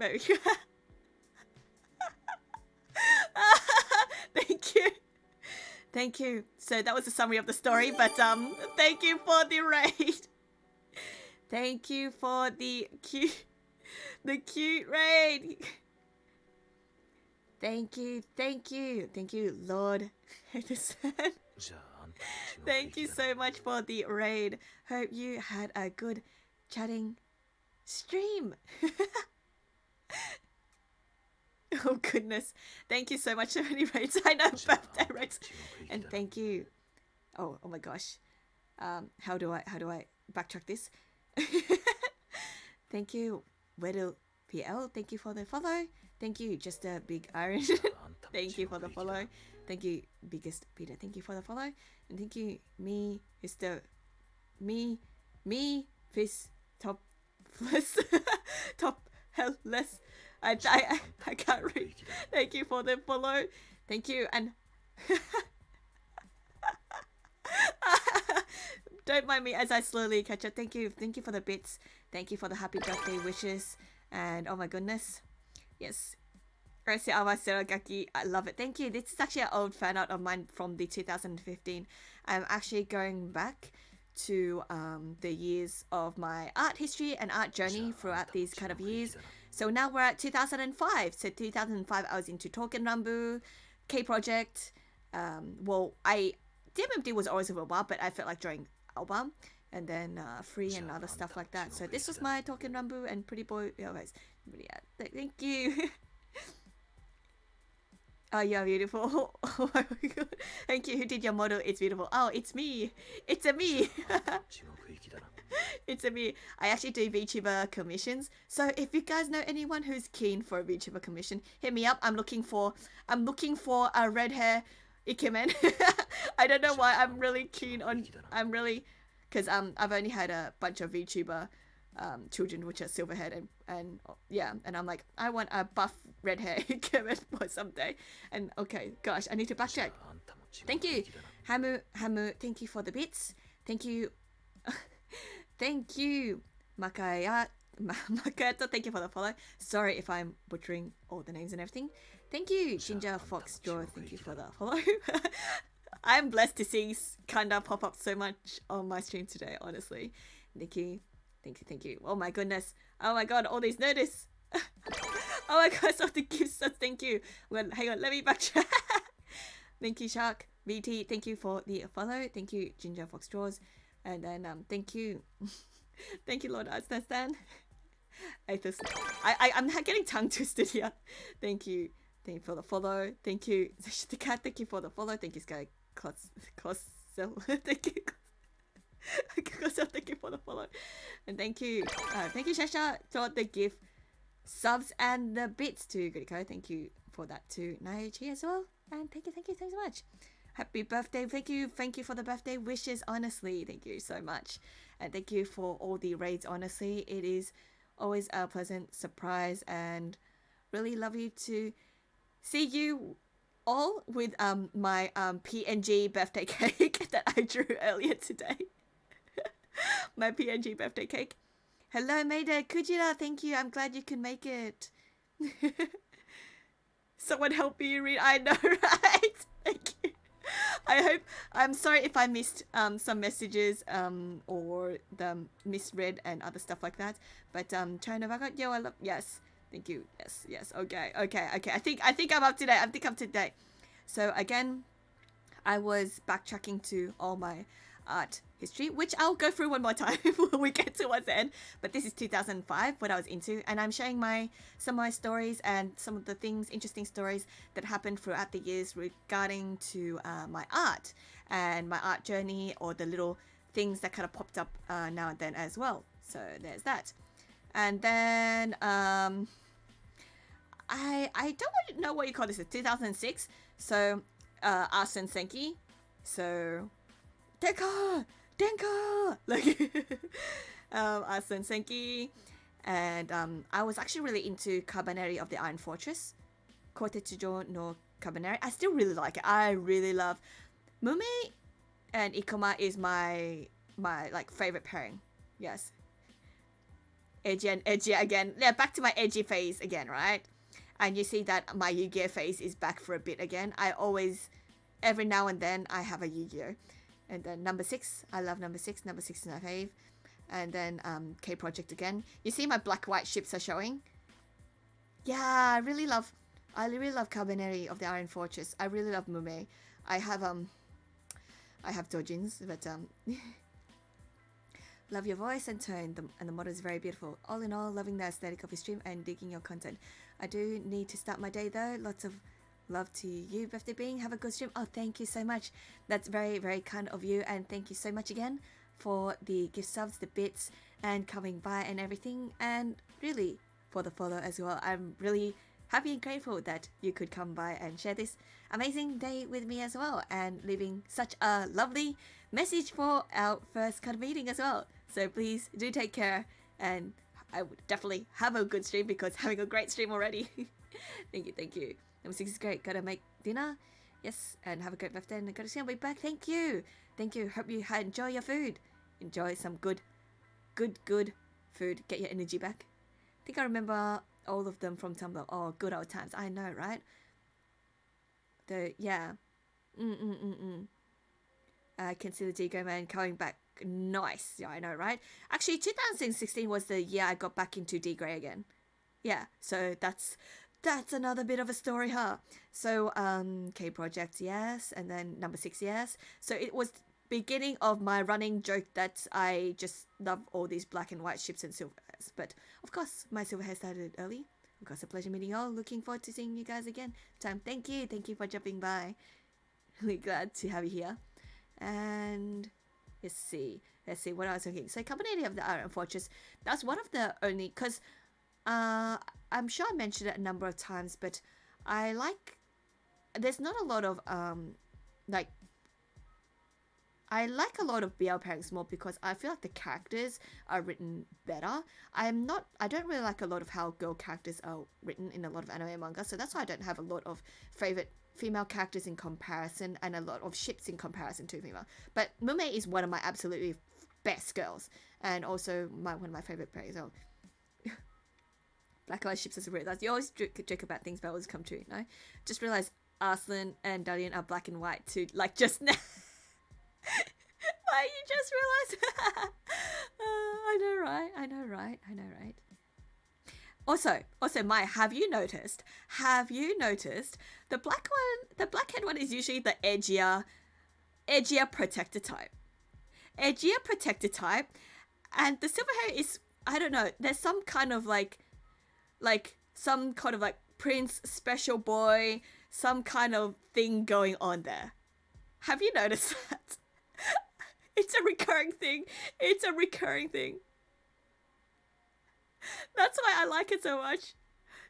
thank you. Thank you. So that was a summary of the story, but thank you for the raid. Thank you for the cute raid. Thank you, Lord. Thank you so much for the raid. Hope you had a good chatting stream. Oh goodness. Thank you so much. So many raids. I know, birthday raids. And thank you. Oh my gosh. How do I backtrack this? Thank you, Weddle PL. Thank you for the follow. Thank you, Just a Big Iron. Thank you for the follow. Thank you, Biggest Peter. Thank you for the follow. And thank you, Fist Topless. Top Helpless. I can't read. Thank you for the follow. Thank you, and don't mind me as I slowly catch up. Thank you for the bits. Thank you for the happy birthday wishes. And oh my goodness, yes, I love it. Thank you. This is actually an old fan art of mine from the 2015. I'm actually going back to the years of my art history and art journey throughout these kind of years. So now we're at 2005. So 2005, I was into Token Rambu, K Project. Well, DMMD was always for a while, but I felt like drawing album, and then free and other stuff like that. So this was my Token Rambu and Pretty Boy. Yeah, guys, thank you. Oh, you're beautiful. Oh my god. Thank you. Who did your model? It's beautiful. Oh, it's me. It's a me. It's a me. I actually do VTuber commissions. So if you guys know anyone who's keen for a VTuber commission, hit me up. I'm looking for a red hair ikemen. I don't know why I'm really keen on. Because I've only had a bunch of VTuber children which are silverhead and yeah, and I'm like, I want a buff red hair ikemen for someday. And okay, gosh, I need to backtrack. Thank you, Hamu. Thank you for the bits. Thank you. Thank you, Makayato. Thank you for the follow. Sorry if I'm butchering all the names and everything. Thank you, Ginger Fox Jaw. Thank you for the follow. I'm blessed to see Kanda pop up so much on my stream today, honestly. Thank you. Oh my goodness. Oh my god, all these notice. Oh my god, so the gifts. So thank you. Well, hang on, let me backtrack. Thank you, Shark. VT, thank you for the follow. Thank you, Ginger Fox Jaws. And then thank you. Thank you, Lord Stan. I'm getting tongue twisted here. Thank you for the follow. Thank you, the cat. Thank you for the follow. Thank you, Sky Cosel. Thank you. Thank you for the follow. And thank you, Shasha, for the gift subs and the bits to Guriko. Thank you for that to Naochi as well. And thank you so much. Happy birthday. Thank you for the birthday wishes, honestly. Thank you so much. And thank you for all the raids, honestly. It is always a pleasant surprise and really lovely to see you all with my PNG birthday cake that I drew earlier today. My PNG birthday cake. Hello, Maida Kujira. Thank you. I'm glad you can make it. Someone help me read. I know, right? Thank you. I'm sorry if I missed some messages or the misread and other stuff like that. But China Vagot, yo, I love, yes. Thank you. Yes. Okay. I think I'm up to date. So again, I was backtracking to all my art history, which I'll go through one more time when we get towards the end. But this is 2005, what I was into, and I'm sharing some of my stories and some of the interesting stories that happened throughout the years regarding to my art and my art journey, or the little things that kind of popped up now and then as well. So there's that. And then I don't know what you call this. It's 2006. So Arsene Senki. So Denka! Like Arsene Senki. And I was actually really into Cabaneri of the Iron Fortress, Kotetsujo no Cabaneri. I still really like it. I really love Mume and Ikoma is my like favorite pairing. Yes. Edgy and edgy again. Yeah, back to my edgy phase again, right? And you see that my Yu-Gi-Oh phase is back for a bit again. I always, every now and then, I have a Yu-Gi-Oh. And then number 6, I love number 6. Number 6 is my fave. And then K Project again. You see my black-white ships are showing? Yeah, I really love Cabaneri of the Iron Fortress. I really love Mume. I have Dojins, but love your voice and tone, and the motto is very beautiful. All in all, loving the aesthetic of your stream and digging your content. I do need to start my day though. Lots of love to you, Birthday Being. Have a good stream. Oh, thank you so much. That's very, very kind of you, and thank you so much again for the gift subs, the bits, and coming by and everything, and really for the follow as well. I'm really happy and grateful that you could come by and share this amazing day with me as well, and leaving such a lovely message for our first kind of meeting as well. So please do take care, and I would definitely have a good stream because having a great stream already. Thank you, thank you. Number 6 is great. Gotta make dinner. Yes, and have a great birthday and go to see. I'll be back. Thank you. Thank you. Hope you enjoy your food. Enjoy some good food. Get your energy back. I think I remember all of them from Tumblr. Oh, good old times. I know, right? Yeah. I can see the Digo man coming back. Nice. Yeah, I know, right? Actually, 2016 was the year I got back into D-Gray again. Yeah, so that's another bit of a story, huh? So, K Project, yes. And then number 6, yes. So it was beginning of my running joke that I just love all these black and white ships and silver hairs. But, of course, my silver hair started early. Of course, a pleasure meeting you all. Looking forward to seeing you guys again. Thank you for dropping by. Really glad to have you here. And let's see what I was thinking. So Company of the Iron Fortress, that's one of the only, because I'm sure I mentioned it a number of times, but there's not a lot of I like a lot of BL pairings more because I feel like the characters are written better. I don't really like a lot of how girl characters are written in a lot of anime and manga, so that's why I don't have a lot of favorite female characters in comparison and a lot of ships in comparison to female. But Mume is one of my absolutely best girls, and also one of my favorite pairings. Oh. Black and white ships is weird. You always joke about things, but always come true, you know? Just realized Arslan and Dalian are black and white too, like just now. Why you just realized? I know right. Also, Maya, have you noticed the blackhead one is usually the edgier protector type. And the silver hair is, I don't know, there's some kind of like some kind of like prince special boy, some kind of thing going on there. Have you noticed that? It's a recurring thing. That's why I like it so much.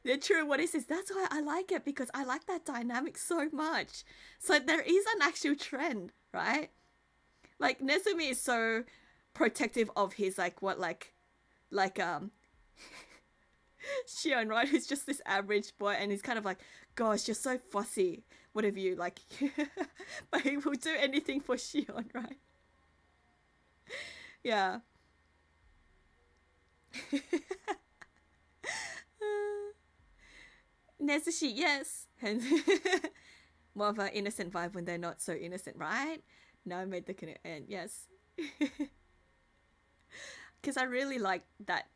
Yeah, true. What is this? That's why I like it, because I like that dynamic so much. So there is an actual trend, right? Like Nezumi is so protective of his Shion, right? Who's just this average boy, and he's kind of like, gosh, you're so fussy. Whatever you like. But he will do anything for Shion, right? Yeah. Nezushi, yes. And more of an innocent vibe when they're not so innocent, right? No, I made the connect, and yes. Because I really like that.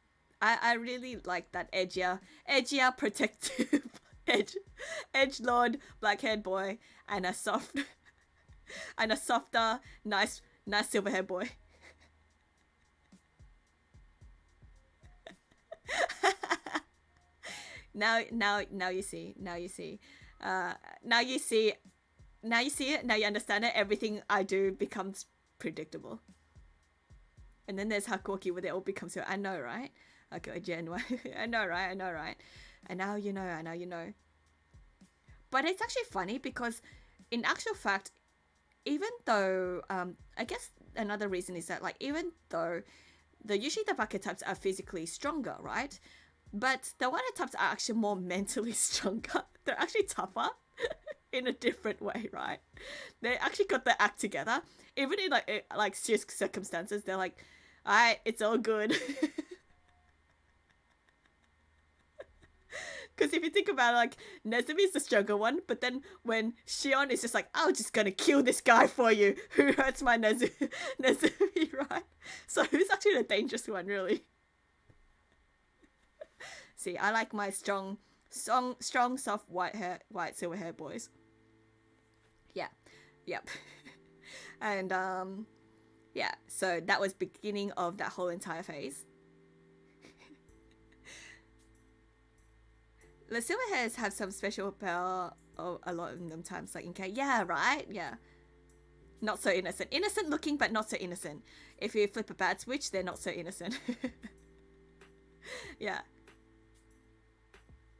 I really like that edgier, protective, edgelord, black-haired boy, and a softer, nice silver-haired boy. Now you see. Now you see it. Now you understand it. Everything I do becomes predictable. And then there's Hakuoki where they all become so. I know, right? Okay, Jen. I know, right? And now you know. But it's actually funny because, in actual fact, even though I guess another reason is that even though usually the bucket types are physically stronger, right? But the water types are actually more mentally stronger. They're actually tougher. in a different way, right? They actually got their act together, even in like serious circumstances. They're like, "All right, it's all good." Because if you think about it, like Nezumi's the stronger one, but then when Shion is just like, "I'm just gonna kill this guy for you who hurts my Nezumi," right? So who's actually the dangerous one, really? See, I like my strong, soft white silver hair boys. Yeah, yep. And yeah. So that was beginning of that whole entire phase. The silver hairs have some special power. Oh, a lot of them times, like in K. Yeah, right. Yeah. Not so innocent. Innocent looking, but not so innocent. If you flip a bad switch, they're not so innocent. Yeah.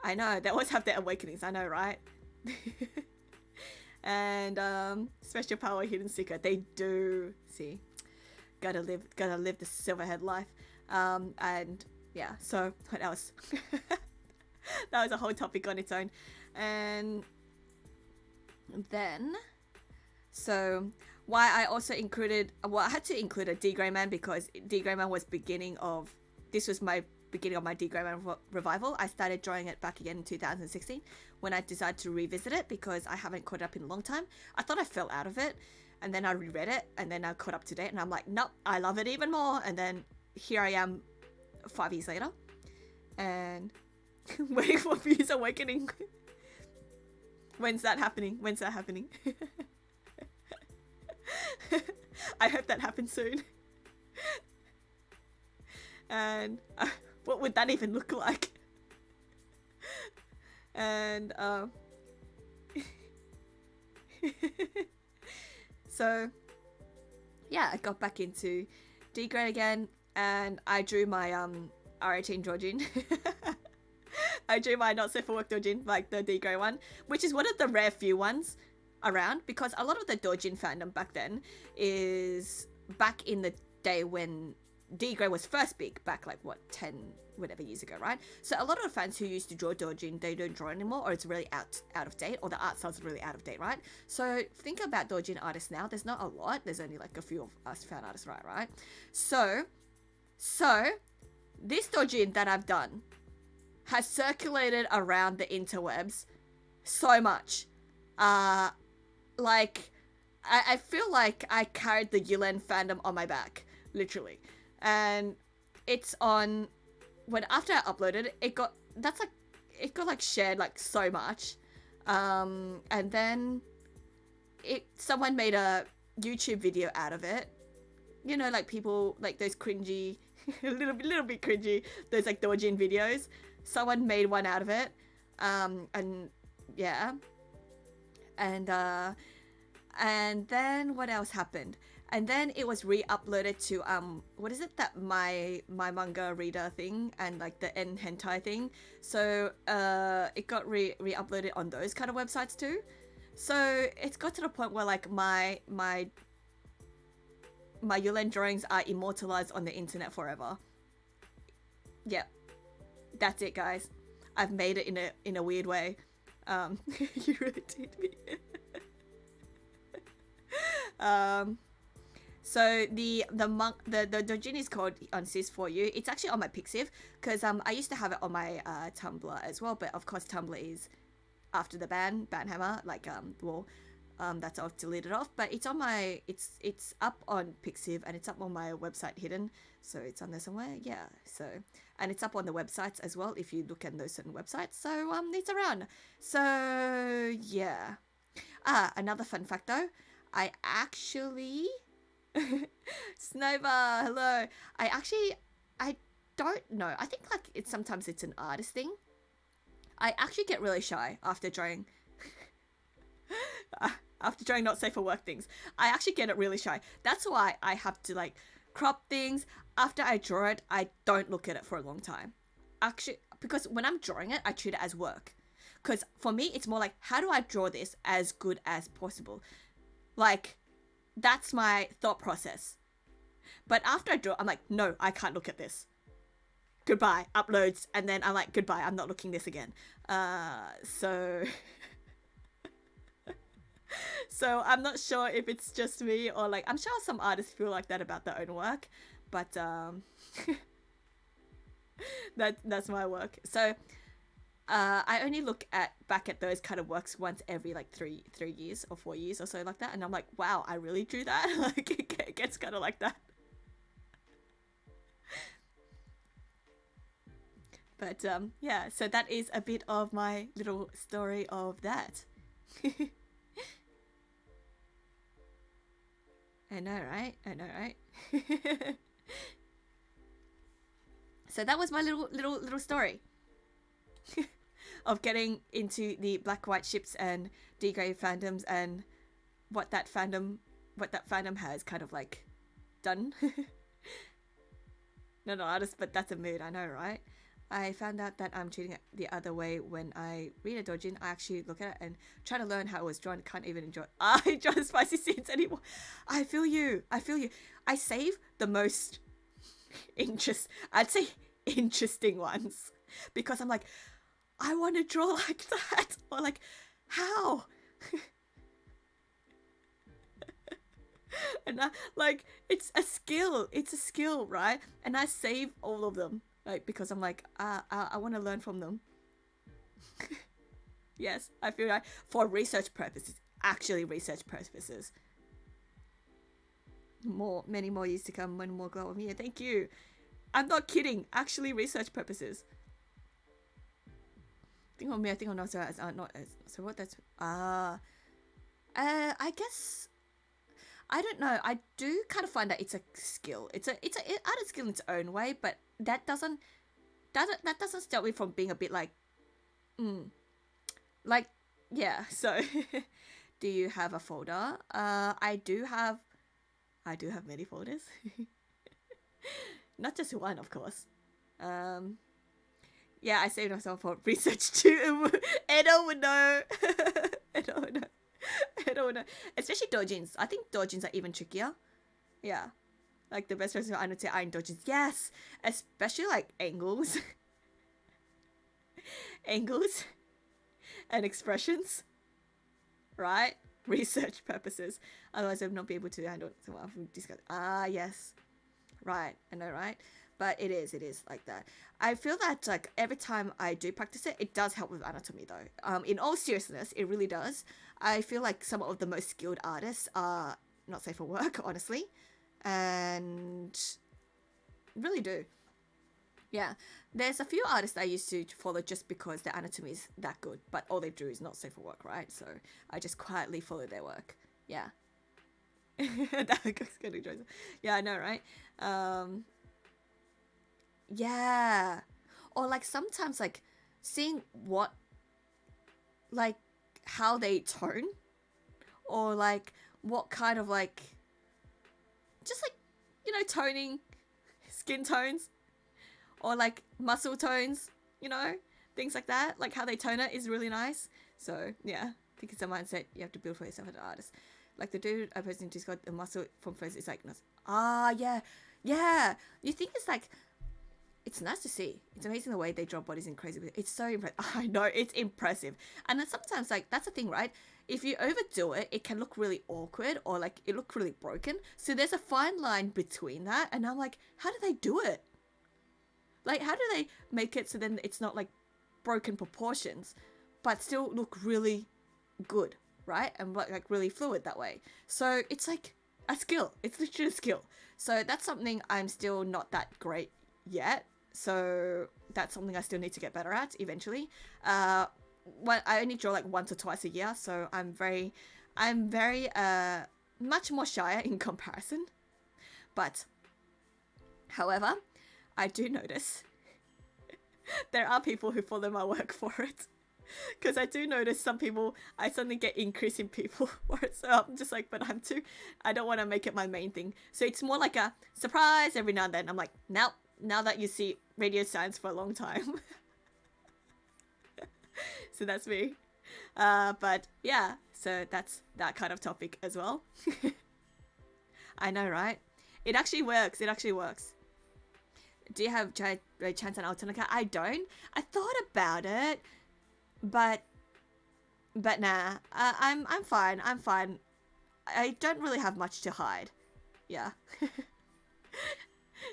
I know. They always have their awakenings. I know, right? And special power hidden secret. They do. See. Gotta live the silverhead life. And yeah, so what else? That was a whole topic on its own. And then, so why I also included, well, I had to include a D Grey Man because D Grey Man was this was my beginning of my D Grey Man revival. I started drawing it back again in 2016 when I decided to revisit it because I haven't caught up in a long time. I thought I fell out of it, and then I reread it, and then I caught up to date, and I'm like, nope, I love it even more. And then here I am 5 years later, and waiting for Fuse Awakening. When's that happening? I hope that happens soon. And what would that even look like? And so yeah, I got back into D grade again, and I drew my R18 Dojin. I drew my not safe for work Dojin, like the D grade one, which is one of the rare few ones around, because a lot of the Dojin fandom back then is back in the day when D grade was first big, back like what, 10 whatever years ago, right? So a lot of the fans who used to draw Dojin, they don't draw anymore, or it's really out of date, or the art style's really out of date, right? So think about Dojin artists now. There's not a lot. There's only like a few of us fan artists, right? So this Dojin that I've done has circulated around the interwebs so much. Like I feel like I carried the Yulen fandom on my back, literally. And it's on, when after I uploaded it got like shared like so much, and then someone made a YouTube video out of it, you know, like people like those cringy a little bit cringy, those like Dojin videos. Someone made one out of it, and yeah, and then what else happened? And then it was re-uploaded to what is it, that my manga reader thing, and like the N hentai thing. So it got re-uploaded on those kind of websites too. So it's got to the point where like my Yulen drawings are immortalized on the internet forever. Yep, that's it, guys. I've made it in a weird way. You really did me. So the Dojin is called on Sis for You. It's actually on my Pixiv, because I used to have it on my Tumblr as well, but of course Tumblr is after the ban hammer, like that's all deleted off. But it's on my it's up on Pixiv, and it's up on my website hidden, so it's on there somewhere. Yeah, so, and it's up on the websites as well if you look at those certain websites. So it's around. So yeah. Another fun fact though, I actually Snowbar, hello. I don't know. I think like sometimes it's an artist thing. I actually get really shy after drawing not safe for work things. I actually get it really shy. That's why I have to like crop things. After I draw it, I don't look at it for a long time. Actually, because when I'm drawing it, I treat it as work. Because for me, it's more like, how do I draw this as good as possible? Like, that's my thought process. But after I draw, I'm like, no, I can't look at this. Goodbye, uploads, and then I'm like, goodbye, I'm not looking this again. So So I'm not sure if it's just me or like I'm sure some artists feel like that about their own work, but that's my work. So I only look at back at those kind of works once every like three years or 4 years or so like that, and I'm like, wow, I really drew that. Like it gets kind of like that. But yeah, so that is a bit of my little story of that. I know, right? I know, right? So that was my little story of getting into the black white ships and D-grade fandoms and what that fandom has kind of like done. Not an artist, but that's a mood. I know, right? I found out that I'm treating it the other way when I read a doujin. I actually look at it and try to learn how it was drawn. Can't even enjoy. I enjoy the spicy scenes anymore. I feel you. I feel you. I save the most I'd say interesting ones because I'm like, I want to draw like that, or like, how? And like, it's a skill. It's a skill, right? And I save all of them, like because I'm like, I want to learn from them. Yes, I feel like for research purposes, actually research purposes. Many more years to come, many more glow of me. Thank you. I'm not kidding. Actually, research purposes. Think on me. I think on also as not as. So what? That's I guess I don't know. I do kind of find that it's a skill. It's a added skill in its own way, but that doesn't stop me from being a bit like, like yeah. So, do you have a folder? I do have many folders. Not just one, of course. Yeah, I saved myself for research too. Edo would know. Edo would know. Edo would know. Especially doujins. I think doujins are even trickier. Yeah. Like the best person I know to iron doujins. Yes! Especially like angles. Angles. And expressions. Right? Research purposes. Otherwise I would not be able to handle it. So I've discussed. Ah, yes. Right. I know, right? But it is like that. I feel that like every time I do practice it, it does help with anatomy though. In all seriousness, it really does. I feel like some of the most skilled artists are not safe for work, honestly, and really do. Yeah, there's a few artists I used to follow just because their anatomy is that good, but all they do is not safe for work, right? So I just quietly follow their work. Yeah. Yeah, I know, right? Um, yeah. Or like sometimes like seeing what like how they tone or like what kind of like just like toning skin tones or like muscle tones, things like that, like how they tone it is really nice. So yeah, I think it's a mindset you have to build for yourself as an artist. Like the dude I posted just got the muscle from first, it's like yeah, yeah, you think it's like it's nice to see. It's amazing the way they draw bodies in crazy. It's so impressive. I know, it's impressive. And then sometimes, like, that's the thing, right? If you overdo it, it can look really awkward or, like, it look really broken. So there's a fine line between that. And I'm like, how do they do it? Like, how do they make it so then it's not, like, broken proportions, but still look really good, right? And, like, really fluid that way. So it's, like, a skill. It's literally a skill. So that's something I'm still not that great yet. So that's something I still need to get better at eventually. I only draw like once or twice a year, so I'm very much more shyer in comparison. But however, I do notice there are people who follow my work for it. Because I do notice some people, I suddenly get increase in people for it. So I'm just like, but I don't want to make it my main thing. So it's more like a surprise every now and then. I'm like, now that you see radio science for a long time. So that's me. But yeah, so that's that kind of topic as well. I know, right? It actually works. It actually works. Do you have chance and Altonica? I don't. I thought about it, but But nah, I'm fine. I'm fine. I don't really have much to hide. Yeah.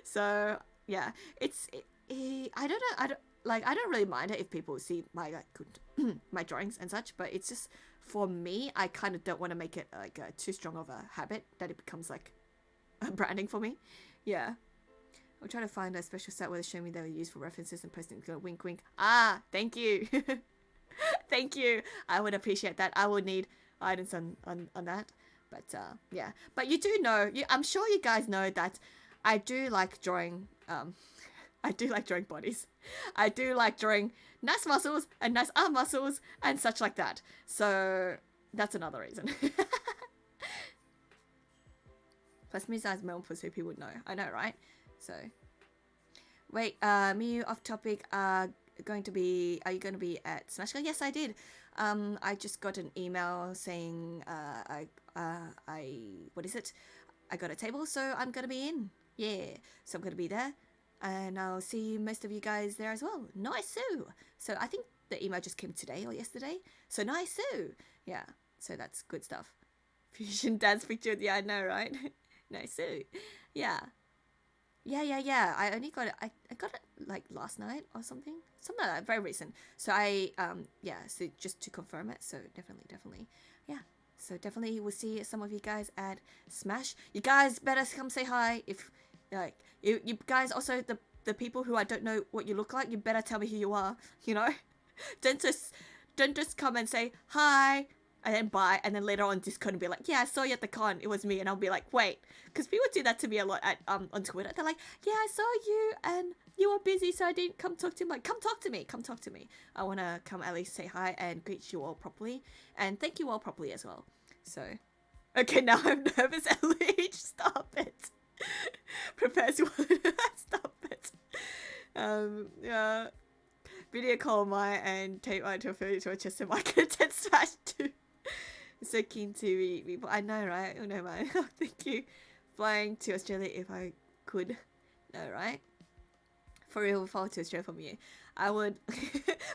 So yeah, I don't know. I don't really mind it if people see my like my drawings and such. But it's just for me, I kind of don't want to make it like too strong of a habit that it becomes like a branding for me. Yeah. I'm trying to find a special site where they show me they were used for references and posting. Wink, wink. Ah, thank you. Thank you. I would appreciate that. I would need items on that. But yeah. But you do know, I'm sure you guys know that I do like drawing I do like drawing bodies. I do like drawing nice muscles and nice arm muscles and such like that. So that's another reason. Plus me size male pussy people would know. I know, right? So wait, Miyu off topic, are you going to be at Smash? Yes, I did. I just got an email saying I what is it? I got a table, so I'm gonna be in. Yeah, so I'm gonna be there, and I'll see most of you guys there as well. Nice. So I think the email just came today or yesterday. So nice. Yeah, so that's good stuff. Fusion dance picture. Yeah, I know, right? Nice. Yeah. Yeah. I only got it. I got it like last night or something like that. Very recent. So yeah. So just to confirm it. So definitely. Yeah. So definitely we'll see some of you guys at Smash. You guys better come say hi. If like you guys also the people who I don't know what you look like. You better tell me who you are. You know, don't just come and say hi and then bye, and then later on Discord and be like, yeah, I saw you at the con, it was me, and I'll be like, wait, because people do that to me a lot at on Twitter. They're like, yeah, I saw you and you were busy, so I didn't come talk to you. I'm like, come talk to me. I want to come at least say hi and greet you all properly and thank you all properly as well. So okay, now I'm nervous. Leech, stop it. Prepares one. Stop it. Yeah, video call my and tape my to a chest and my content Smash too. So keen to meet people. I know, right? Oh no, man. Thank you. Flying to Australia if I could. No, right? For real, forward to Australia from you. I would.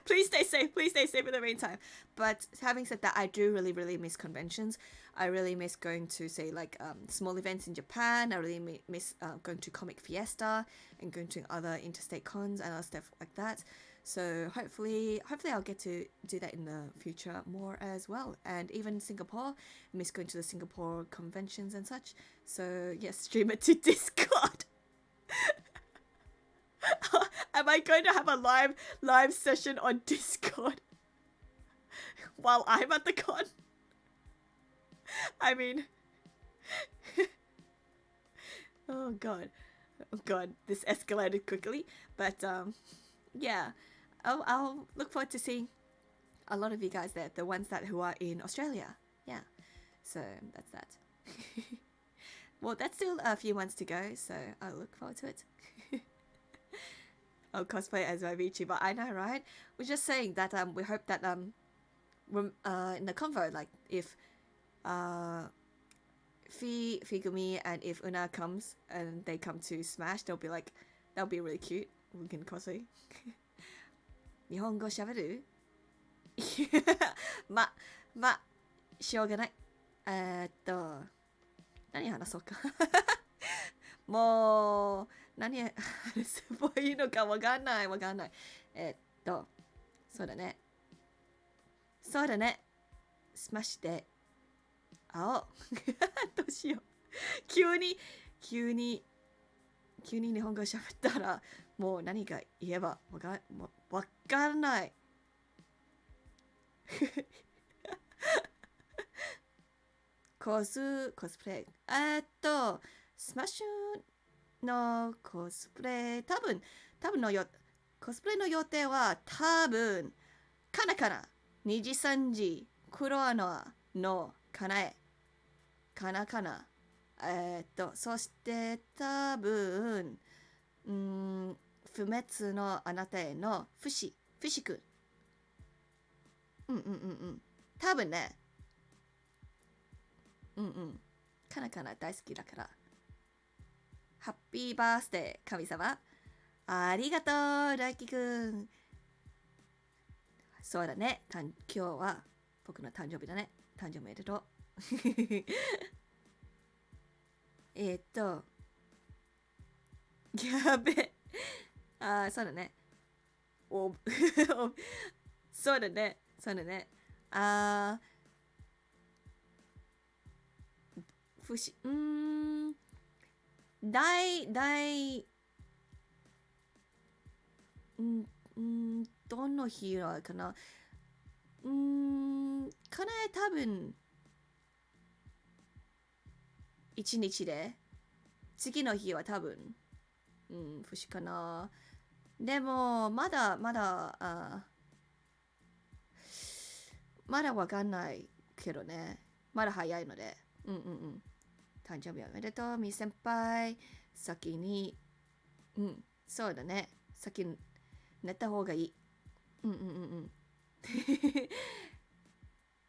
Please stay safe. Please stay safe in the meantime. But having said that, I do really miss conventions. I really miss going to say like small events in Japan. I really miss going to Comic Fiesta and going to other interstate cons and other stuff like that. So hopefully I'll get to do that in the future more as well. And even Singapore, I miss going to the Singapore conventions and such. So yes, stream it to Discord. Am I going to have a live session on Discord while I'm at the con? I mean, oh god, this escalated quickly. But yeah. I'll look forward to seeing a lot of you guys there, the ones who are in Australia. Yeah, so that's that. Well, that's still a few months to go, so I'll look forward to it. I'll cosplay as my VTuber. I know, right? We're just saying that we hope that in the convo, like if Figumi and if Una comes and they come to Smash, that'll be really cute. We can cosplay. 日本語喋るしょうがない。何話そうか。もう、何話せばいいのかわかんない。そうだね。スマッシュで会おう。どうしよう。急に日本語喋ったら、もう何か言えばわかんない。コスプレ。スマッシュのコスプレ、多分コスプレの予定は多分、かな2時3時、黒穴のかな。そして多分、不滅のあなたへの不死く。多分ね。かな大好きだから。ハッピーバースデー神様。ありがとう大輝くん。そうだね。今日は僕の誕生日だね。誕生日おめでとう。やべ。あ、そうだね。そうだね。そうだね。あー、どの日はかな。かなえ多分、一日で、次の日は多分、節かな。でも、まだわかんないけどね。まだ早いので。誕生日おめでとう、み先輩。先に、そうだね。先に寝た方がいい。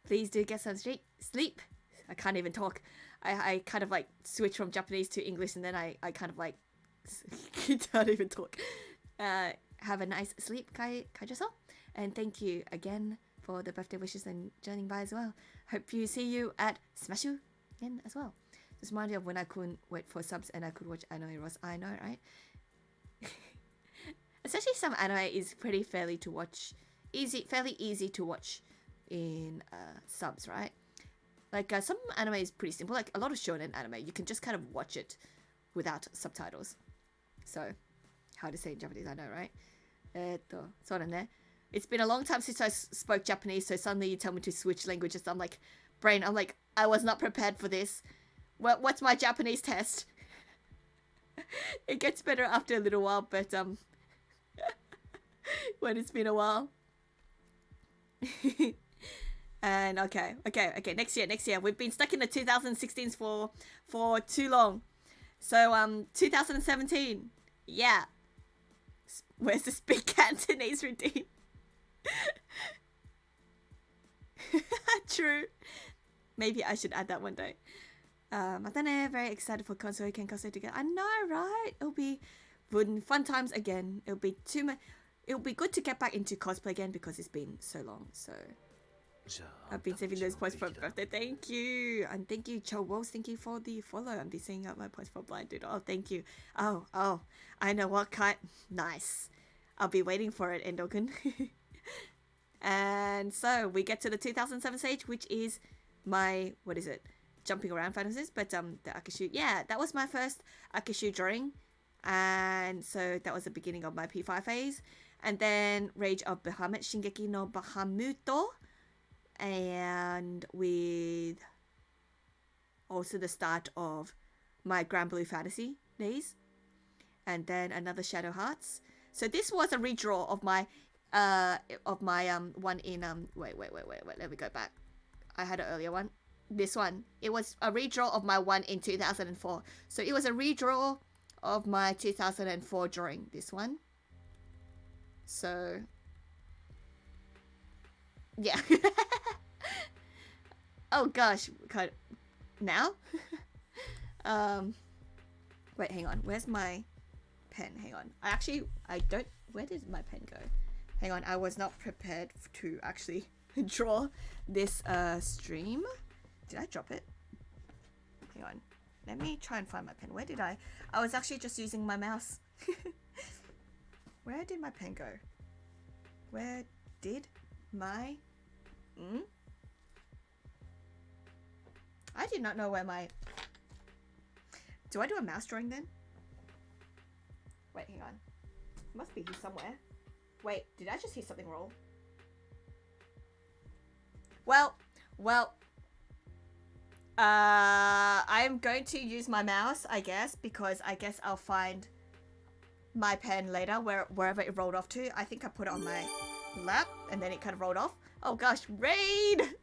Please do get some sleep. I can't even talk. I kind of like switch from Japanese to English and then I kind of like can't even talk. Have a nice sleep, Kaijo-san. And thank you again for the birthday wishes and joining by as well. Hope you see you at Smashu again as well. Just remind me of when I couldn't wait for subs and I could watch anime. It was I know, right? Especially some anime is fairly easy to watch in subs, right? Like some anime is pretty simple. Like a lot of shonen anime, you can just kind of watch it without subtitles. So, how to say in Japanese, I know, right? そうだね。It's been a long time since I spoke Japanese, so suddenly you tell me to switch languages. I'm like, I was not prepared for this. What's my Japanese test? It gets better after a little while, but when it's been a while. And okay. Next year. We've been stuck in the 2016s for too long. So 2017. Yeah. Where's the Speak Cantonese routine? True. Maybe I should add that one day. またね, very excited for console can cosplay together. I know, right? It'll be fun times again. It'll be good to get back into cosplay again because it's been so long. So I've been saving those points for birthday. Thank you. And thank you, Cho Wolves. Thank you for the follow. I'll be seeing out my points for blind dude. Oh, thank you. Oh, I know what kind. Nice. I'll be waiting for it, Endoken. And so we get to the 2007 stage, which is my, what is it? Jumping around fantasies, but the Akashu, yeah, that was my first Akashu drawing, and so that was the beginning of my P5 phase, and then Rage of Bahamut, Shingeki no Bahamuto, and with also the start of my Grand Blue Fantasy days, and then another Shadow Hearts. So this was a redraw of my one in wait, let me go back. I had an earlier one. This one, it was a redraw of my one in 2004. So it was a redraw of my 2004 drawing, this one. So yeah. Oh gosh, now? Wait, hang on, where's my pen? Hang on, where did my pen go? Hang on, I was not prepared to actually draw this stream. Did I drop it? Hang on. Let me try and find my pen. Where did I was actually just using my mouse. Where did my pen go? Where did my... I did not know where my... Do I do a mouse drawing then? Wait, hang on. It must be here somewhere. Wait, did I just hear something roll? Well... I'm going to use my mouse, I guess, because I guess I'll find my pen later, wherever it rolled off to. I think I put it on my lap, and then it kind of rolled off. Oh gosh, raid!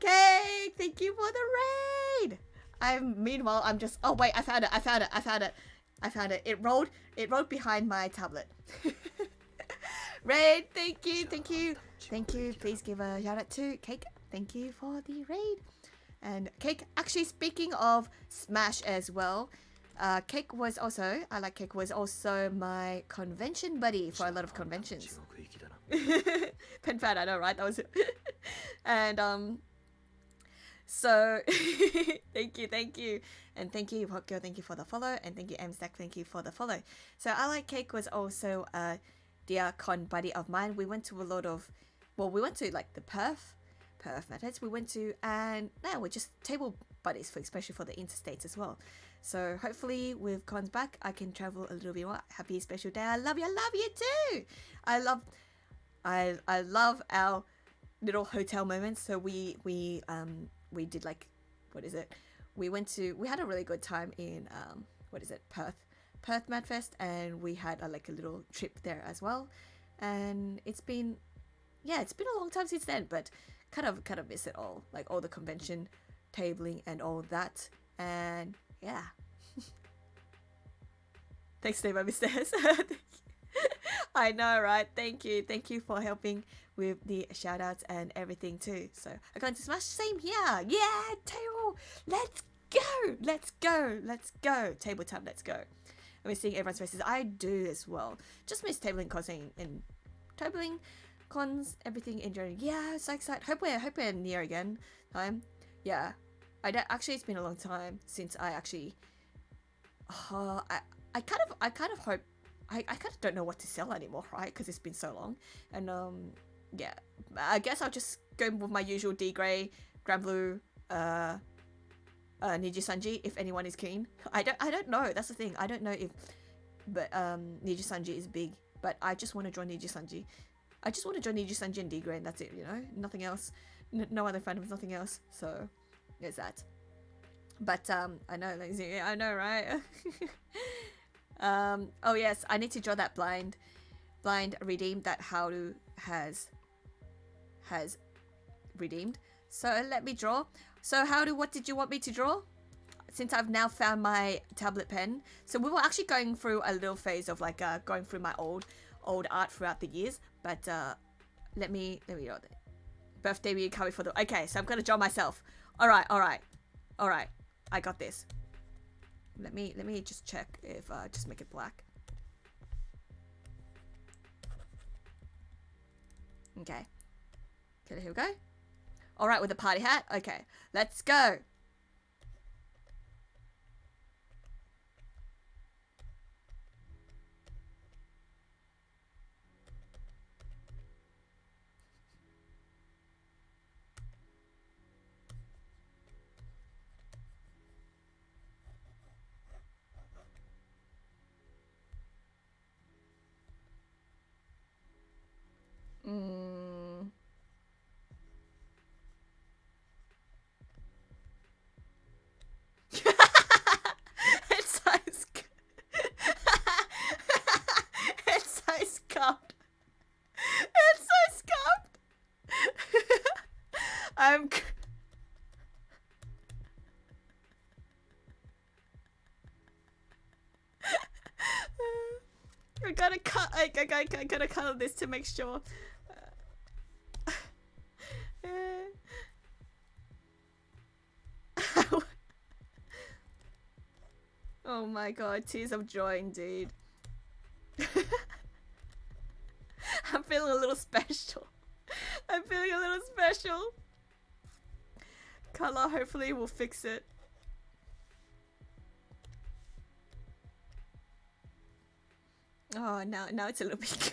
Cake, thank you for the raid! Meanwhile, I'm just... Oh wait, I found it. It rolled behind my tablet. Raid, thank you. Please give a shout out to Cake. Thank you for the raid. And Cake, actually speaking of Smash as well, Cake was also my convention buddy for a lot of conventions. Pen pad, I know, right? That was it. And so thank you. And thank you, Hot Girl, thank you for the follow. And thank you, M Stack, thank you for the follow. So I Like Cake was also a dear con buddy of mine. We went to a lot of, well, we went to like the Perth methods we went to, and now we're just table buddies, for especially for the interstates as well. So hopefully with cons back, I can travel a little bit more. Happy special day. I love you too. I love our little hotel moments. So we did like, what is it? We had a really good time in what is it? Perth Madfest, and we had like a little trip there as well. And it's been a long time since then, but kind of miss it all, like all the convention tabling and all that. And yeah. Thanks, Dave. I missed this. I know, right? Thank you for helping with the shout outs and everything too. So I'm going to smash. Same here. Yeah, table. Let's go. Table time, let's go. And we're seeing everyone's faces. I do as well. Just miss tabling, cosing, and tabling, cons, everything in general. Yeah, so excited. Hope we're near again. Time. Yeah. Actually, it's been a long time since I actually. I kind of hope. I kind of don't know what to sell anymore, right? Because it's been so long. And yeah, I guess I'll just go with my usual D Grey, Grand Blue, Niji Sanji, if anyone is keen. I don't know. That's the thing. I don't know if, but Niji Sanji is big. But I just want to join Niji Sanji. I just want to join Niji Sanji and D Grey, and that's it. You know, nothing else. No other fandoms, nothing else. So there's that. But I know, lazy. I know, right? Oh yes, I need to draw that blind redeem that Haru has redeemed. So let me draw. So Haru, what did you want me to draw? Since I've now found my tablet pen. So we were actually going through a little phase of like going through my old art throughout the years. But let me draw that. Birthday Miyukiko for the. Okay, so I'm gonna draw myself. All right. I got this. Let me just check if just make it black. Okay, here we go. All right, with the party hat. Okay, let's go. It's so it's so scuffed. It's so scuffed. I'm I gotta cut. I gotta color this to make sure. Oh my god, tears of joy indeed. I'm feeling a little special. I'm feeling a little special. Color hopefully will fix it. Oh, now it's a little bit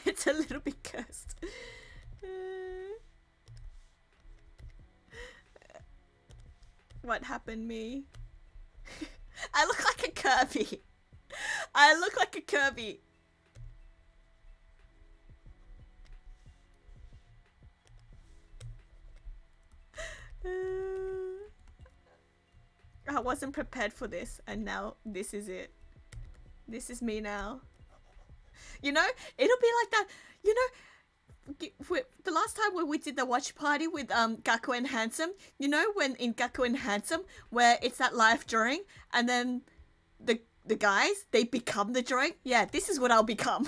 it's a little bit cursed. What happened, me? I look like a Kirby. I look like a Kirby. I wasn't prepared for this, and now this is it. This is me now. You know, it'll be like that. You know, the last time when we did the watch party with Gaku and Handsome, you know, when in Gaku and Handsome, where it's that live drawing, and then the guys, they become the drawing. Yeah, this is what I'll become.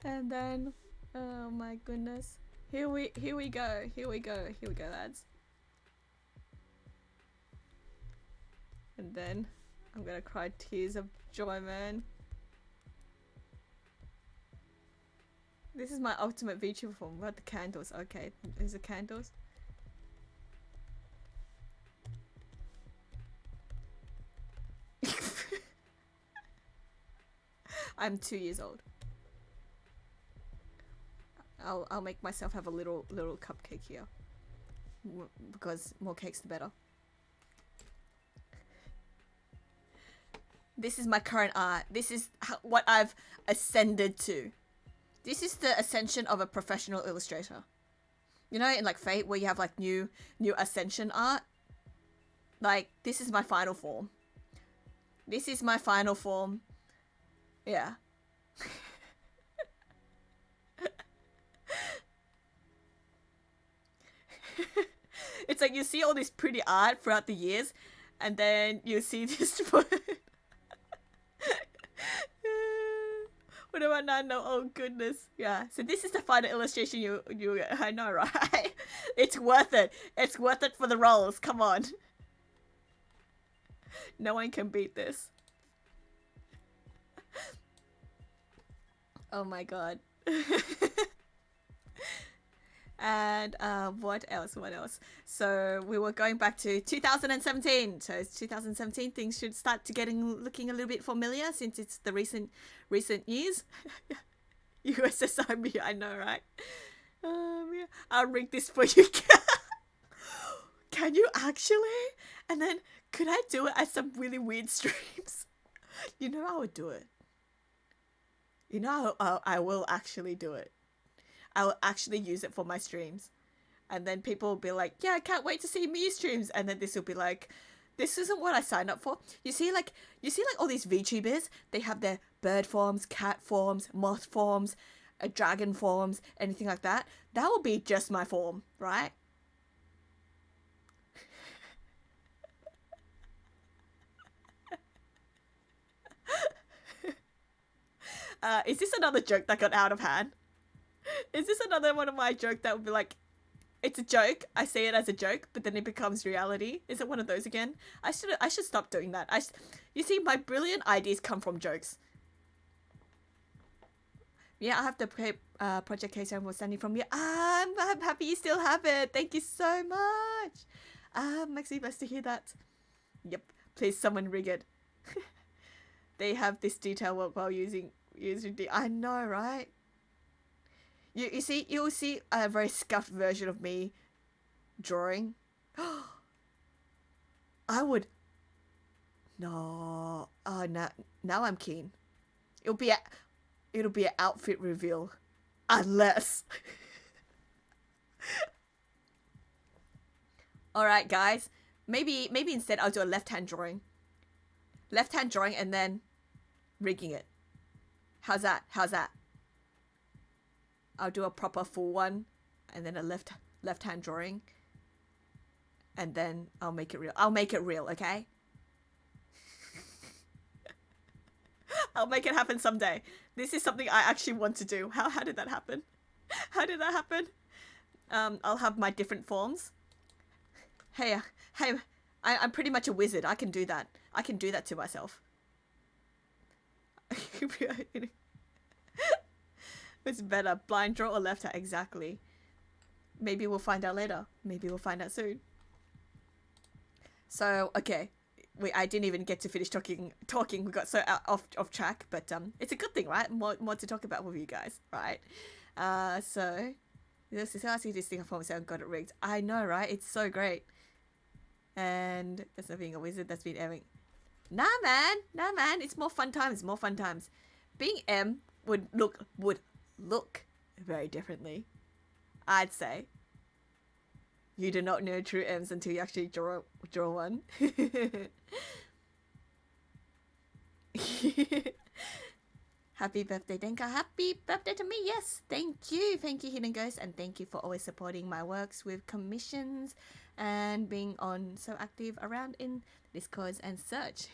And then, oh my goodness. Here we go. Here we go, lads. And then I'm gonna cry tears of joy, man. This is my ultimate VTuber form. What the candles? Okay, there's the candles. I'm 2 years old. I'll make myself have a little cupcake here, because more cakes the better. This is my current art. This is what I've ascended to. This is the ascension of a professional illustrator. You know, in like Fate, where you have like new ascension art. Like, this is my final form. This is my final form. Yeah. It's like you see all this pretty art throughout the years, and then you see this one. What about now? No, oh goodness. Yeah. So this is the final illustration you I know, right? It's worth it. It's worth it for the rolls. Come on. No one can beat this. Oh my god. And what else? So we were going back to 2017. So it's 2017. Things should start to looking a little bit familiar since it's the recent years. USSR me, I know, right? Yeah. I'll rig this for you. Can you actually? And then could I do it at some really weird streams? You know, I would do it. You know, I will actually do it. I will actually use it for my streams. And then people will be like, yeah, I can't wait to see me streams. And then this will be like, this isn't what I signed up for. You see like all these VTubers, they have their bird forms, cat forms, moth forms, dragon forms, anything like that. That will be just my form, right? Is this another joke that got out of hand? Is this another one of my jokes that would be like, it's a joke, I say it as a joke, but then it becomes reality? Is it one of those again? I should stop doing that. You see, my brilliant ideas come from jokes. Yeah, I have the Project K for sending from you. I'm happy you still have it. Thank you so much. Makes me blessed to hear that. Yep, please someone rig it. They have this detail work while using I know, right? You'll see a very scuffed version of me drawing. I would. No. Oh, now I'm keen. It'll be an outfit reveal, unless. All right, guys. Maybe instead I'll do a left-hand drawing. Left-hand drawing and then rigging it. How's that? I'll do a proper full one, and then a left-hand drawing, and then I'll make it real. Okay? I'll make it happen someday. This is something I actually want to do. How did that happen? How did that happen? I'll have my different forms. Hey, I'm pretty much a wizard. I can do that. I can do that to myself. It's better, blind draw or left hand? Exactly. Maybe we'll find out later. Maybe we'll find out soon. So, okay. I didn't even get to finish talking. We got so off track, but it's a good thing, right? More to talk about with you guys, right? So this is how I see this thing. I promise I got it rigged. I know, right? It's so great. And that's not being a wizard. That's being Emming. Nah, man. It's more fun times. Being M would look very differently, I'd say. You do not know true M's until you actually draw one. Happy birthday, Denka. Happy birthday to me. Yes, thank you, Hidden Ghost, and thank you for always supporting my works with commissions and being so active around in Discords and such.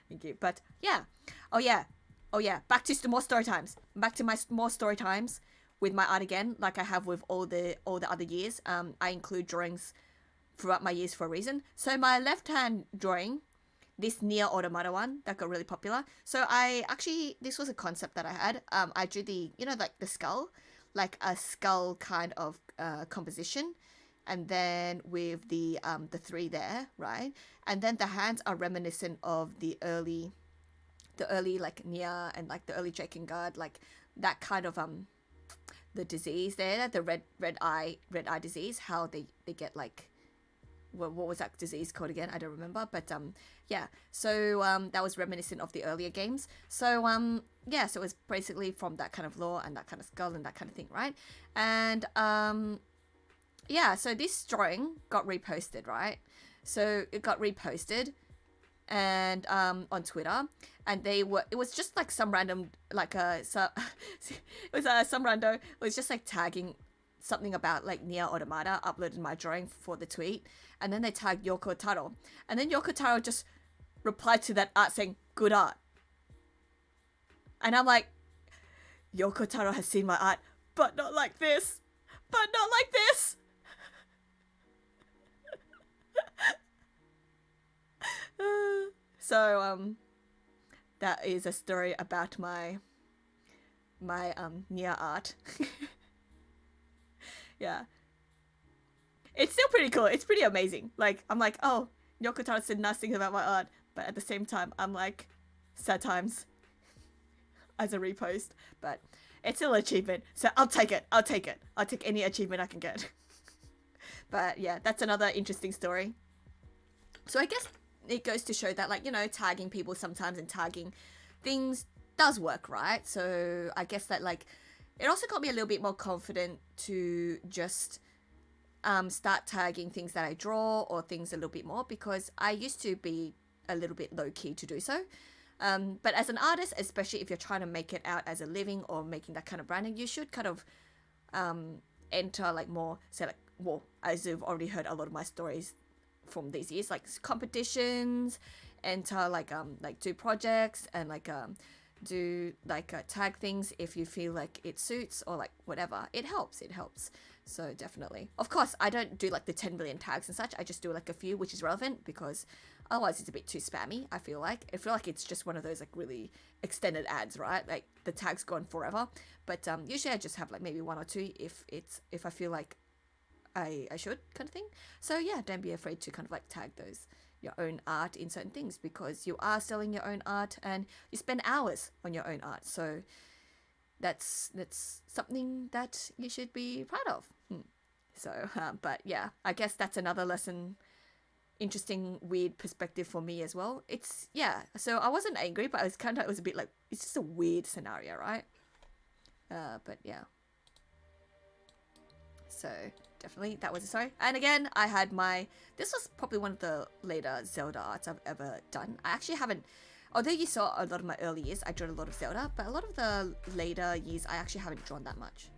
Thank you. But yeah, oh yeah, back to more story times. Back to my more story times. with my art again, like I have with all the other years. I include drawings throughout my years for a reason. So my left hand drawing, this Near Automata one that got really popular. So this was a concept that I had. I drew the, like the skull, like a skull kind of composition, and then with the three there, right? And then the hands are reminiscent of the early like Nia and like the early Drakengard, like that kind of the disease there, the red eye disease, how they get like, what was that disease called again? I don't remember, but yeah. So that was reminiscent of the earlier games. So yeah, so it was basically from that kind of lore and that kind of skull and that kind of thing, right? And yeah, so this drawing got reposted, right? So it got reposted and on Twitter, and it was just like some random, like it was some rando. It was just like tagging something about like Nier Automata, uploaded my drawing for the tweet, and then they tagged Yoko Taro, and then Yoko Taro just replied to that art saying good art, and I'm like, Yoko Taro has seen my art, but not like this, but not like this. So that is a story about my Nier art. Yeah, it's still pretty cool. It's pretty amazing. Like, I'm like, oh, Yoko Taro said nice things about my art, but at the same time I'm like, sad times as a repost. But it's still an achievement, so I'll take it. I'll take any achievement I can get. But yeah, that's another interesting story. So I guess it goes to show that, like, tagging people sometimes and tagging things does work, right? So I guess that, like, it also got me a little bit more confident to just start tagging things that I draw or things a little bit more, because I used to be a little bit low-key to do so. But as an artist, especially if you're trying to make it out as a living or making that kind of branding, you should kind of enter like more, say like, well, as you've already heard a lot of my stories from these years, like competitions, enter like do projects and like do like tag things if you feel like it suits, or like whatever. It helps. So definitely, of course, I don't do like the 10 million tags and such. I just do like a few which is relevant, because otherwise it's a bit too spammy. I feel like it's just one of those like really extended ads, right? Like the tags go on forever. But usually I just have like maybe one or two if I feel like I should, kind of thing. So yeah, don't be afraid to kind of like tag your own art in certain things, because you are selling your own art and you spend hours on your own art. So that's something that you should be proud of. So but yeah, I guess that's another lesson, interesting, weird perspective for me as well. It's, yeah, so I wasn't angry, but I was kind of, it was a bit like, it's just a weird scenario, right? But yeah, so definitely that was a story. And again, I had this was probably one of the later Zelda arts I've ever done. I actually haven't, although you saw a lot of my early years, I drew a lot of Zelda, but a lot of the later years, I actually haven't drawn that much.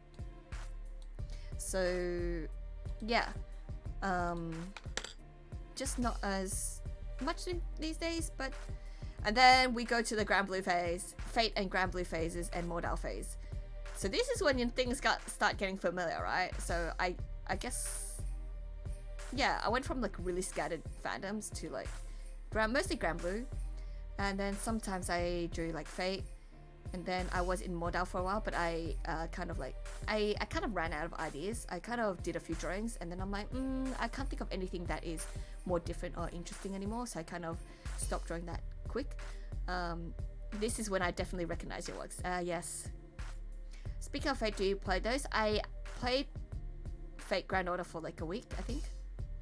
So yeah, just not as much these days. But and then we go to the Grand Blue phase, Fate and Grand Blue phases, and Mordal phase. So this is when things start getting familiar, right? So I guess, yeah, I went from like really scattered fandoms to like mostly Grand Blue, and then sometimes I drew like Fate, and then I was in Mordal for a while, but I kind of ran out of ideas. I kind of did a few drawings, and then I'm like, I can't think of anything that is more different or interesting anymore, so I kind of stopped drawing that quick. This is when I definitely recognize your works. Yes. Speaking of Fate, do you play those? I played Fate Grand Order for like a week, I think.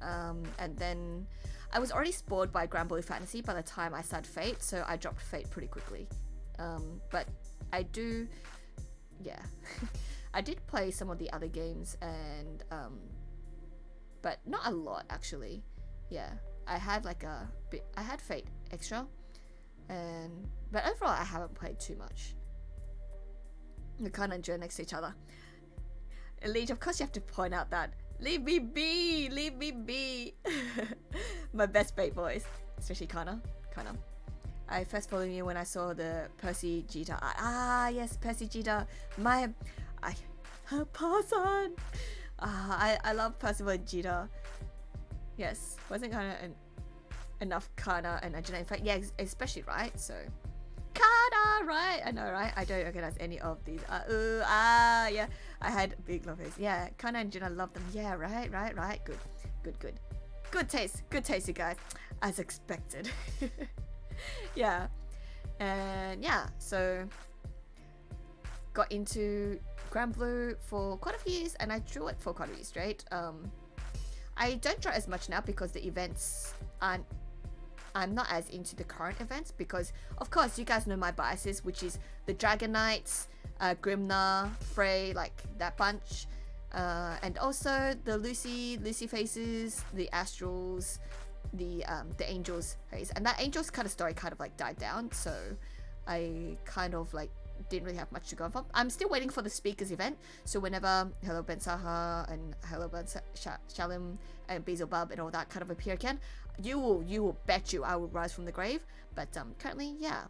And then I was already spoiled by Grand Blue Fantasy by the time I started Fate, so I dropped Fate pretty quickly. But I do, yeah. I did play some of the other games, and but not a lot actually. Yeah, I had like a bit. I had Fate Extra, but overall I haven't played too much. We can't enjoy next to each other. Elite, of course you have to point out that leave me be. My best Fate boys, especially Kana. I first followed you when I saw the Percy Jeter art. Ah, yes, Percy Jeter. Person. I love Percival and Jita. Yes, wasn't Kana enough Kana and Ajuna. In fact, yeah, especially right. So Kana, right? I know, right? I don't recognize any of these. Yeah. I had big lovers. Yeah, Kana and Juna, love them. Yeah, right. Good taste, you guys. As expected. Yeah, and yeah, so got into Grand Blue for quite a few years, and I drew it for quite a few straight. I don't draw as much now because the events aren't. I'm not as into the current events because, of course, you guys know my biases, which is the Dragon Knights, Grimnar, Frey, like that bunch, and also the Lucy faces, the Astrals, the Angels phase, and that Angels kind of story kind of like died down, so I kind of like didn't really have much to go for. I'm still waiting for the speakers event, so whenever Hello Ben Saha and Hello Ben Shalim and Beelzebub and all that kind of appear again, you will bet you I will rise from the grave. But currently, yeah,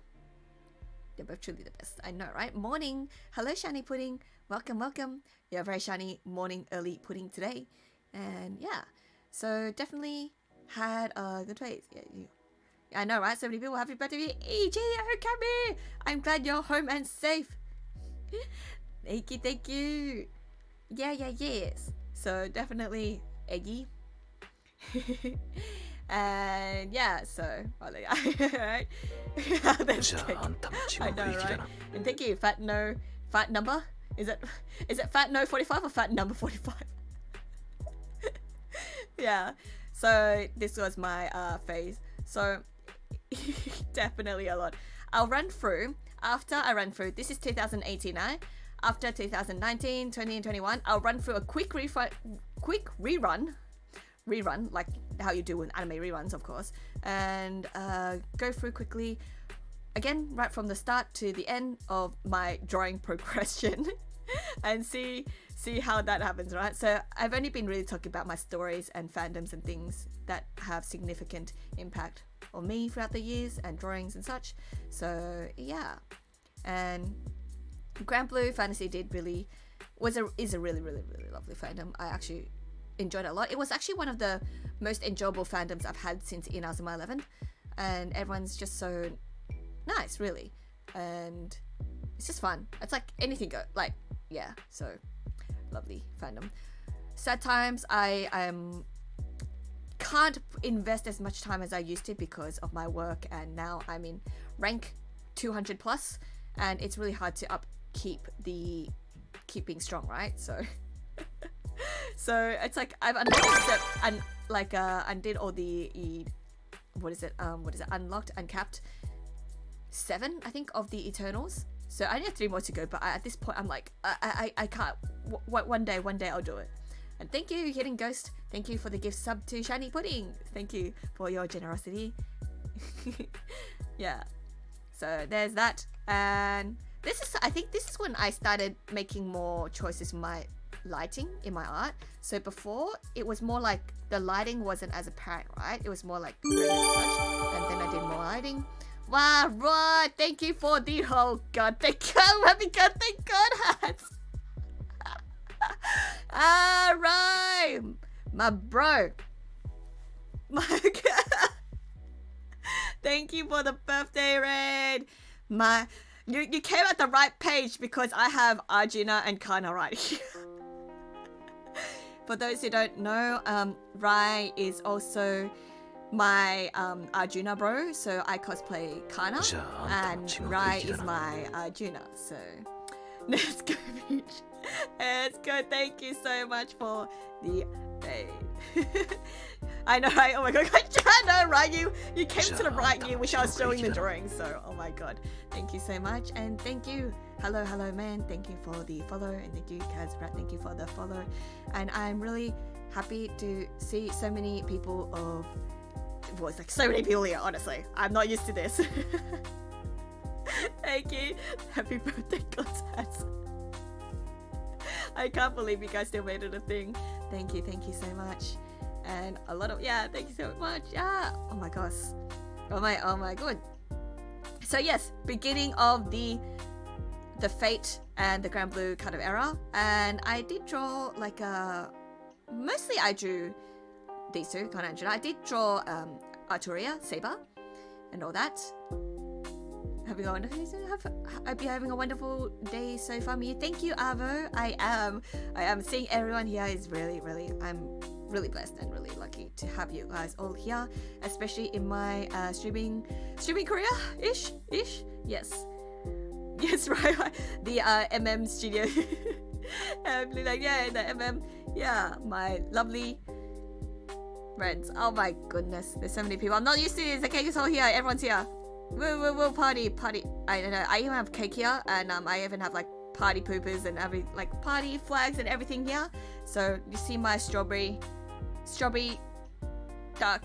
they're both truly the best. I know, right? Morning. Hello, Shiny Pudding. Welcome. Yeah, very shiny morning early pudding today. And yeah, so definitely had a good phase. Yeah, I know, right? So many people. Happy birthday, EG Okami. I'm glad you're home and safe. Thank you. Yes. So definitely Eggy. And yeah, so right. I know, right? And thank you, fat number. Is it fat no 45 or fat number 45? Yeah. So this was my phase. So definitely a lot. I'll run through. After I run through, this is 2018 now. After 2019, 20 and 21, I'll run through a quick rerun, like how you do in anime reruns, of course, and go through quickly again right from the start to the end of my drawing progression and see how that happens, right? So I've only been really talking about my stories and fandoms and things that have significant impact on me throughout the years and drawings and such. So yeah, and Grand Blue Fantasy is a really lovely fandom. I actually enjoyed it a lot. It was actually one of the most enjoyable fandoms I've had since Inazuma 11, and everyone's just so nice, really, and it's just fun. It's like anything go, like, yeah, so lovely fandom. Sad times, I can't invest as much time as I used to because of my work, and now I'm in rank 200 plus, and it's really hard to keep being strong, right? So so it's like I've unlocked it and like undid all the unlocked, uncapped 7, I think, of the Eternals. So I need 3 more to go, but at this point I'm like I can't. One day I'll do it. And thank you, Hidden Ghost. Thank you for the gift sub to Shiny Pudding. Thank you for your generosity. Yeah. So there's that. And I think this is when I started making more choices in my lighting in my art. So before it was more like the lighting wasn't as apparent, right? It was more like red and such. And then I did more lighting. Wow, right. Thank you for the God. Thank God hats. Alright, my bro. My God. Thank you for the birthday raid. You came at the right page because I have Arjuna and Kana right here. For those who don't know, Rai is also my Arjuna bro, so I cosplay Kana, and Rai is my Arjuna. So let's go, Beach. Let's go. Thank you so much for the day. I know, right? Oh my God, I know, right? You came to the right year, which I was showing the drawing. So, oh my God, thank you so much, and thank you. Hello, man. Thank you for the follow, and thank you, Kazrat. Thank you for the follow, and I'm really happy to see so many people of. Well, it's like so many people here. Honestly, I'm not used to this. Thank you. Happy birthday, God's hats. I can't believe you guys still made it a thing. Thank you so much. And a lot of, thank you so much. Oh my gosh. Oh my god. So yes, beginning of the Fate and the Grand Blue kind of era. And I did draw like a... Mostly I drew these two, Kana and Juna. I did draw Arturia, Saber, and all that. Hope you're having a wonderful day so far, Mia. Thank you, Avo. I am. Seeing everyone here is really, I'm really blessed and really lucky to have you guys all here, especially in my streaming career-ish. Yes, right. The MM studio. Like, yeah, the MM. Yeah, my lovely friends. Oh my goodness, there's so many people. I'm not used to this. The cake is all here. Everyone's here. We'll party. I don't know. I even have cake here, and I even have like party poopers and like party flags and everything here. So you see my strawberry dark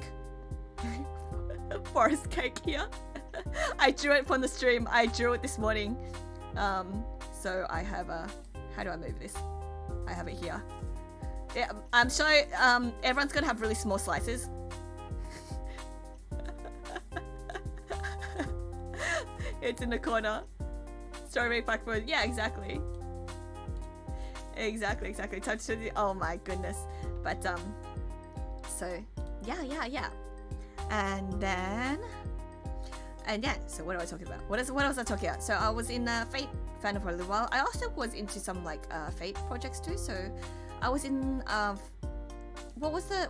forest cake here. I drew it from the stream. I drew it this morning. So I have a... How do I move this? I have it here. Yeah, I'm sure everyone's gonna have really small slices. It's in the corner. Strawberry blackbird. Yeah, exactly. Exactly. Time to... Oh my goodness. But so yeah. And yeah, so what am I talking about? What was I talking about? So I was in Fate fandom for a little while. I also was into some like Fate projects too. So I was in what was the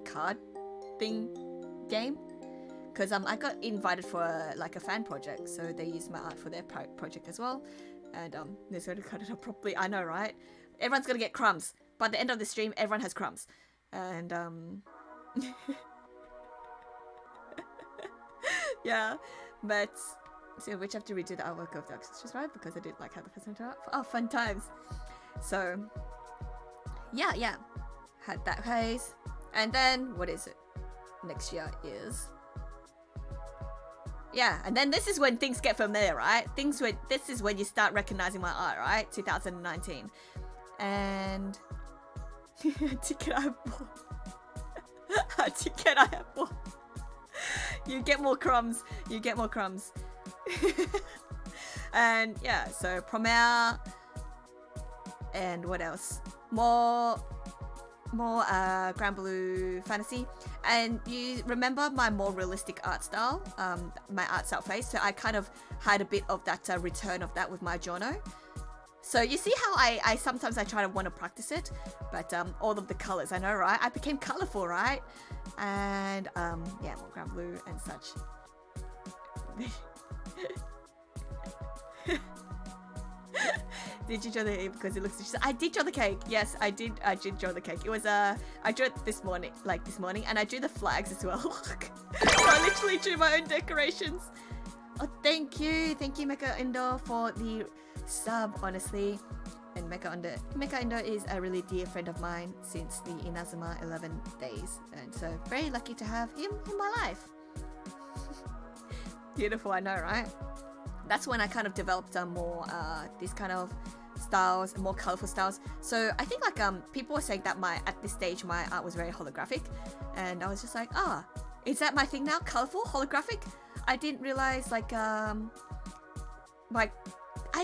card thing game? Because I got invited for like a fan project, so they used my art for their project as well. And they're going to cut it up properly. I know, right? Everyone's gonna get crumbs. By the end of the stream, everyone has crumbs. And yeah, but so which have to redo the artwork of the Oxygen, right? Because I did like how the person turned out. Oh, fun times. So yeah, had that phase. And then what is it? Next year is... Yeah, and then this is when things get familiar, right? This is when you start recognizing my art, right? 2019. And ticket I have more. Ticket I have more. You get more crumbs. And yeah, so Promare. And what else? More Grand Blue Fantasy. And you remember my more realistic art style, my art style phase. So I kind of had a bit of that return of that with my journo. So you see how I sometimes I try to want to practice it, but all of the colors, I know, right? I became colorful, right? And yeah, more Grand Blue and such. Did you draw the cake because it looks delicious? I did draw the cake. Yes, I did draw the cake. It was I drew it this morning, and I drew the flags as well. So I literally drew my own decorations. Oh, thank you, Mecha Indo, for the sub, honestly. And Mecha Indo is a really dear friend of mine since the Inazuma 11 days, and so very lucky to have him in my life. Beautiful, I know, right? That's when I kind of developed more this kind of styles, more colorful styles. So I think like people were saying that at this stage my art was very holographic, and I was just like, is that my thing now? Colorful, holographic? I didn't realize like I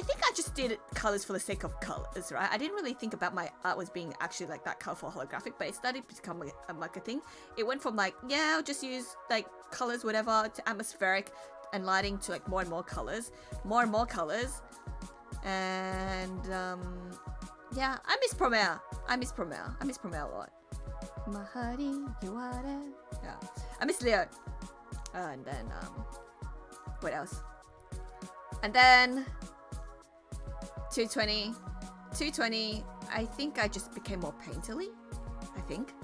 think I just did colors for the sake of colors, right? I didn't really think about my art was being actually like that colorful holographic, but it started to become like a thing. It went from like, yeah, I'll just use like colors, whatever, to atmospheric and lighting to like more and more colors. And yeah, I miss Promare a lot. Mahari, you are there. Yeah, I miss Leo. And then what else? And then 220, I think I just became more painterly, I think.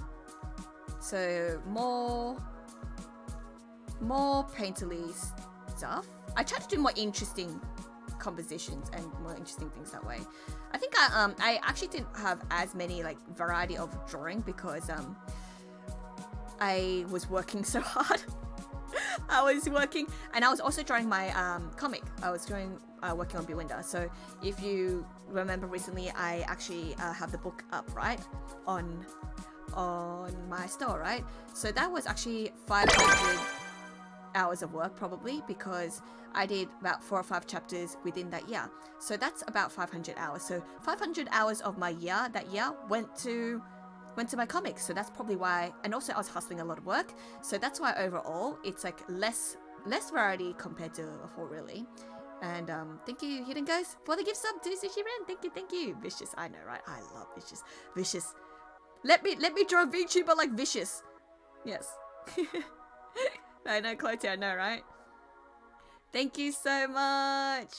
So more painterly stuff. I try to do more interesting compositions and more interesting things that way. I think I actually didn't have as many like variety of drawing because I was working so hard. I was working, and I was also drawing my comic. I was working on Bewinda. So if you remember recently, I actually have the book up, right, on my store, right? So that was actually 500 hours of work probably, because I did about 4 or 5 chapters within that year. So that's about 500 hours. So 500 hours of my year that year went to my comics. So that's probably why. And also I was hustling a lot of work. So that's why overall it's like less variety compared to before, really. And thank you, Hidden Ghost, for the gift sub to Sushi Ren. Thank you. Vicious, I know, right? I love Vicious. Vicious. Let me draw a VTuber like Vicious. Yes. I know, Cloty, I know, right? Thank you so much.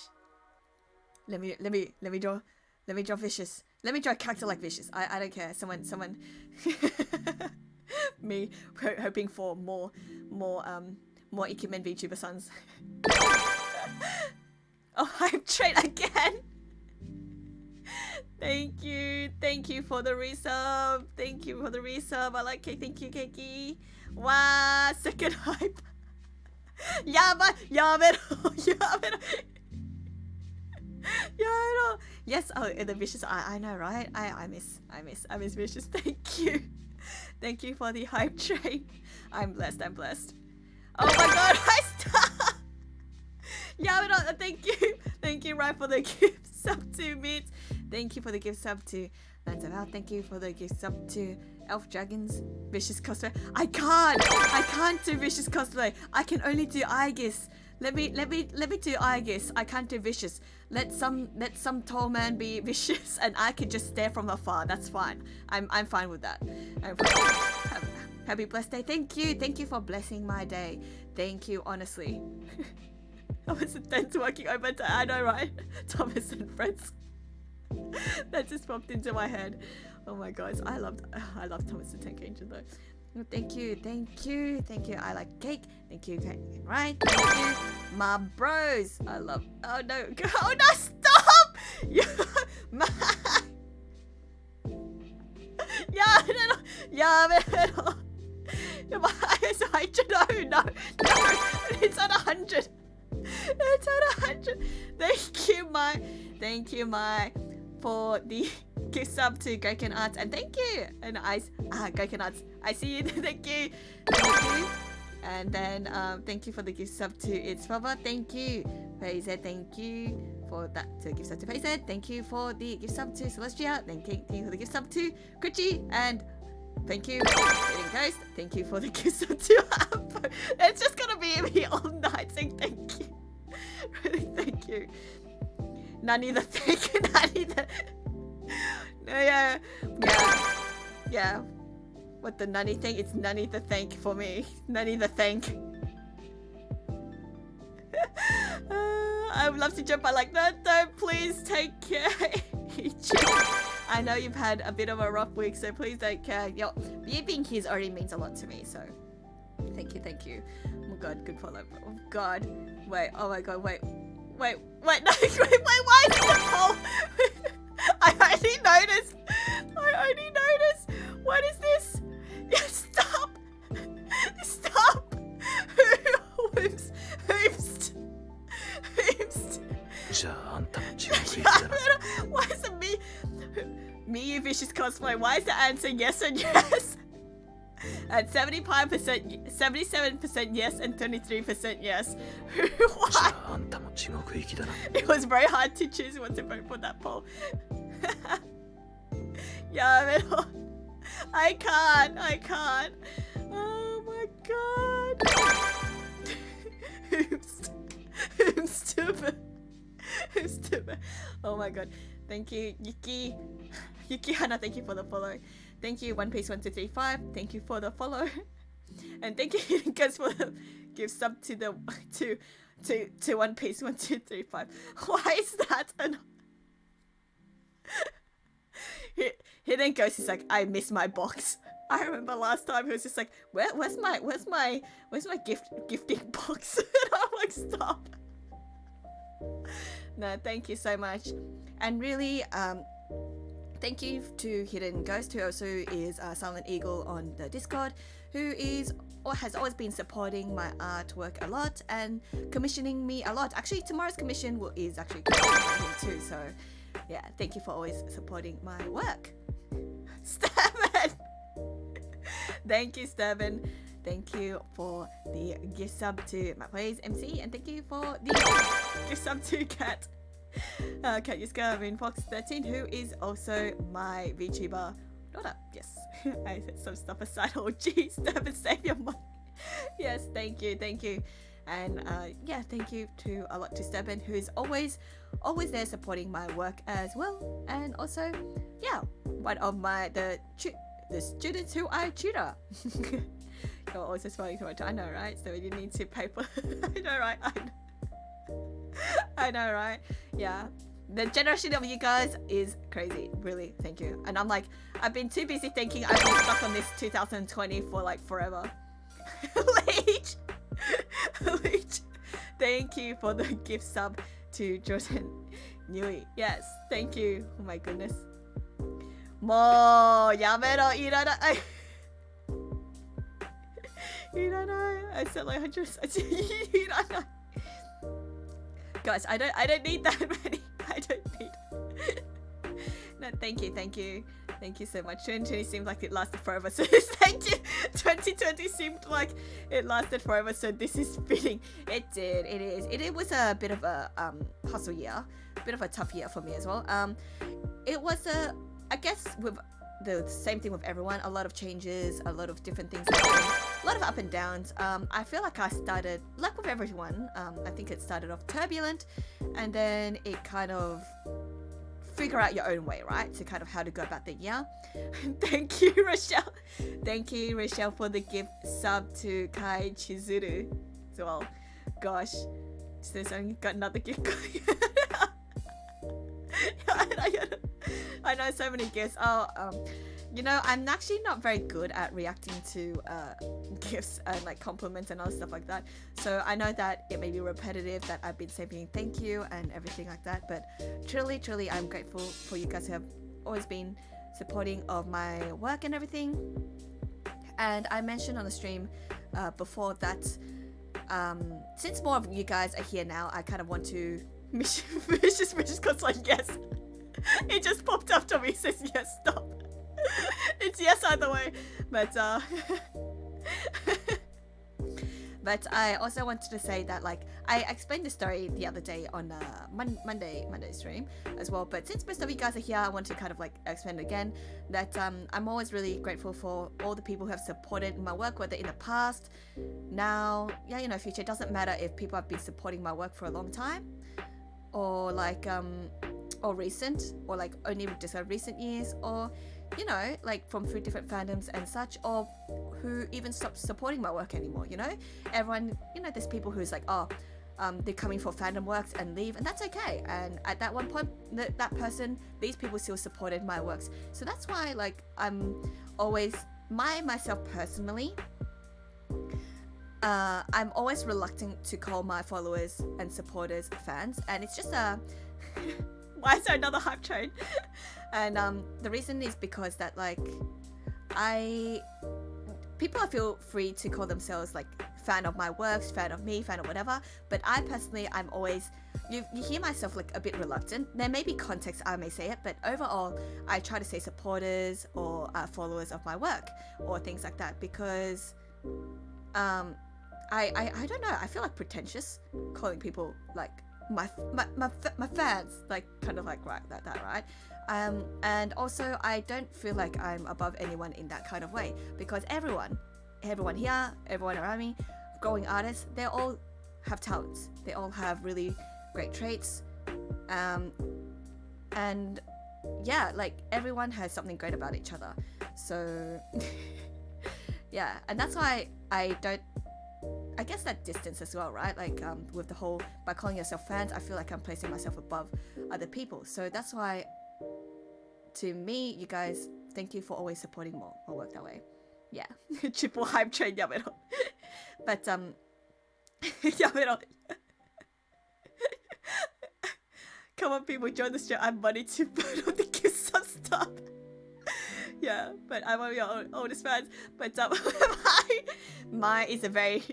Let me draw Vicious. Let me draw a character like Vicious. I don't care. Someone me hoping for more Ikemen VTuber sons. Oh, hype train again. Thank you for the resub. Thank you for the resub. I like it. Thank you, Keiki. Wow, second hype. Yamero. Yes, oh, the Vicious. I know, right? I miss Vicious. Thank you for the hype train. I'm blessed. Oh my god, I stop. Yamero, thank you, right, for the gift sub to Meet. Thank you for the gift sub to Lanzaval. Thank you for the gift sub to Elf Dragons. Vicious cosplay. I can't do Vicious cosplay. I can only do Aegis. Let me do Aegis. I can't do Vicious. Let some tall man be Vicious, and I can just stare from afar. That's fine. I'm fine with that. Happy blessed day. Thank you for blessing my day. Thank you, honestly. I was then working over to, I know, right? Thomas and Friends. That just popped into my head. Oh my gosh, I love Thomas the Tank Angel though. Thank you. I like cake. Thank you, right? Thank you, my bros. I love. Oh no, stop! No, it's at 100. It's at 100. Thank you, my, for the gift sub to Gaiken Arts, and thank you. And Gaiken Arts, I see you. Thank you. And then thank you for the gift sub to It's Father. Thank you, Faze. Thank you for that gift sub to Faze. Thank you for the gift sub to Celestia. Thank you for the gift sub to Kuchi, and thank you, Hidden Ghost. Thank you for the gift sub to Apple. It's just gonna be me all night saying thank you. Really, thank you. Nani the thank. Nani the. Yeah. What the Nani thing? It's Nani the thank for me. Nani the thank. I would love to jump. I like that. Don't please take care. I know you've had a bit of a rough week, so please take care. You being here already means a lot to me, so thank you. Oh my god, good follow. Oh god. Wait, oh my god, wait, no, wait, why is the poll? I only noticed. What is this? Yeah, stop. Hoops. Why is it me, Vicious cosplay? Why is the answer yes and yes? At 75%, 77% yes, and 23% yes. Why? It was very hard to choose what to vote for that poll. Yeah, I can't. Oh my god. Oops, stupid. Oh my god. Thank you, Yuki Hana, thank you for the follow. Thank you, One Piece 1235. Thank you for the follow. And thank you guys for the give sub to the to One Piece 1235. Why is that? Hidden Ghost is like, I miss my box. I remember last time he was just like, where's my gifting box? And I'm like, stop. No, thank you so much. And really, thank you to Hidden Ghost, who also is Silent Eagle on the Discord, who is or has always been supporting my artwork a lot and commissioning me a lot. Actually, tomorrow's commission is actually commissioning him too. So, yeah, thank you for always supporting my work. Steven! Thank you, Steven. Thank you for the gift sub to Matt Plays MC, and thank you for the gift sub to Cat Yuska Moon Fox 13, who is also my VTuber daughter. Yes, I set some stuff aside. Oh geez, never save your money. Yes, thank you, and yeah, thank you to a lot to Steben, who's always there supporting my work as well, and also yeah, one of the students who I tutor. You're also smiling too much. I know, right? So you need to pay for. I know, right? I know, right? Yeah. The generation of you guys is crazy. Really, thank you. And I'm like, I've been too busy thinking I've been stuck on this 2020 for like forever. Leech. Thank you for the gift sub to Jordan Nui. Yes, thank you. Oh my goodness. もうやめろ、いらない。いらない。I said like 100. いらない。Guys, I don't need that many. I don't need. No, thank you so much. 2020 seemed like it lasted forever, so thank you. 2020 seemed like it lasted forever, so this is fitting. It did. It was a bit of a hustle year, a bit of a tough year for me as well. It was I guess with the same thing with everyone, a lot of changes, a lot of different things happening, a lot of up and downs. I feel like I started, like with everyone, I think it started off turbulent, and then it kind of figure out your own way, right? To kind of how to go about the year. Thank you, Rochelle. Thank you, Rochelle, for the gift sub to Kai Chizuru as well. Gosh, so I got another gift. I know so many gifts. You know, I'm actually not very good at reacting to gifts and like compliments and other stuff like that. So I know that it may be repetitive, that I've been saying thank you and everything like that. But truly, I'm grateful for you guys who have always been supporting of my work and everything. And I mentioned on the stream before that since more of you guys are here now, I kind of want to vicious because like yes. It just popped up to me, says yes, stop. It's yes either way. But but I also wanted to say that like I explained the story the other day on Monday stream as well. But since most of you guys are here, I want to kind of like explain it again that I'm always really grateful for all the people who have supported my work, whether in the past, now, yeah, you know, future. It doesn't matter if people have been supporting my work for a long time, or like or recent, or like only just recent years, or you know, like from through different fandoms and such, or who even stopped supporting my work anymore, you know. Everyone, you know, there's people who's like, oh, they're coming for fandom works and leave, and that's okay. And at that one point, that person, these people still supported my works. So that's why like I'm always myself personally, I'm always reluctant to call my followers and supporters fans, and it's just a why is there another hype train? And the reason is because that like people feel free to call themselves like fan of my works, fan of me, fan of whatever, but I personally, I'm always, you hear myself like a bit reluctant. There may be context I may say it, but overall I try to say supporters or followers of my work or things like that, because I don't know, I feel like pretentious calling people like my fans, like kind of like right that right. And also I don't feel like I'm above anyone in that kind of way, because everyone here, everyone around me, growing artists, they all have talents, they all have really great traits, and yeah, like everyone has something great about each other. So yeah, and that's why I guess that distance as well, right? Like with the whole, by calling yourself fans, I feel like I'm placing myself above other people. So that's why, to me, you guys, thank you for always supporting my work that way. Yeah. Triple hype train, yamero. But yamero. Come on, people, join the stream. I'm money to put on the kiss some stuff. Yeah, but I'm one of your oldest fans. But my is a very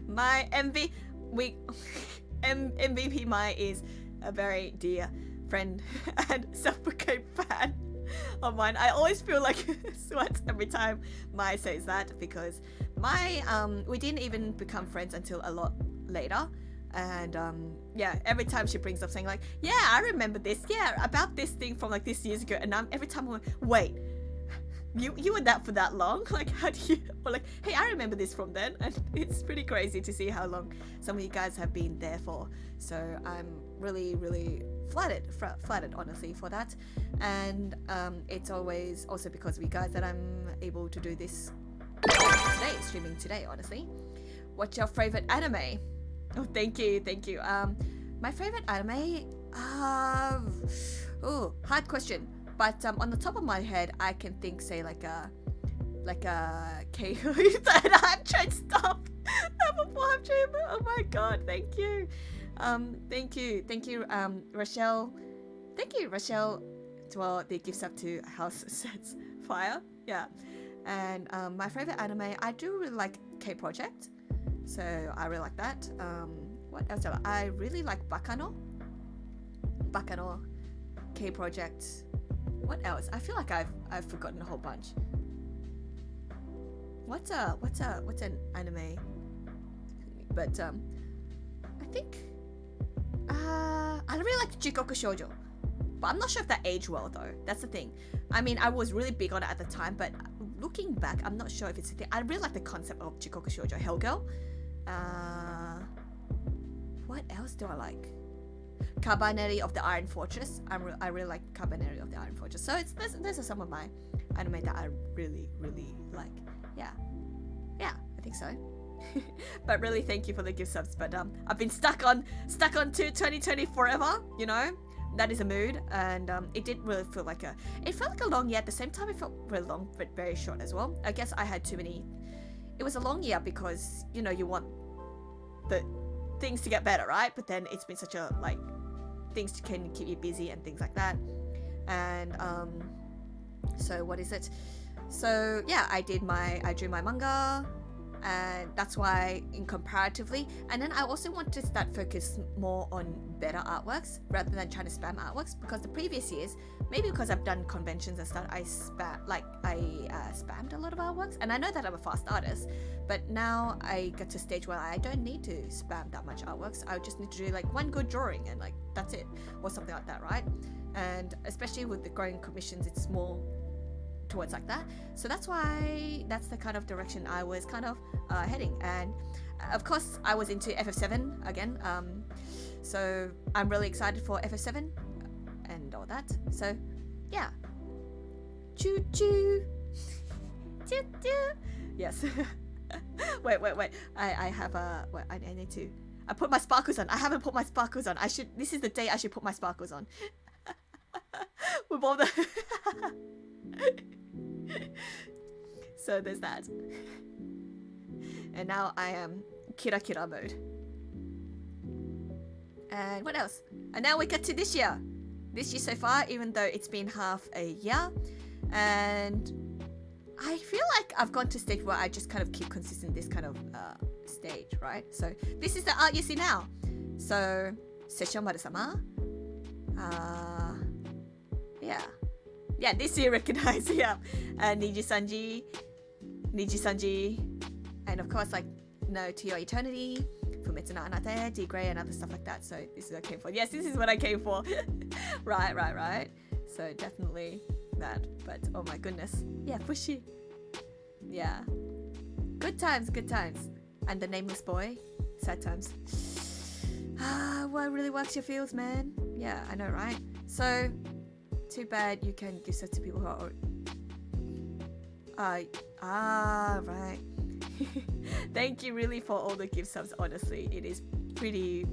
my MVP my is a very dear friend and self-proclaimed fan. on mine. I always feel like sweat every time Mai says that, because we didn't even become friends until a lot later. And yeah, every time she brings up saying like, yeah, I remember this, yeah, about this thing from like this years ago, and every time I'm like, wait, you were that for that long? Like, how do you, or like, hey, I remember this from then. And it's pretty crazy to see how long some of you guys have been there for. So I'm really flattered honestly for that. And it's always also because of you guys that I'm able to do this today, streaming today, honestly. What's your favorite anime? Oh, thank you. My favorite anime, oh, hard question. But on the top of my head, I can think, say, like a K. that I'm trying to stop. Oh my god, thank you, Rochelle. Thank you, Rochelle. Well, the gifts up to House Sets Fire, yeah. And my favorite anime, I do really like K Project, so I really like that. What else? I really like Bakano, K Project. What else? I feel like I've forgotten a whole bunch. What's an anime? But I think I really like Jikoku Shoujo, but I'm not sure if that aged well though. That's the thing. I mean, I was really big on it at the time, but looking back, I'm not sure if it's a thing. I really like the concept of Jikoku Shoujo, Hellgirl. What else do I like? Cabaneri of the Iron Fortress. I really like Cabaneri of the Iron Fortress. So those are some of my anime that I really like. Yeah, I think so. But really, thank you for the gift subs. But I've been stuck on to 2020 forever. You know, that is a mood, and it didn't really feel like it felt like a long year. At the same time, it felt really long, but very short as well. I guess I had too many. It was a long year because, you know, you want the things to get better, right? But then it's been such a, like, things can keep you busy and things like that. And so what is it? So yeah, I drew my manga, and that's why comparatively. And then I also want to start focus more on better artworks rather than trying to spam artworks, because the previous years, maybe because I've done conventions and stuff, I spammed a lot of artworks. And I know that I'm a fast artist, but now I get to a stage where I don't need to spam that much artworks. I just need to do like one good drawing and like that's it, or something like that, right? And especially with the growing commissions, it's more towards like that. So that's why that's the kind of direction I was kind of heading. And of course I was into FF7 again, so I'm really excited for FF7 and all that. So yeah, choo choo choo choo. Yes. wait, I have I need to, I put my sparkles on. I haven't put my sparkles on. This is the day I should put my sparkles on. With all the so there's that. And now I am Kira Kira mode. And what else? And now we get to this year. This year so far, even though it's been half a year. And I feel like I've gone to a stage where I just kind of keep consistent this kind of stage, right? So this is the art you see now. So Sessho Maru-sama. Yeah, this you recognize, yeah. Niji Sanji, and of course, like, no, To Your Eternity, Fumetsu no Anate, D-Gray, and other stuff like that. So this is what I came for. Yes, this is what I came for. Right. So definitely that. But oh my goodness, yeah, Fushi. Yeah, good times. And the Nameless Boy, sad times. What really works your feels, man? Yeah, I know, right? So too bad you can give stuff to people who are right. Thank you really for all the gift subs. Honestly, it is pretty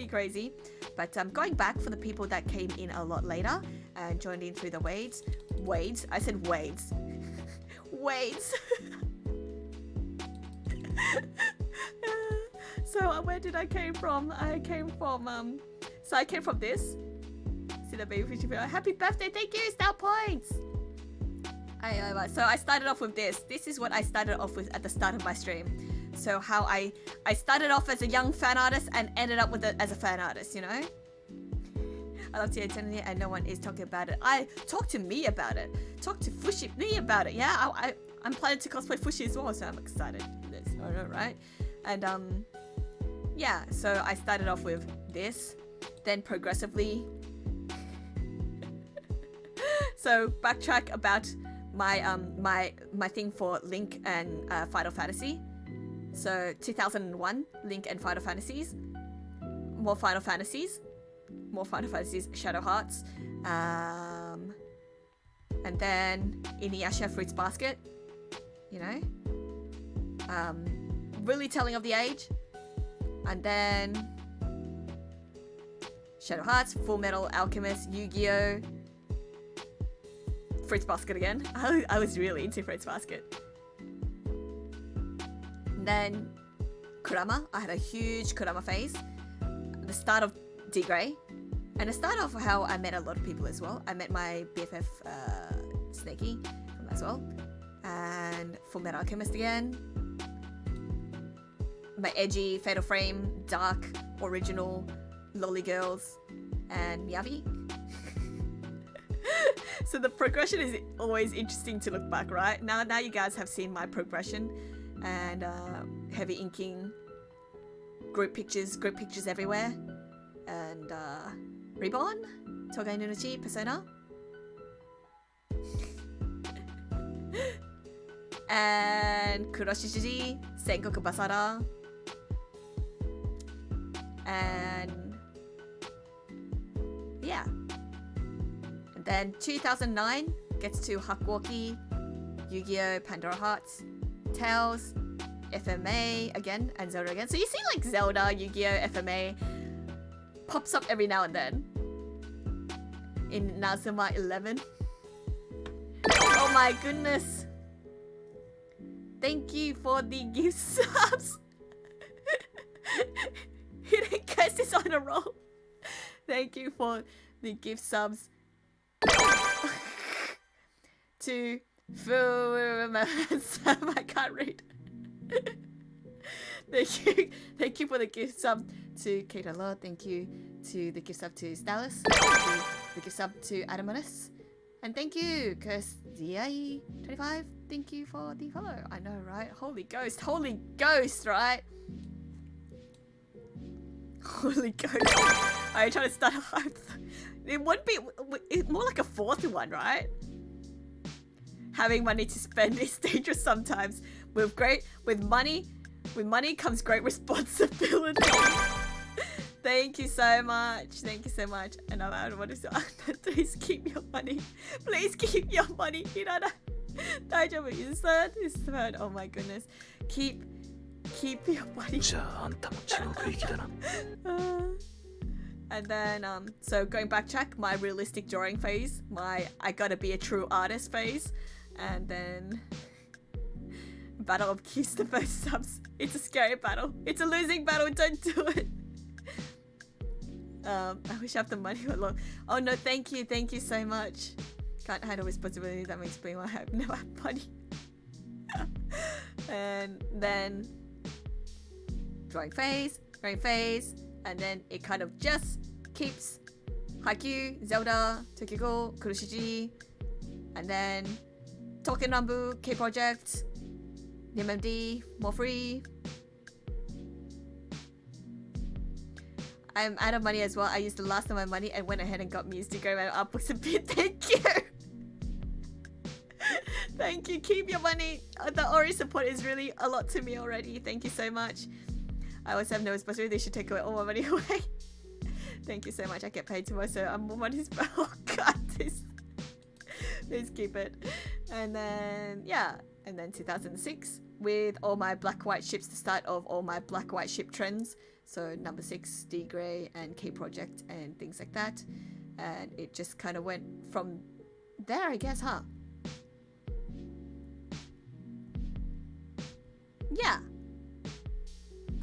crazy. But going back for the people that came in a lot later and joined in through the wades. I said wades. So where did I came from? I came from this. See the baby fish. Happy birthday! Thank you, Star Points. So I started off with this. This is what I started off with at the start of my stream. So how I started off as a young fan artist and ended up with it as a fan artist, you know? I love TA10 and no one is talking about it. Talk to me about it. Talk to Fushi me about it. Yeah, I'm planning to cosplay Fushi as well, so I'm excited for this. I know, right? And yeah, so I started off with this, then progressively. So backtrack about my my thing for Link and Final Fantasy. So 2001, Link and Final Fantasies. More Final Fantasies, Shadow Hearts, and then Inuyasha Fruits Basket, you know, really telling of the age, and then Shadow Hearts, Full Metal Alchemist, Yu-Gi-Oh, Fruits Basket again. I was really into Fruits Basket. And then Kurama, I had a huge Kurama phase. The start of D-Gray, and the start of how I met a lot of people as well. I met my BFF Snakey as well, and Full Metal Alchemist again. My edgy Fatal Frame, dark, original, lolly girls, and Miyabi. So the progression is always interesting to look back, right? Now you guys have seen my progression, and heavy inking. Group pictures everywhere, and Reborn, Togai Nunuchi, Persona, and Kuroshiji, Sengoku Basara, and yeah, and then 2009 gets to Hakuoki, Yu-Gi-Oh, Pandora Hearts, Tales, FMA again, and Zelda again. So you see like Zelda, Yu-Gi-Oh, FMA pops up every now and then. In Nazuma 11. Oh my goodness. Thank you for the gift subs. Hidden guest is on a roll. Thank you for the gift subs. To I can't read. Thank you for the gift sub to Kate Lord. Thank you to the gift sub to Stylus. Thank you the gift sub to Adamanus. And thank you, Kirsty25. Thank you for the follow. I know, right? Holy Ghost, right? Holy Ghost. Are you trying to start a hype? It would be more like a fourth one, right? Having money to spend is dangerous sometimes. With money comes great responsibility. Thank you so much. Thank you so much. And I don't want to say, please keep your money. Please keep your money. Is third. Oh my goodness. Keep your money. And then so going backtrack, my realistic drawing phase, my I gotta be a true artist phase, and then Battle of Keys the first subs. It's a scary battle. It's a losing battle. Don't do it. I wish I have the money for long. Oh no, thank you so much. Can't handle responsibility. That makes me why I have never had money. And then drawing phase, and then it kind of just keeps Haikyuu, Zelda, Tokyo Ghoul, Kuroshiji, and then Tokyo Nambu, K Project, MMD, more free. I'm out of money as well. I used the last of my money and went ahead and got Muse to go my art books a bit. Thank you. Thank you. Keep your money. The Ori support is really a lot to me already. Thank you so much. I always have no responsibility. They should take away all my money away. Thank you so much. I get paid tomorrow, so I'm more money. Oh god, please keep it. And then yeah, and then 2006 with all my black-white ships, the start of all my black-white ship trends. So number 6, D Grey and K Project and things like that. And it just kind of went from there, I guess, huh? Yeah.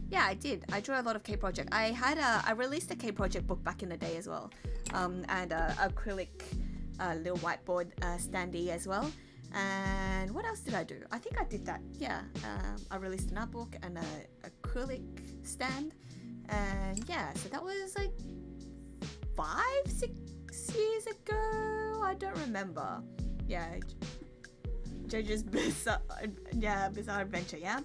Yeah, I did. I drew a lot of K Project. I released a K Project book back in the day as well. And acrylic little whiteboard standee as well. And what else did I do? I think I did that. Yeah. I released an art book and an acrylic stand. And yeah, so that was like 5-6 years ago. I don't remember. Yeah, JoJo's Bizarre Adventure. Yeah,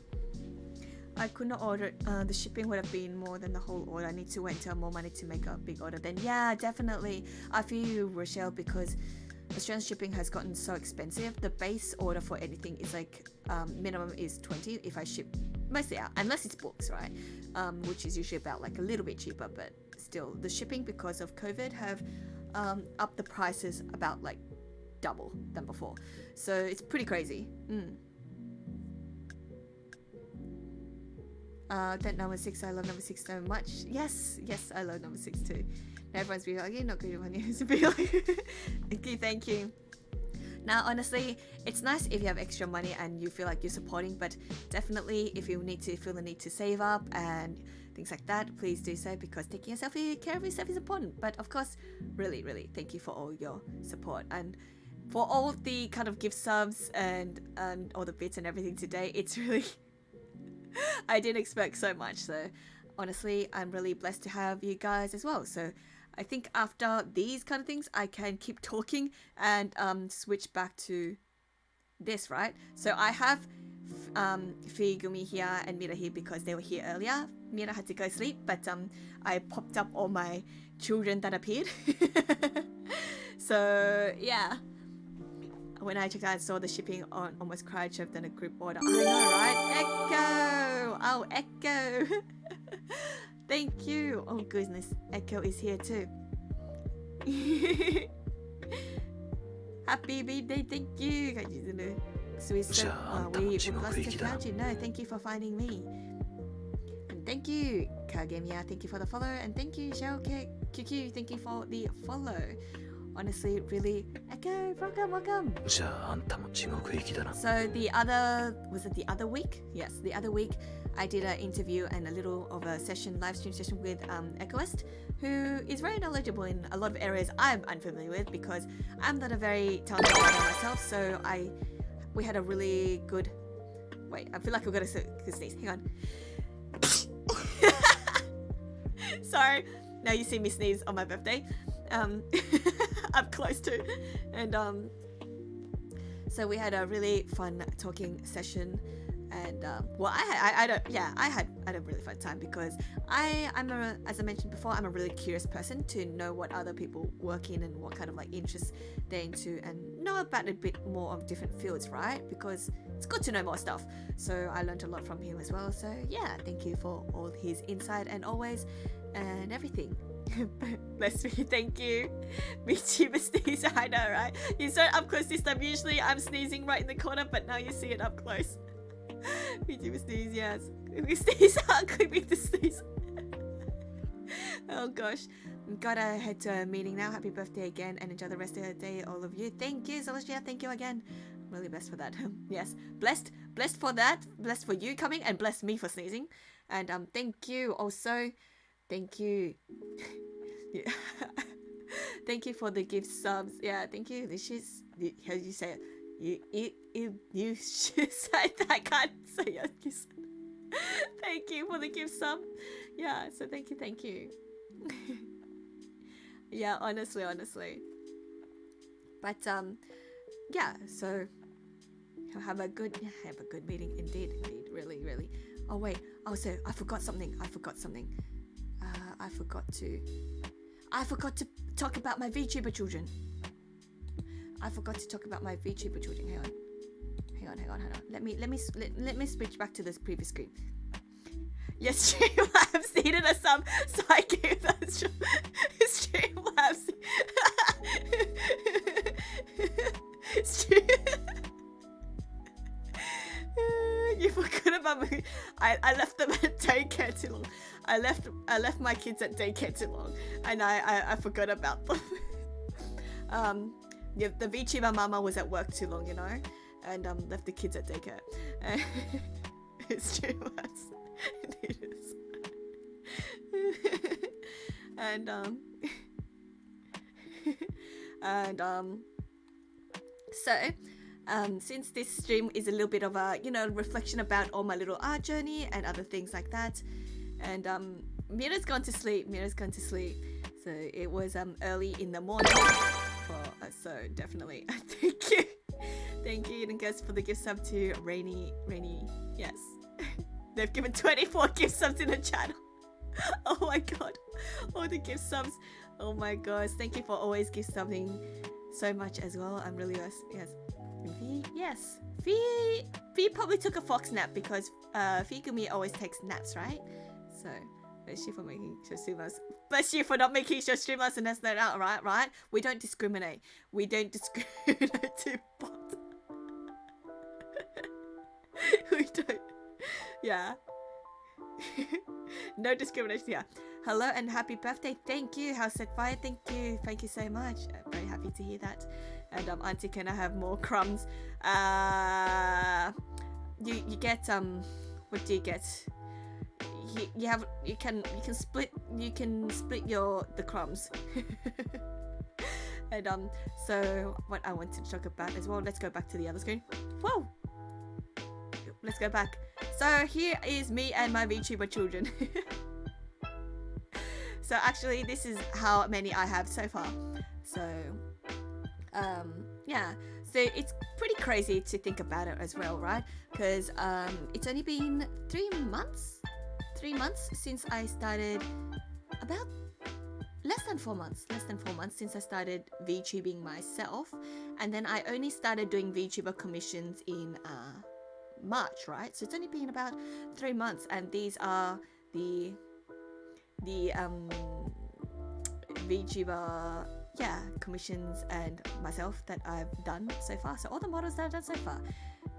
I could not order. The shipping would have been more than the whole order. I need to wait until more money to make a big order. Then yeah, definitely. I feel you, Rochelle, because Australian shipping has gotten so expensive. The base order for anything is like minimum is 20 if I ship mostly out, unless it's books, right? Which is usually about like a little bit cheaper, but still the shipping because of COVID have upped the prices about like double than before. So it's pretty crazy. That number 6, I love number 6 so much. Yes, I love number 6 too. Now everyone's being like, you're not good at news. Be like, thank you. Now, honestly, it's nice if you have extra money and you feel like you're supporting, but definitely if you feel the need to save up and things like that, please do so, because taking care of yourself is important. But of course, really, really thank you for all your support and for all of the kind of gift subs and all the bits and everything today. It's really, I didn't expect so much. So honestly, I'm really blessed to have you guys as well. So I think after these kind of things, I can keep talking and switch back to this, right? So I have Figumi here and Mira here because they were here earlier. Mira had to go sleep, but I popped up all my children that appeared. So yeah, when I checked out, I saw the shipping on, almost cried. Should have done a group order. I know, right? Echo! Oh, Echo! Thank you. Oh goodness, Echo is here too. Happy birthday, thank you. Swiss, we would love to find you. No, thank you for finding me. And thank you, Kagemiya. Thank you for the follow. And thank you, QQ. Thank you for the follow. Honestly, really, Echo, welcome. So the other week? Yes, the other week I did an interview and a little of a session, live stream session with Echoist, who is very knowledgeable in a lot of areas I'm unfamiliar with because I'm not a very talented writer myself. So we had a really good. Wait, I feel like I've got to sneeze. Hang on. Sorry. Now you see me sneeze on my birthday. Up close to, and so we had a really fun talking session, and well, I had a really fun time because as I mentioned before, I'm a really curious person to know what other people work in and what kind of like interests they're into and know about a bit more of different fields, right? Because it's good to know more stuff. So I learned a lot from him as well. So yeah, thank you for all his insight and always and everything. Bless me, thank you. Michiba sneeze, I know, right? You saw it up close this time. Usually I'm sneezing right in the corner, but now you see it up close. Michiba sneeze, yes. We sneeze, clipping the sneeze. Oh gosh. Gotta head to a meeting now. Happy birthday again and enjoy the rest of the day, all of you. Thank you, Celestia. Thank you again. I'm really blessed for that. Yes. Blessed for that. Blessed for you coming and blessed me for sneezing. And thank you also. Thank you. Yeah. Thank you for the gift subs. Yeah, thank you. This is how do you say it? You should say that. I can't say it. Thank you for the gift sub. Yeah, so thank you. Yeah, honestly. But yeah, so have a good meeting indeed, really. Oh wait, also I forgot something. I forgot to talk about my VTuber children. Hang on. Let me switch back to this previous screen. Yes, Streamlabs needed a sub, so I gave that Streamlabs. You forgot about me. I left them at daycare too long. I left my kids at daycare too long, and I forgot about them. Yeah, the VTuber mama was at work too long, you know, and left the kids at daycare. It's true. It is. So since this stream is a little bit of a reflection about all my little art journey and other things like that, and Mira's gone to sleep. So it was early in the morning for so definitely thank you. Thank you, and guys, for the gift sub to Rainy. Yes. They've given 24 gift subs in the channel. Oh my god. All the gift subs. Oh my gosh. Thank you for always gift subbing so much as well. I'm really yes. V, yes. V probably took a fox nap because Figumi always takes naps, right? So bless you for making sure streamers. Bless you for not making sure streamers and that's not out, right? We don't discriminate. We don't discriminate to bot. We don't. Yeah. No discrimination. Yeah. Hello and happy birthday. Thank you. House Set Fire. Thank you. Thank you so much. I'm very happy to hear that. And Auntie, can I have more crumbs? You get what do you get? You can split the crumbs. And so what I wanted to talk about as well. Let's go back to the other screen. Whoa. Let's go back. So here is me and my VTuber children. So actually this is how many I have so far. So yeah, so it's pretty crazy to think about it as well, right? Because it's only been 3 months since I started, about less than 4 months since I started VTubing myself, and then I only started doing VTuber commissions in March, right? So it's only been about 3 months, and these are the VTuber commissions and myself that I've done so far. So all the models that I've done so far.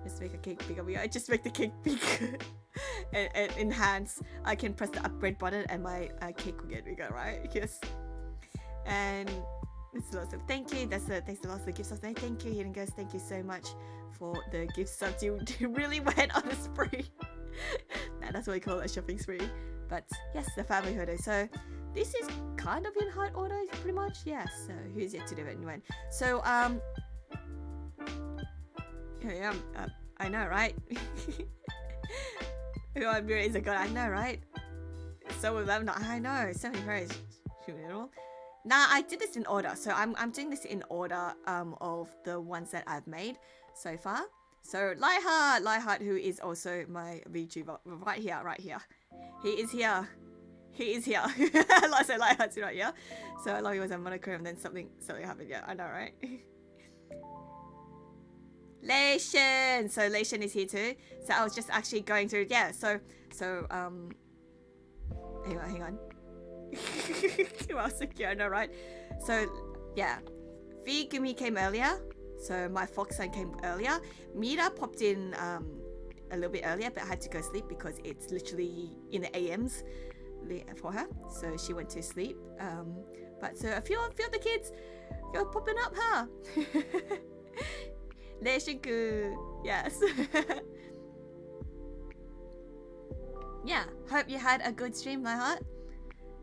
Just make a cake bigger. I just make the cake bigger and enhance. I can press the upgrade button and my cake will get bigger, right? Yes. And it's lots of thank you. Thanks a lot for the gift subs. Thank you, Hidden Ghost. Thank you so much for the gift subs. You really went on a spree. Nah, that's what we call a shopping spree. But yes, the family photo. So this is kind of in height order, pretty much. Yes. So who's yet to do it and when? So here I am. I know, right? Is a god. I know, right? Some of them, not. I know. So many very funeral. Nah, I did this in order. So I'm doing this in order of the ones that I've made so far. So Lightheart, who is also my VTuber, right here. He is here. So Lightheart's right here. So I love you was a monochrome, then something happened. Yeah, I know, right? Leishan! So Leishan is here too. So I was just actually going through, yeah, so hang on. Well, secure, I know, right? So yeah, Gumi came earlier. So my fox son came earlier. Mira popped in a little bit earlier, but I had to go sleep because it's literally in the AMs for her. So she went to sleep. But so a few of the kids go popping up, huh? Leishinku, yes. Yeah, hope you had a good stream, my heart.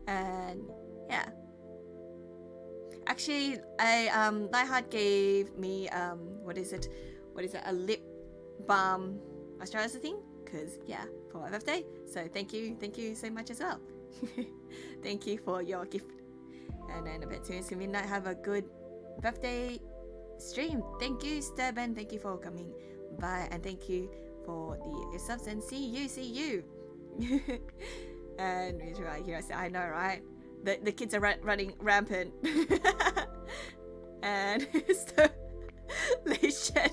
And yeah. Actually, Lightheart gave me what is it? A lip balm moisturizer thing? Cause yeah, for my birthday. So thank you so much as well. Thank you for your gift. And then a bit soon to midnight. Have a good birthday stream. Thank you, Sturban. Thank you for coming by, and thank you for the subs. And see you. And right here, I know, right? The kids are running rampant. And so Leishan,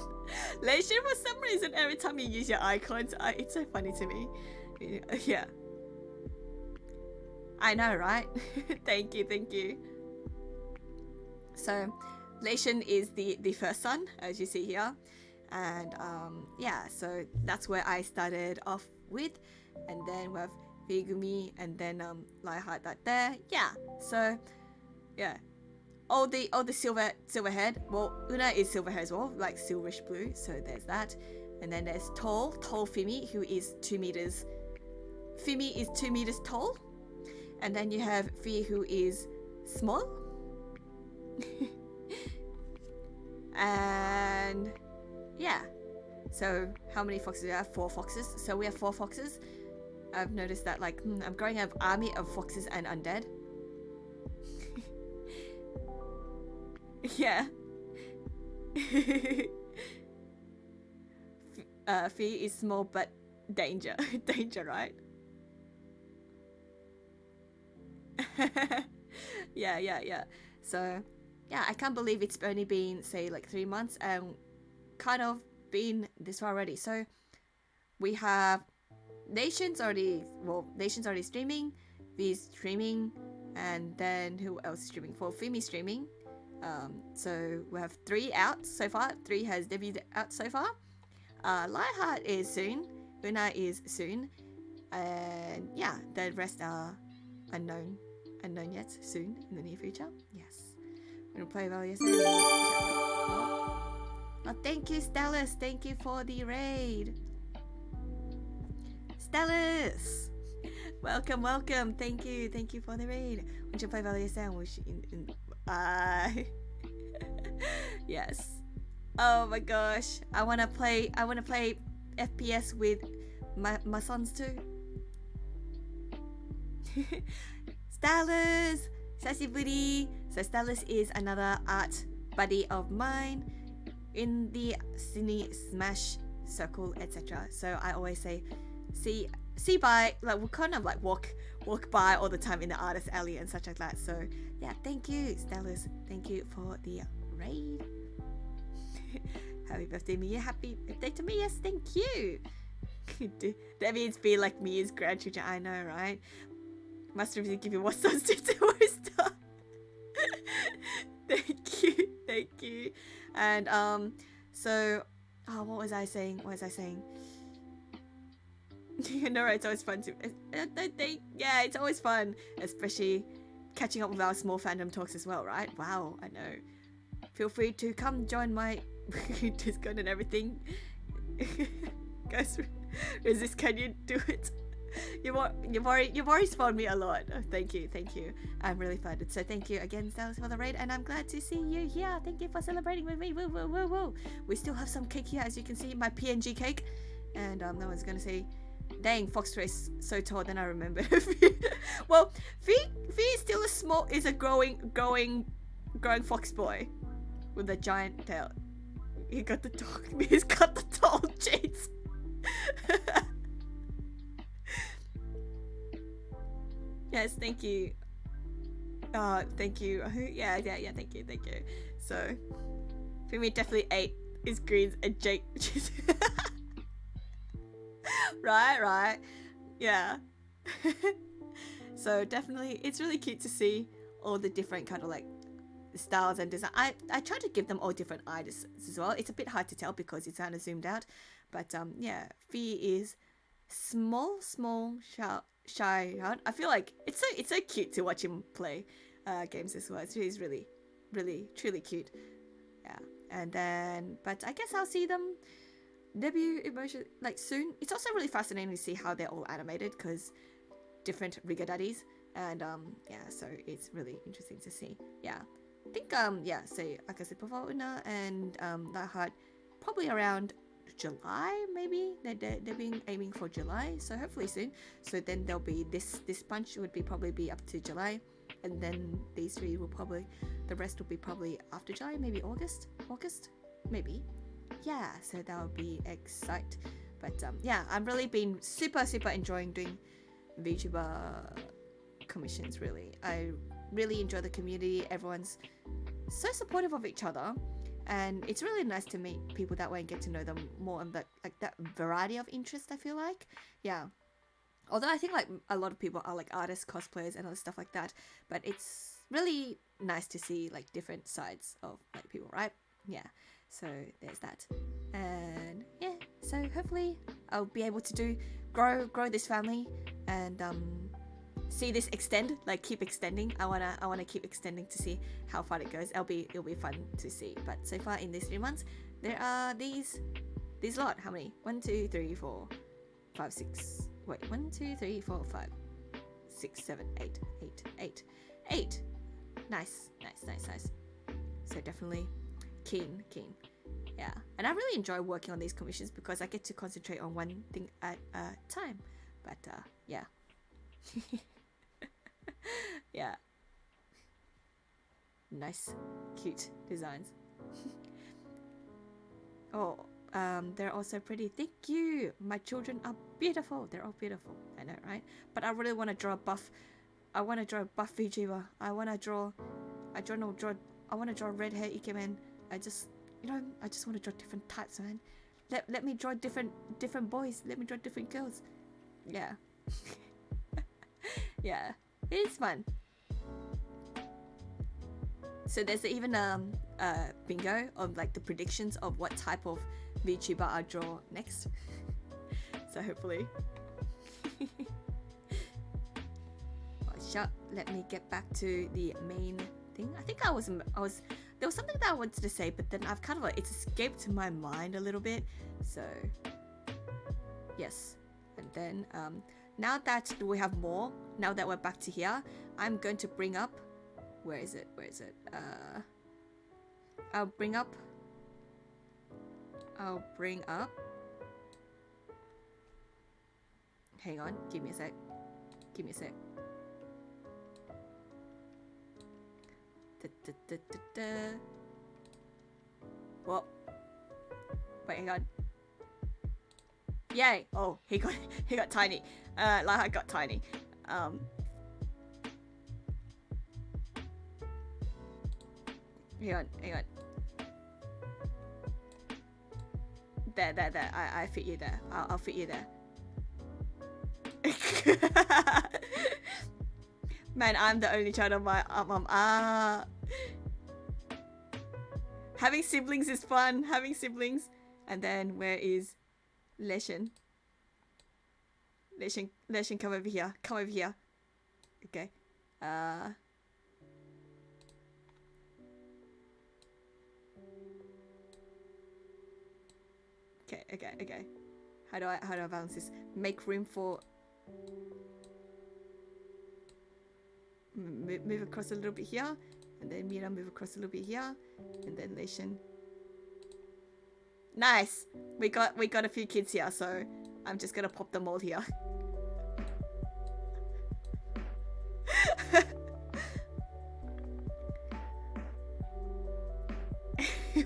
for some reason, every time you use your icons, it's so funny to me. Yeah. I know, right? Thank you. So Leishan is the first son, as you see here. And yeah, so that's where I started off with. And then we have Figumi, and then Lightheart that there. Yeah, so yeah, all the silver head. Well, Una is silver hair as well, like silverish blue. So there's that. And then there's tall Fimi, who is 2 meters. Fimi is 2 meters tall. And then you have Fi, who is small. And yeah, so how many foxes do we have? 4 foxes. So we have 4 foxes. I've noticed that, like, I'm growing an army of foxes and undead. Yeah. Fear is small but danger. Danger, right? Yeah. So, yeah, I can't believe it's only been, say, like 3 months and kind of been this far already. So, we have Nations already streaming, V's streaming, and then who else is streaming? For Fumi streaming. So we have 3 out so far. 3 has debuted out so far. Lightheart is soon. Una is soon. And yeah, the rest are unknown. Unknown yet. Soon, in the near future. Yes. We're gonna play Valiant. Oh, thank you, Stellus. Thank you for the raid. Stellus! Welcome. Thank you for the raid. Want to play Valiant Sandwich yes. Oh my gosh. I wanna play FPS with my sons too. Stylus! Sashiburi! So Stylus is another art buddy of mine in the Cine Smash circle, etc. So I always say see by, like, we'll kind of like walk by all the time in the artist alley and such like that. So yeah, thank you, Stylus. Thank you for the raid. Happy birthday, Mia. Happy birthday to me. Yes, thank you. That means be like Mia's grandchildren. I know, right? Must have give you what sons to do or stuff. Thank you. And so what was I saying? No, right, it's always fun to yeah, it's always fun, especially catching up with our small fandom talks as well, right? Wow, I know. Feel free to come join my Discord and everything. Guys, Resist, can you do it? You've already spawned me a lot. Oh, thank you. I'm really flattered. So thank you again, Stylus, for the raid, and I'm glad to see you here. Thank you for celebrating with me. Woo. We still have some cake here, as you can see, my PNG cake. And no one's gonna say, dang, Foxtrace so tall than I remember. Well, V is a growing fox boy with a giant tail. He's got the tall shades. Yes, thank you. Thank you. Yeah, thank you. So, for me, definitely 8 is greens and Jake. Right. Yeah. So definitely, it's really cute to see all the different kind of like styles and design. I try to give them all different eyes as well. It's a bit hard to tell because it's kind of zoomed out, but yeah, Fee is small, shy. I feel like it's so cute to watch him play games as well. He's really truly cute. Yeah, and then but I guess I'll see them debut emotion like soon. It's also really fascinating to see how they're all animated because different Riga daddies, and yeah, so it's really interesting to see. Yeah, I think yeah, so like I said before, Una and that Heart probably around July, maybe they're being aiming for July, so hopefully soon. So then there'll be this bunch would be probably be up to July, and then these 3 will probably, the rest will be probably after July, maybe August maybe. Yeah, so that would be exciting. But yeah, I'm really been super enjoying doing VTuber commissions. Really, I really enjoy the community. Everyone's so supportive of each other, and it's really nice to meet people that way and get to know them more, and that like that variety of interest. I feel like, yeah. Although I think like a lot of people are like artists, cosplayers, and other stuff like that, but it's really nice to see like different sides of like people, right? Yeah. So there's that, and yeah, so hopefully I'll be able to grow this family and see this extend, like keep extending. I wanna keep extending to see how far it goes. It'll be fun to see. But so far in these 3 months, there are these lot. How many? 1, 2, 3, 4, 5, 6. Wait, 1, 2, 3, 4, 5, 6, 7, 8. Nice. So definitely keen. Yeah, and I really enjoy working on these commissions because I get to concentrate on one thing at a time. But yeah. Yeah. Nice, cute designs. Oh, they're also pretty. Thank you. My children are beautiful. They're all beautiful. I know, right? But I really want to draw a buff. I want to draw a buff VTuber. I want to draw red hair Ikemen. I just want to draw different types, man. Let me draw different boys. Let me draw different girls. Yeah. Yeah. It is fun. So there's even bingo of like the predictions of what type of VTuber I'll draw next. So hopefully. Let me get back to the main thing. I think there was something that I wanted to say, but then I've kind of it's escaped my mind a little bit. So yes, and then now that we have more, now that we're back to here, I'm going to bring up. Where is it? I'll bring up. Hang on, give me a sec. Whoa. Wait, hang on. Yay! Oh, he got tiny. Like I got tiny. Hang on. There. I fit you there. I'll fit you there. Man, I'm the only child of my mom. Having siblings is fun. And then where is Leshen? Leshen, come over here. Okay. Okay. How do I balance this? Make room for. Move across a little bit here, and then Mira move across a little bit here, and then Leishan. Nice. We got a few kids here, so I'm just gonna pop them all here.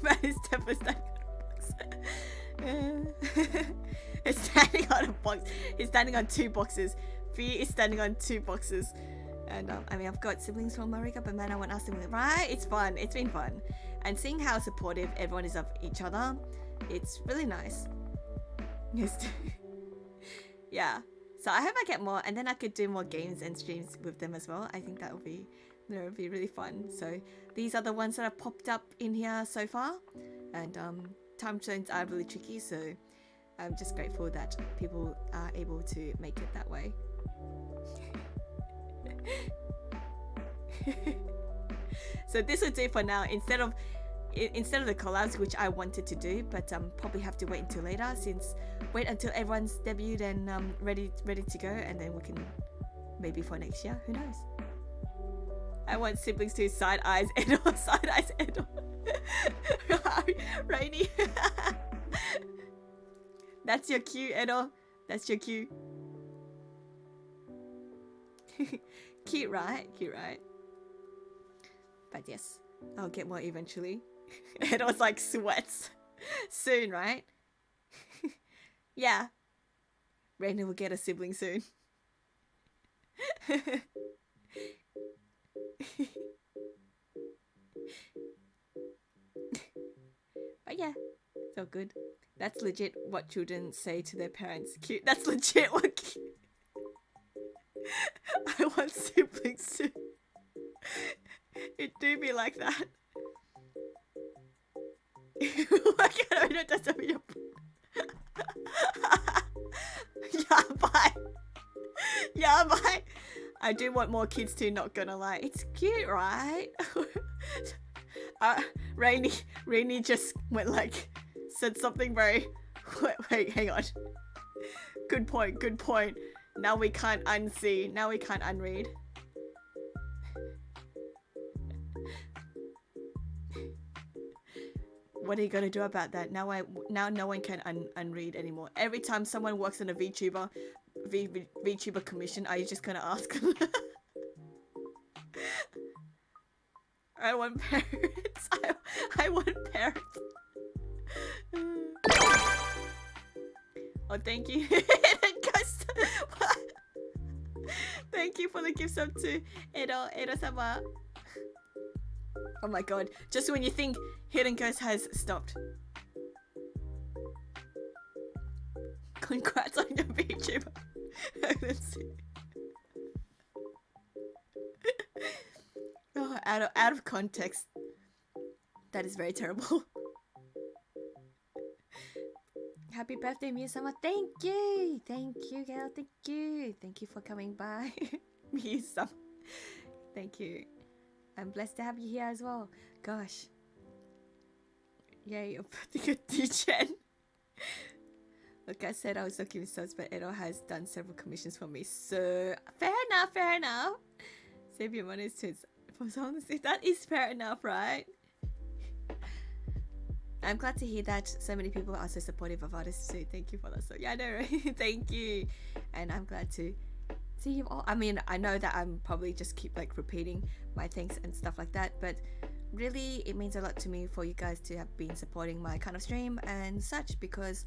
Man, it's definitely standing on a box. It's standing on a box. He's standing on 2 boxes. Fee is standing on 2 boxes. And I mean, I've got siblings from Marika, but man, I want to ask them, right? It's fun. It's been fun. And seeing how supportive everyone is of each other, it's really nice. Yes. Yeah. So I hope I get more, and then I could do more games and streams with them as well. I think that would be really fun. So these are the ones that have popped up in here so far. And time zones are really tricky, so I'm just grateful that people are able to make it that way. So this will do for now. Instead of the collabs, which I wanted to do, but probably have to wait until later. Wait until everyone's debuted and ready to go, and then we can maybe for next year. Who knows? I want siblings to side eyes Edo. Rainy. That's your cue, Edo. That's your cue. Cute, right? But yes, I'll get more eventually. It was like sweats. Soon, right? Yeah. Raina will get a sibling soon. But yeah, it's all good. That's legit what children say to their parents. Cute. That's legit what I want siblings too. It do be like that. Why can't I not just your Yeah, bye. I do want more kids too, not gonna lie. It's cute, right? Rainy just went like, said something very... Wait, hang on. Good point. Now we can't unsee. Now we can't unread. What are you gonna do about that? Now no one can unread anymore. Every time someone works on a VTuber commission, are you just gonna ask? I want parrots. I want parrots. Oh, thank you. Thank you for the gift sub to Edo-sama. Oh my god. Just when you think Hidden Ghost has stopped. Congrats on your VTuber. Let's see. Oh, out of context. That is very terrible. Happy birthday, Miyu-sama. Thank you. Thank you, girl. Thank you. Thank you for coming by. Miyu-sama. Thank you. I'm blessed to have you here as well. Gosh. Yay, you're putting a D-Gen. Like I said, I was looking for subs, but Edo has done several commissions for me. So, fair enough, fair enough. Save your money to that is fair enough, right? I'm glad to hear that so many people are so supportive of artists too. Thank you for that. So yeah, I know, right? Thank you. And I'm glad to see you all. I mean, I know that I'm probably just keep like repeating my thanks and stuff like that, but really it means a lot to me for you guys to have been supporting my kind of stream and such, because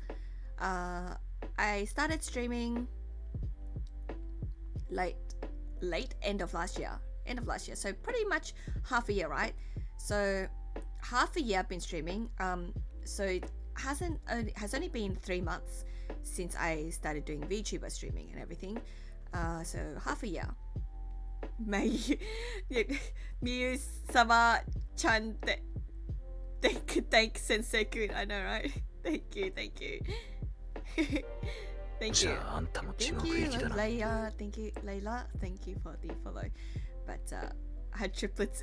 I started streaming late end of last year, so pretty much half a year, right? So half a year I've been streaming, so it has only been 3 months since I started doing VTuber streaming and everything, so half a year. Miyu-sama chan, thank Sensei-kun. I know, right? Thank you. Thank you. Thank you, Leia. Thank you, Layla. Thank you for the follow. But had triplets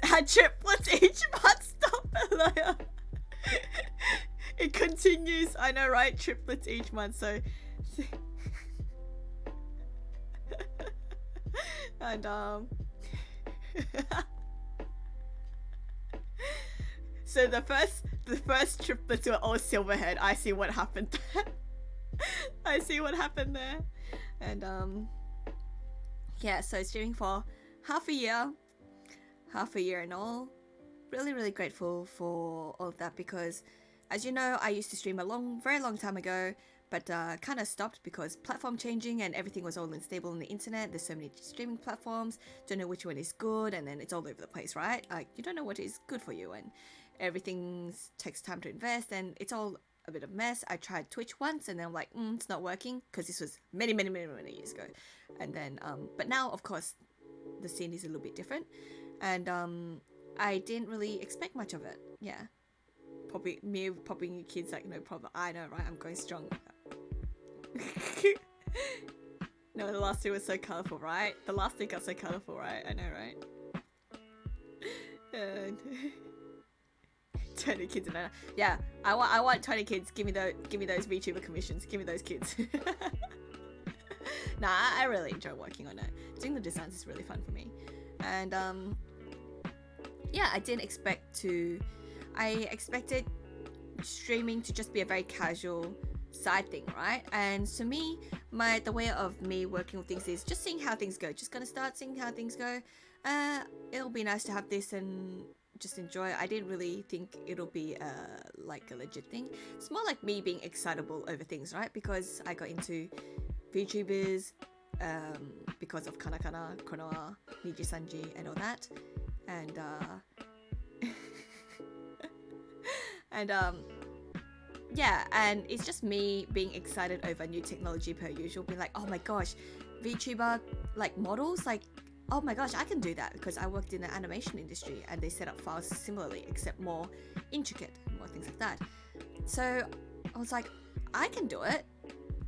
each month. Stop it, Leia. It continues. I know, right? Triplets each month. So, and so the first triplets were all Silverhead. I see what happened there. I see what happened there. And yeah, so streaming for half a year and all. Really grateful for all of that, because as you know, I used to stream very long time ago, but kind of stopped because platform changing and everything was all unstable on the internet. There's so many streaming platforms, don't know which one is good, and then it's all over the place, right? Like, you don't know what is good for you, and everything takes time to invest, and it's all a bit of a mess. I tried Twitch once and then I'm like, it's not working, because this was many years ago. And then but now of course the scene is a little bit different, and I didn't really expect much of it. Yeah, probably me popping kids like no problem. I know, right? I'm going strong. No, the last two was so colorful, right? The last two got so colorful, right? I know, right? And 20 kids, yeah. I want 20 kids. Give me those VTuber commissions. Give me those kids. Nah, I really enjoy working on it. Doing the designs is really fun for me, and yeah, I didn't expect to. I expected streaming to just be a very casual side thing, right? And to me, the way of me working with things is just seeing how things go. Just gonna start seeing how things go. It'll be nice to have this and just enjoy it. I didn't really think it'll be like a legit thing. It's more like me being excitable over things, right? Because I got into VTubers because of Kanakana, Konoha, Niji Sanji and all that, and and yeah, and it's just me being excited over new technology per usual, being like, oh my gosh, VTuber like models, like, oh my gosh, I can do that, because I worked in the animation industry and they set up files similarly except more intricate and more things like that. So I was like, I can do it.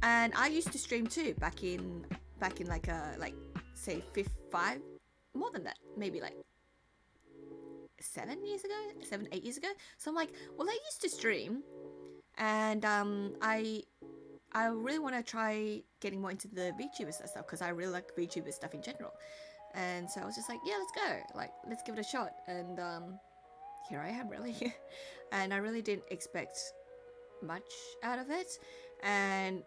And I used to stream too back in like say 5, more than that, maybe like 7, 8 years ago. So I'm like, well, I used to stream, and I really want to try getting more into the VTuber stuff, because I really like VTuber stuff in general. And so I was just like, yeah, let's go, like, let's give it a shot. And here I am, really. And I really didn't expect much out of it. And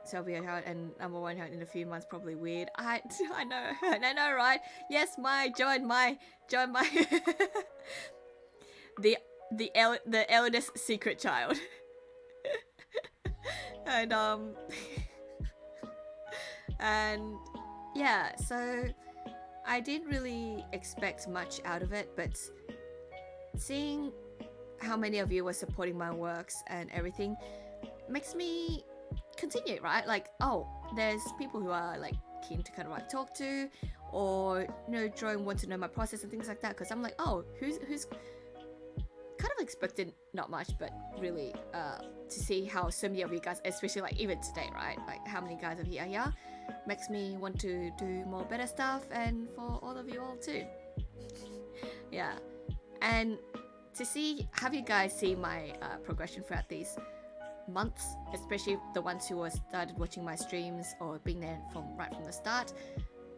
So I'll be out and number one out in a few months, probably weird. I know, I know, right? Yes, join my the the eldest secret child. And and yeah, so I didn't really expect much out of it, but seeing how many of you were supporting my works and everything makes me continue, right? Like, oh, there's people who are like keen to kind of like talk to, or drawing, want to know my process and things like that, because I'm like, oh, who's kind of expected not much, but really to see how so many of you guys, especially like even today, right, like how many guys of you are here, makes me want to do more better stuff, and for all of you all too. Yeah, and to have you guys see my progression throughout these months, especially the ones who started watching my streams or being there right from the start,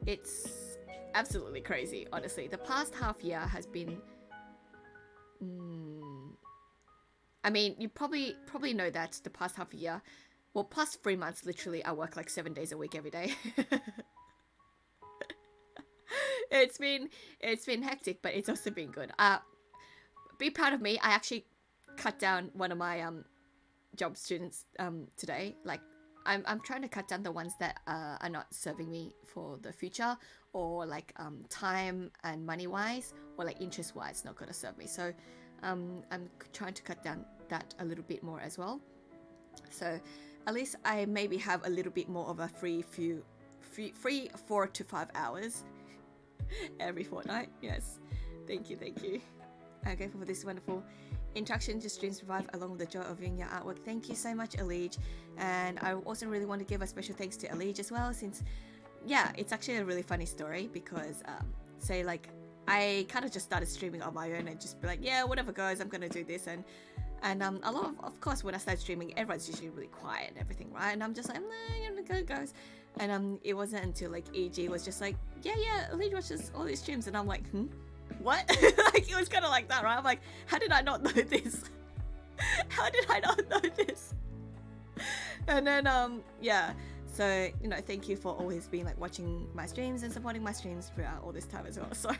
it's absolutely crazy. Honestly, the past half year has been I mean, you probably know that the past half a year, well, past 3 months, literally I work like 7 days a week every day. It's been hectic, but it's also been good. Be proud of me. I actually cut down one of my job students today. Like, I'm trying to cut down the ones that are not serving me for the future, or like time and money wise, or like interest wise not gonna serve me. So I'm trying to cut down that a little bit more as well. So at least I maybe have a little bit more of a free 4 to 5 hours every fortnight. Yes, thank you. I'm grateful for this wonderful interaction to streams survive, along with the joy of viewing your artwork. Thank you so much, Alige. And I also really want to give a special thanks to Alige as well, since yeah, it's actually a really funny story, because say like I kind of just started streaming on my own and just be like, yeah, whatever goes, I'm gonna do this, and a lot of course when I start streaming, everyone's usually really quiet and everything, right? And I'm just like, nah, go goes. And it wasn't until like EG was just like, yeah, Alige watches all these streams, and I'm like, what? Like, it was kind of like that, right? I'm like, how did I not know this? How did I not know this? And then yeah, so thank you for always being like watching my streams and supporting my streams throughout all this time as well. So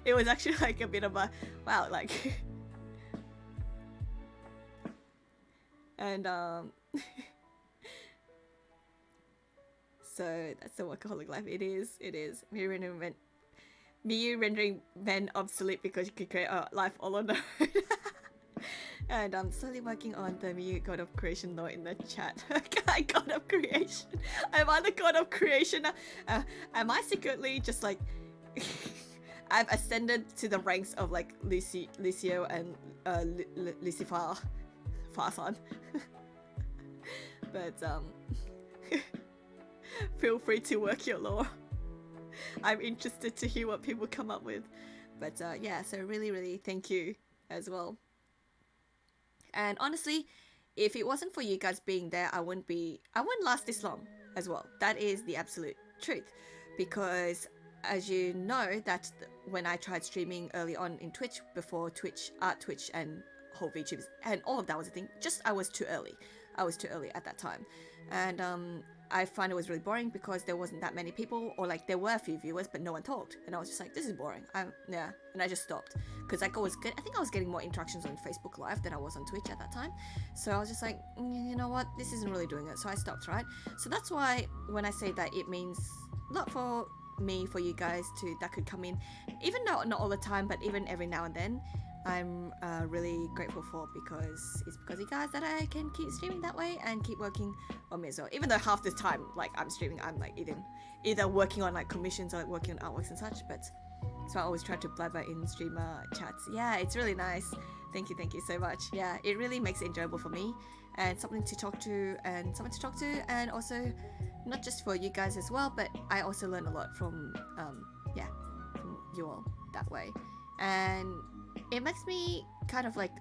it was actually like a bit of a wow, like and so that's the workaholic life. It is Miyu rendering men obsolete because you could create a life all on their own. And I'm slowly working on the Miyu God of Creation law in the chat. God of Creation. Am I the God of Creation? Am I secretly just like I've ascended to the ranks of like Lucio and Lucifer Farsan. But feel free to work your law. I'm interested to hear what people come up with. But yeah, so really thank you as well. And honestly, if it wasn't for you guys being there, I wouldn't last this long as well. That is the absolute truth. Because as you know, that when I tried streaming early on in Twitch, before Twitch and whole VTubers and all of that was a thing, I was too early at that time. And I find it was really boring because there wasn't that many people, or like there were a few viewers but no one talked, and I was just like, this is boring. Yeah, and I just stopped, because like I think I was getting more interactions on Facebook Live than I was on Twitch at that time. So I was just like, you know what, this isn't really doing it, so I stopped, right? So that's why when I say that, it means not for me, for you guys that could come in, even though not all the time, but even every now and then, I'm really grateful for, because it's because of you guys that I can keep streaming that way and keep working on me as well. Even though half the time like I'm streaming, I'm like either working on like commissions or like working on artworks and such. But so I always try to blabber in streamer chats. Yeah, it's really nice. Thank you so much. Yeah, it really makes it enjoyable for me, and something to talk to, and someone to talk to, and also not just for you guys as well, but I also learn a lot from from you all that way. And it makes me kind of like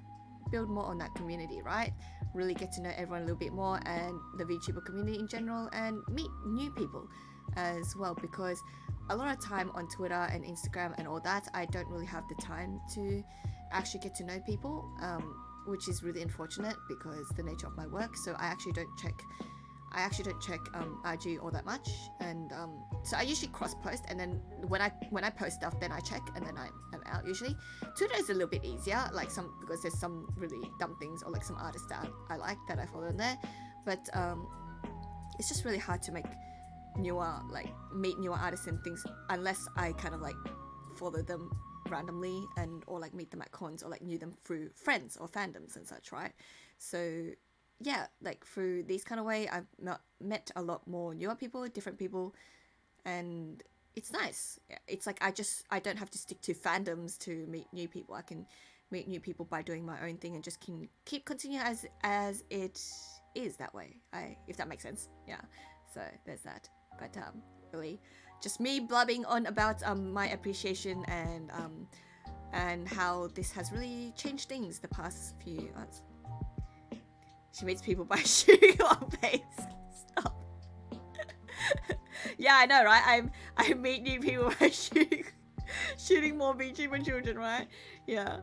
build more on that community, right? Really get to know everyone a little bit more, and the VTuber community in general, and meet new people as well, because a lot of time on Twitter and Instagram and all that, I don't really have the time to actually get to know people. which is really unfortunate because the nature of my work. So I actually don't check IG all that much, and so I usually cross post, and then when I post stuff, then I check, and then I'm out usually. Twitter is a little bit easier, like because there's some really dumb things or like some artists that I like that I follow in there, but it's just really hard to meet newer artists and things unless I kind of like follow them randomly or like meet them at cons or like knew them through friends or fandoms and such, right? So yeah, like through these kind of way, I've met a lot more newer people, different people, and it's nice. It's like I don't have to stick to fandoms to meet new people. I can meet new people by doing my own thing and just can keep continue as it is that way. If that makes sense. Yeah. So there's that. But really, just me blabbing on about my appreciation and how this has really changed things the past few months. She meets people by shooting long pace. Stop. Yeah, I know, right? I meet new people by shooting more VTuber children, right? Yeah.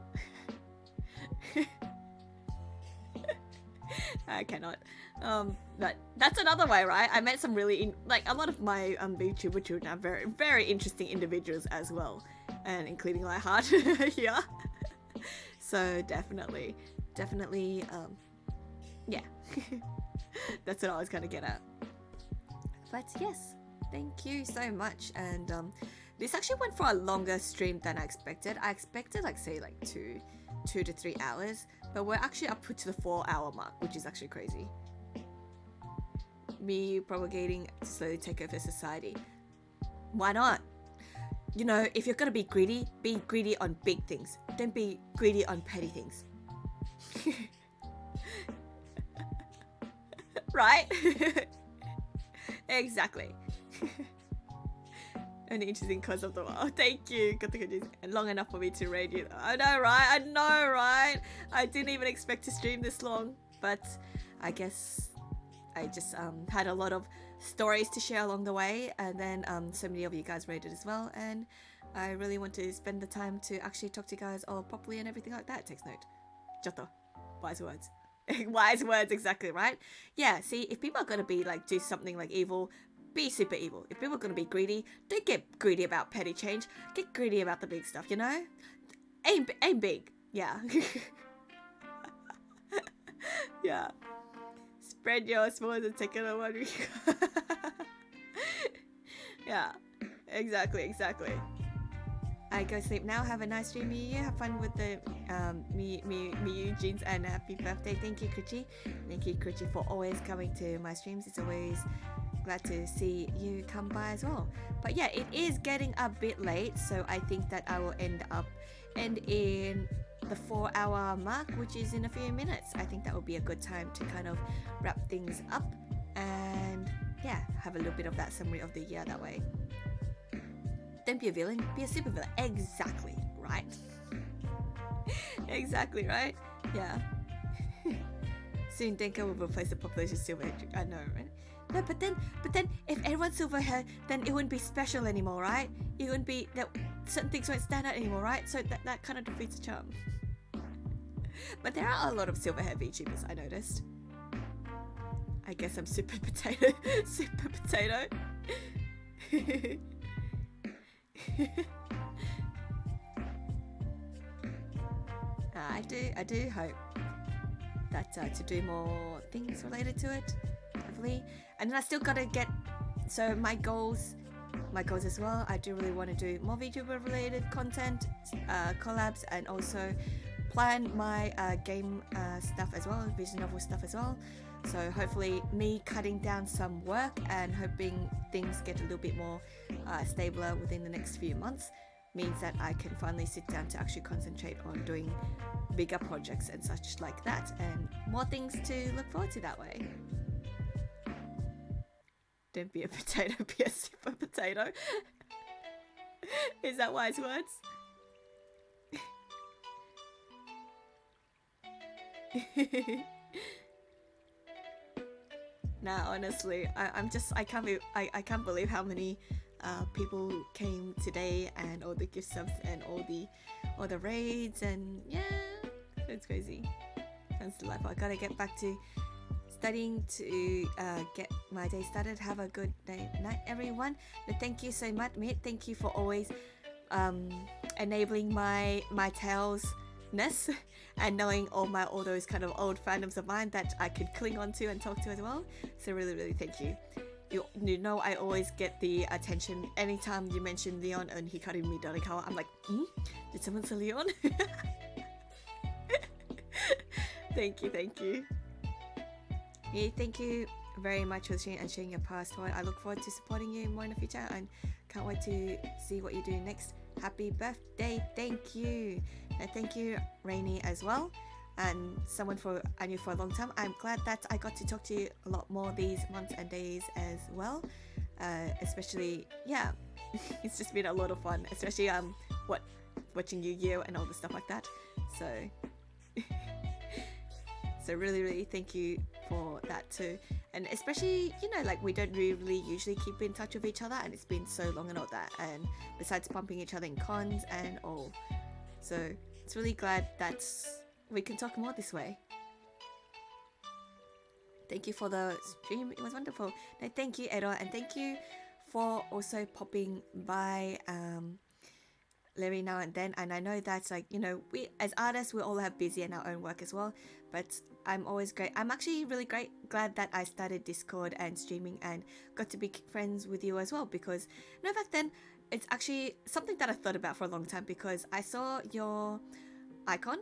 I cannot. But that's another way, right? I met some really a lot of my VTuber children are very, very interesting individuals as well, and including Lightheart. Yeah. So definitely. Yeah. That's what I was gonna get at. But yes, thank you so much. And this actually went for a longer stream than I expected. I expected like 2 to 3 hours, but we're actually up to the 4-hour mark, which is actually crazy. Me propagating to slowly take over society. Why not? You know, if you're gonna be greedy on big things. Don't be greedy on petty things. Right? Exactly. An interesting cause of the world. Thank you. Got the good and long enough for me to raid you. I know, right? I didn't even expect to stream this long, but I guess I just had a lot of stories to share along the way, and then so many of you guys raided as well, and I really want to spend the time to actually talk to you guys all properly and everything like that. Takes note. Joto. Wise words. Wise words, exactly, right? Yeah, see, if people are going to be do something like evil, be super evil. If people are going to be greedy, don't get greedy about petty change. Get greedy about the big stuff, you know? Aim big. Yeah. Yeah. Spread your s'mores and take it on one week. Yeah. Exactly. I go sleep now. Have a nice dream, Miyu. Have fun with the Miyu jeans, and happy birthday. Thank you, Kuchi. Thank you, Kuchi, for always coming to my streams. It's always glad to see you come by as well. But yeah, it is getting a bit late, so I think that I will end in the 4-hour mark, which is in a few minutes. I think that would be a good time to kind of wrap things up and yeah, have a little bit of that summary of the year that way. Don't be a villain, be a super villain. Exactly, right? Exactly, right? Yeah. Soon Denka will replace the population silver hair. I know, right? No, but then if everyone's silver hair, then it wouldn't be special anymore, right? It wouldn't be that certain things won't stand out anymore, right? So that kind of defeats the charm. But there are a lot of silver hair VTubers, I noticed. I guess I'm super potato. Super potato. I do hope that to do more things related to it, hopefully. And then I still gotta get my goals as well. I do really want to do more VTuber related content, collabs, and also plan my game stuff as well, visual novel stuff as well. So hopefully me cutting down some work and hoping things get a little bit more stabler within the next few months means that I can finally sit down to actually concentrate on doing bigger projects and such like that, and more things to look forward to that way. Don't be a potato, be a super potato. Is that wise words? Nah, honestly, I can't believe how many people came today, and all the gift subs and all the raids, and yeah, it's crazy. That's the life. I gotta get back to studying to get my day started. Have a good day, night, everyone. But thank you so much, mate. Thank you for always enabling my tales-ness and knowing all those kind of old fandoms of mine that I could cling on to and talk to as well. So really, really thank you. You know I always get the attention anytime you mention Leon and Hikaru Midorikawa. I'm like, did someone say Leon? Thank you. Yeah, thank you very much for sharing your past. I look forward to supporting you more in the future and can't wait to see what you do next. Happy birthday. Thank you. And thank you, Rainy, as well. And someone I knew for a long time. I'm glad that I got to talk to you a lot more these months and days as well. Especially, yeah, it's just been a lot of fun. Especially watching Yu-Gi-Oh! And all the stuff like that. So, so really, really thank you for that too. And especially, like we don't really usually keep in touch with each other, and it's been so long and all that. And besides bumping each other in cons and all, so it's really glad that we can talk more this way. Thank you for the stream. It was wonderful. No, thank you, Edo, and thank you for also popping by Larry now and then. And I know that's like, we as artists, we all have busy in our own work as well. But I'm always great. I'm actually really glad that I started Discord and streaming and got to be friends with you as well. Because back then, it's actually something that I thought about for a long time, because I saw your icon,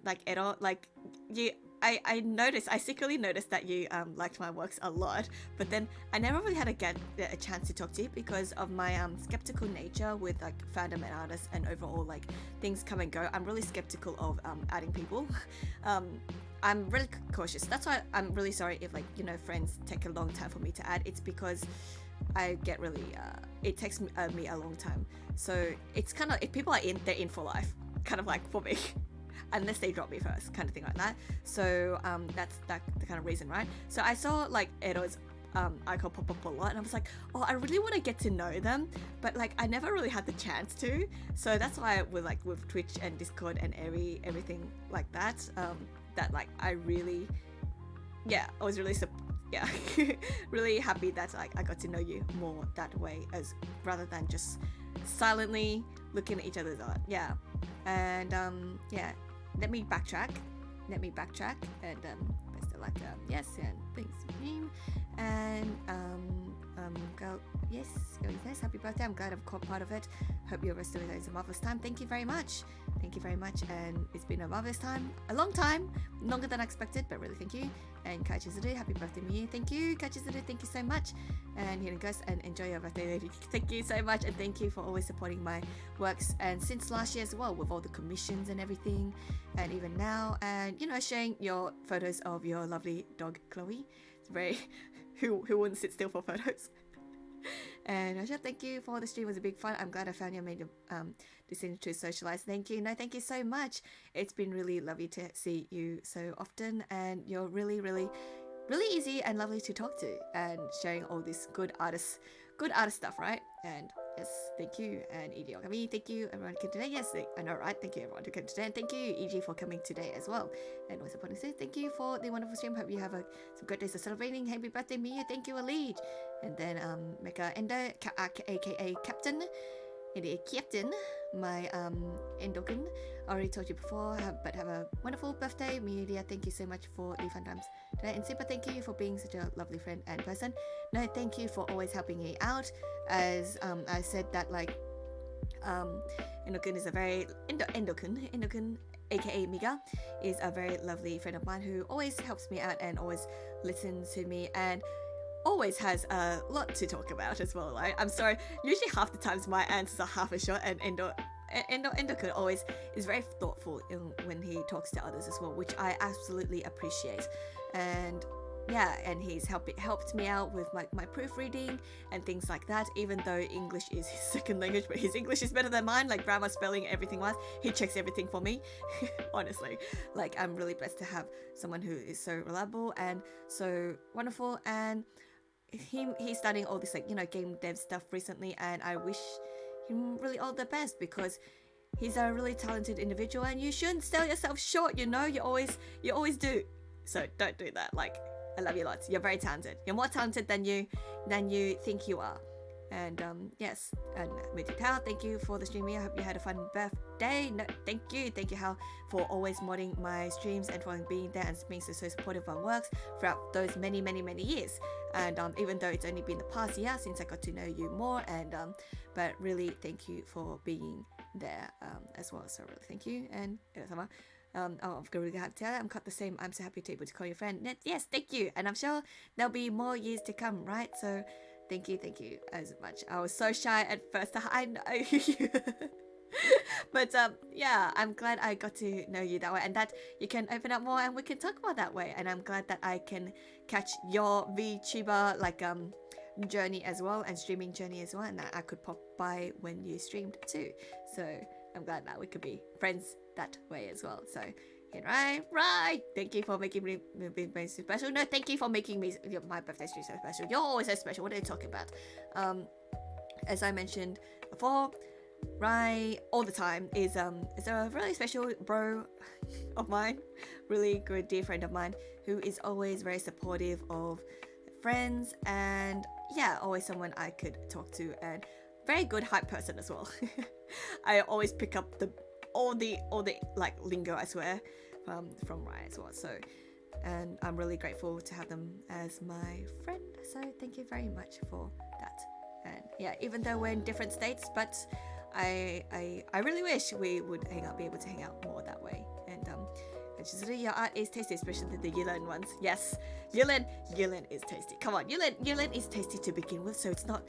like Edo, like you. I secretly noticed that you liked my works a lot, but then I never really had a chance to talk to you because of my skeptical nature with like fandom and artists and overall like things come and go. I'm really skeptical of adding people. I'm really cautious. That's why I'm really sorry if friends take a long time for me to add. It's because I get really it takes me a long time. So it's kind of, if people are in, they're in for life, kind of like for me. Unless they drop me first, kind of thing like that. So that's the kind of reason, right? So I saw like Edo's icon pop up a lot, and I was like, oh, I really want to get to know them, but like I never really had the chance to. So that's why with Twitch and Discord and everything like that, that like I really, I was really really happy that like I got to know you more that way, as rather than just silently looking at each other's art. And let me backtrack and best of luck, yes, and thanks, and go, yes, happy birthday. I'm glad I've caught part of it. Hope your rest of it is a marvelous time. Thank you very much, and it's been a marvelous time, a long time, longer than I expected, but really thank you. And Kaichizuru, happy birthday, Miyu. Thank you, Kaichizuru, thank you so much. And here it goes, and enjoy your birthday, lady. Thank you so much, and thank you for always supporting my works, and since last year as well, with all the commissions and everything, and even now, and sharing your photos of your lovely dog, Chloe. It's very, who wouldn't sit still for photos? And Asha, thank you for the stream. It was a big fun. I'm glad I found you, made a decision to socialize. Thank you. No, thank you so much. It's been really lovely to see you so often, and you're really, really, really easy and lovely to talk to, and sharing all this good artist stuff, right? And yes, thank you. And EG Okami, thank you everyone who came today. Yes, I know, right? Thank you everyone who came today, and thank you EG for coming today as well. And also supporting say thank you for the wonderful stream. Hope you have some great days of celebrating. Happy birthday, Miyu. Thank you, Alid. And then Mecha Ender, aka Captain. Captain, my Endoken, already told you before, but have a wonderful birthday, Miudia. Thank you so much for the fun times today, and Super, thank you for being such a lovely friend and person. No, thank you for always helping me out. As I said that like Endoken is a very Endoken, aka Miga, is a very lovely friend of mine who always helps me out and always listens to me and always has a lot to talk about as well. Like, I'm sorry, usually half the times my answers are half a shot, and Endo always is very thoughtful when he talks to others as well, which I absolutely appreciate. And yeah, and he's helped me out with my proofreading and things like that, even though English is his second language, but his English is better than mine, like grammar, spelling, everything wise. He checks everything for me. Honestly, like I'm really blessed to have someone who is so reliable and so wonderful. And he's studying all this like game dev stuff recently, and I wish him really all the best, because he's a really talented individual, and you shouldn't sell yourself short. You know, you always do. So don't do that. Like, I love you lots. You're very talented. You're more talented than you think you are. And yes, and Miyukiko, thank you for the stream. I hope you had a fun birthday. No, thank you Hal, for always modding my streams and for being there and being so supportive of my works throughout those many years. And even though it's only been the past year since I got to know you more, and but really thank you for being there as well. So really thank you. And I'm cut the same. I'm so happy to be able to call you friend. Yes, thank you. And I'm sure there'll be more years to come, right? So thank you as much. I was so shy at first. I know you. But yeah, I'm glad I got to know you that way, and that you can open up more and we can talk about that way. And I'm glad that I can catch your VTuber journey as well, and streaming journey as well, and that I could pop by when you streamed too. So I'm glad that we could be friends that way as well. So right. Thank you for making me so special. No, thank you for making me my birthday stream so special. You're always so special. What are you talking about? As I mentioned before, Rai all the time is a really special bro of mine, really good dear friend of mine, who is always very supportive of friends, and yeah, always someone I could talk to, and very good hype person as well. I always pick up all the like lingo, I swear, from Rai as well. So, and I'm really grateful to have them as my friend. So thank you very much for that. And yeah, even though we're in different states, but I really wish we would be able to hang out more that way. And your art is tasty, especially the Yulin ones. Yes, Yulin is tasty. Come on, Yulin is tasty to begin with, so it's not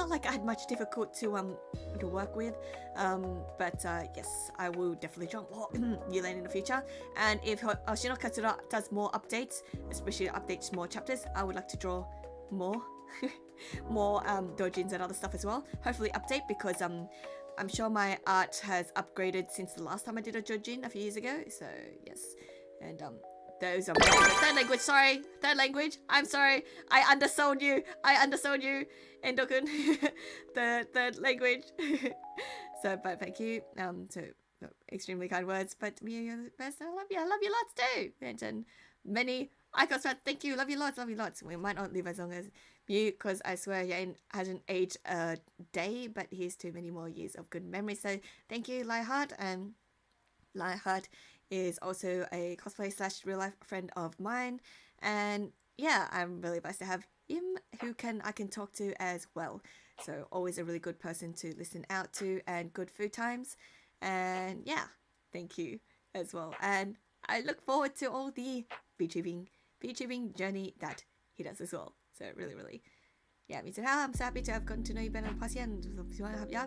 like I had much difficult to work with. But yes, I will definitely draw more Yulin in the future. And if Hoshino Katsura does more updates, especially updates more chapters, I would like to draw more more dojins and other stuff as well. Hopefully update, because I'm sure my art has upgraded since the last time I did a Jojin a few years ago. So yes, and those are third language. Sorry, third language. I'm sorry. I undersold you, Endokun. The third language. So, but thank you. So extremely kind words. But you're the best. I love you lots too. And many icons. Thank you. Love you lots. We might not live as long as you, because I swear he hasn't aged a day, but here's too many more years of good memories. So thank you, Lionheart. And Lionheart is also a cosplay / real life friend of mine, and yeah, I'm really blessed to have him who I can talk to as well. So always a really good person to listen out to, and good food times. And yeah, thank you as well. And I look forward to all the VTubing journey that he does as well. So really, yeah, me too. I'm so happy to have gotten to know you better in the past year, and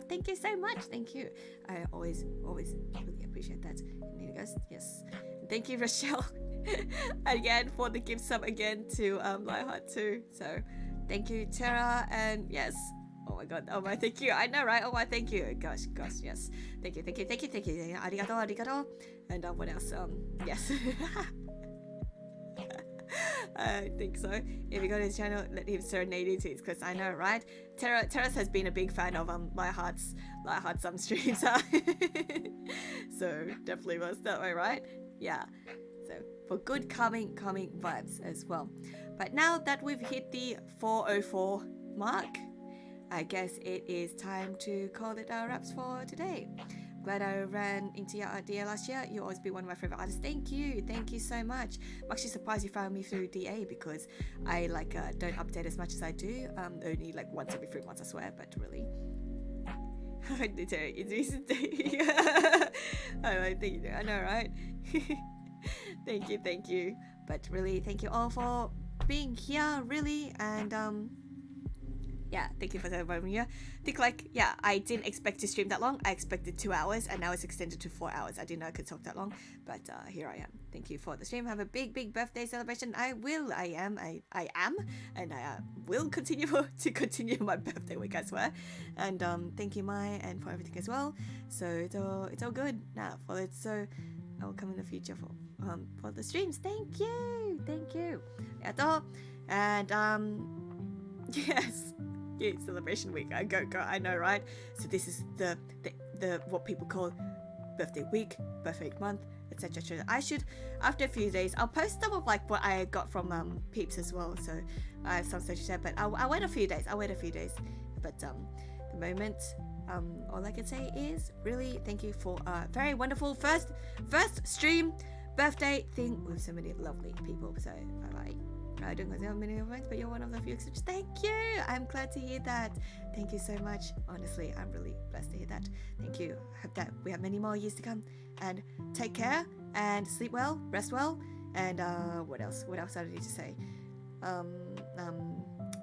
thank you so much. Thank you. I always really appreciate that. And here goes. Yes. Thank you, Rochelle, again for the gift sub again to Lionheart too. So thank you, Tara, and yes. Oh my god. Oh my, thank you. I know, right? Oh my, thank you. Gosh, yes. Thank you. Arigato. And what else? Yes. I think so. If you go to his channel, let him serenade it, because I know, right? Terrace has been a big fan of Lionheart's streams. So definitely was that way, right? Yeah. So for good calming vibes as well. But now that we've hit the 4:04 mark, I guess it is time to call it our wraps for today. Glad I ran into your idea last year. You'll always be one of my favorite artists. Thank you so much. I'm actually surprised you found me through DA, because I don't update as much as I do. Only like once every 3 months, I swear. But really, it's recent. I know, right? Thank you. But really, thank you all for being here, really, and yeah, thank you for that one. Yeah, I didn't expect to stream that long. I expected 2 hours, and now it's extended to 4 hours. I didn't know I could talk that long, but here I am. Thank you for the stream. Have a big birthday celebration. I am, and I will continue my birthday week, I swear. And thank you, Mai, and for everything as well. So it's all good now. I will come in the future for the streams. Thank you. And yes. Yeah, celebration week. I know, right? So this is the what people call birthday week, birthday month, etc. I should, after a few days, I'll post some of like what I got from peeps as well. So I have some stuff to share, but I'll wait a few days. But the moment, all I can say is really thank you for a very wonderful first stream birthday thing with so many lovely people. So I don't know how many of but you're one of the few. So thank you. I'm glad to hear that. Thank you so much. Honestly, I'm really blessed to hear that. Thank you. Hope that we have many more years to come. And take care and sleep well, rest well, and what else? What else I need to say?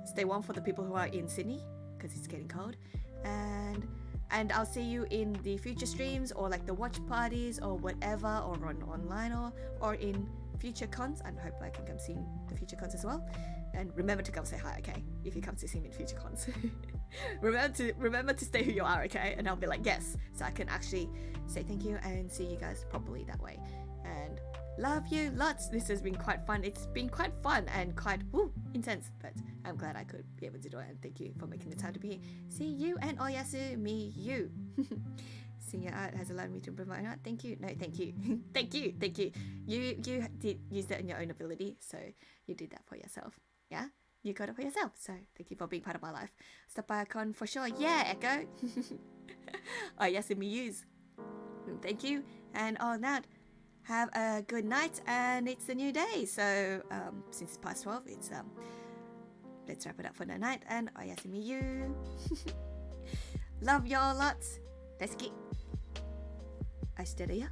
Stay warm for the people who are in Sydney because it's getting cold. And I'll see you in the future streams or like the watch parties or whatever, or online or in future cons. And hope I can come see the future cons as well. And remember to come say hi, okay? If you come to see me in future cons. remember to stay who you are, okay? And I'll be like, yes. So I can actually say thank you and see you guys properly that way. And love you lots. This has been quite fun. It's been quite fun and quite intense, but I'm glad I could be able to do it. And thank you for making the time to be here. See you and oyasu me you. Seeing your art has allowed me to improve my art. Thank you. No, thank you. thank you. You did use that in your own ability, so you did that for yourself. Yeah? You got it for yourself. So thank you for being part of my life. Stop by a con for sure. Yeah, Echo. Oyasu me yous. Thank you. And on that, have a good night, and it's a new day. So since it's past 12, it's let's wrap it up for the night. And oyasumi you. Love y'all lots. Daisuki. 愛してるよ。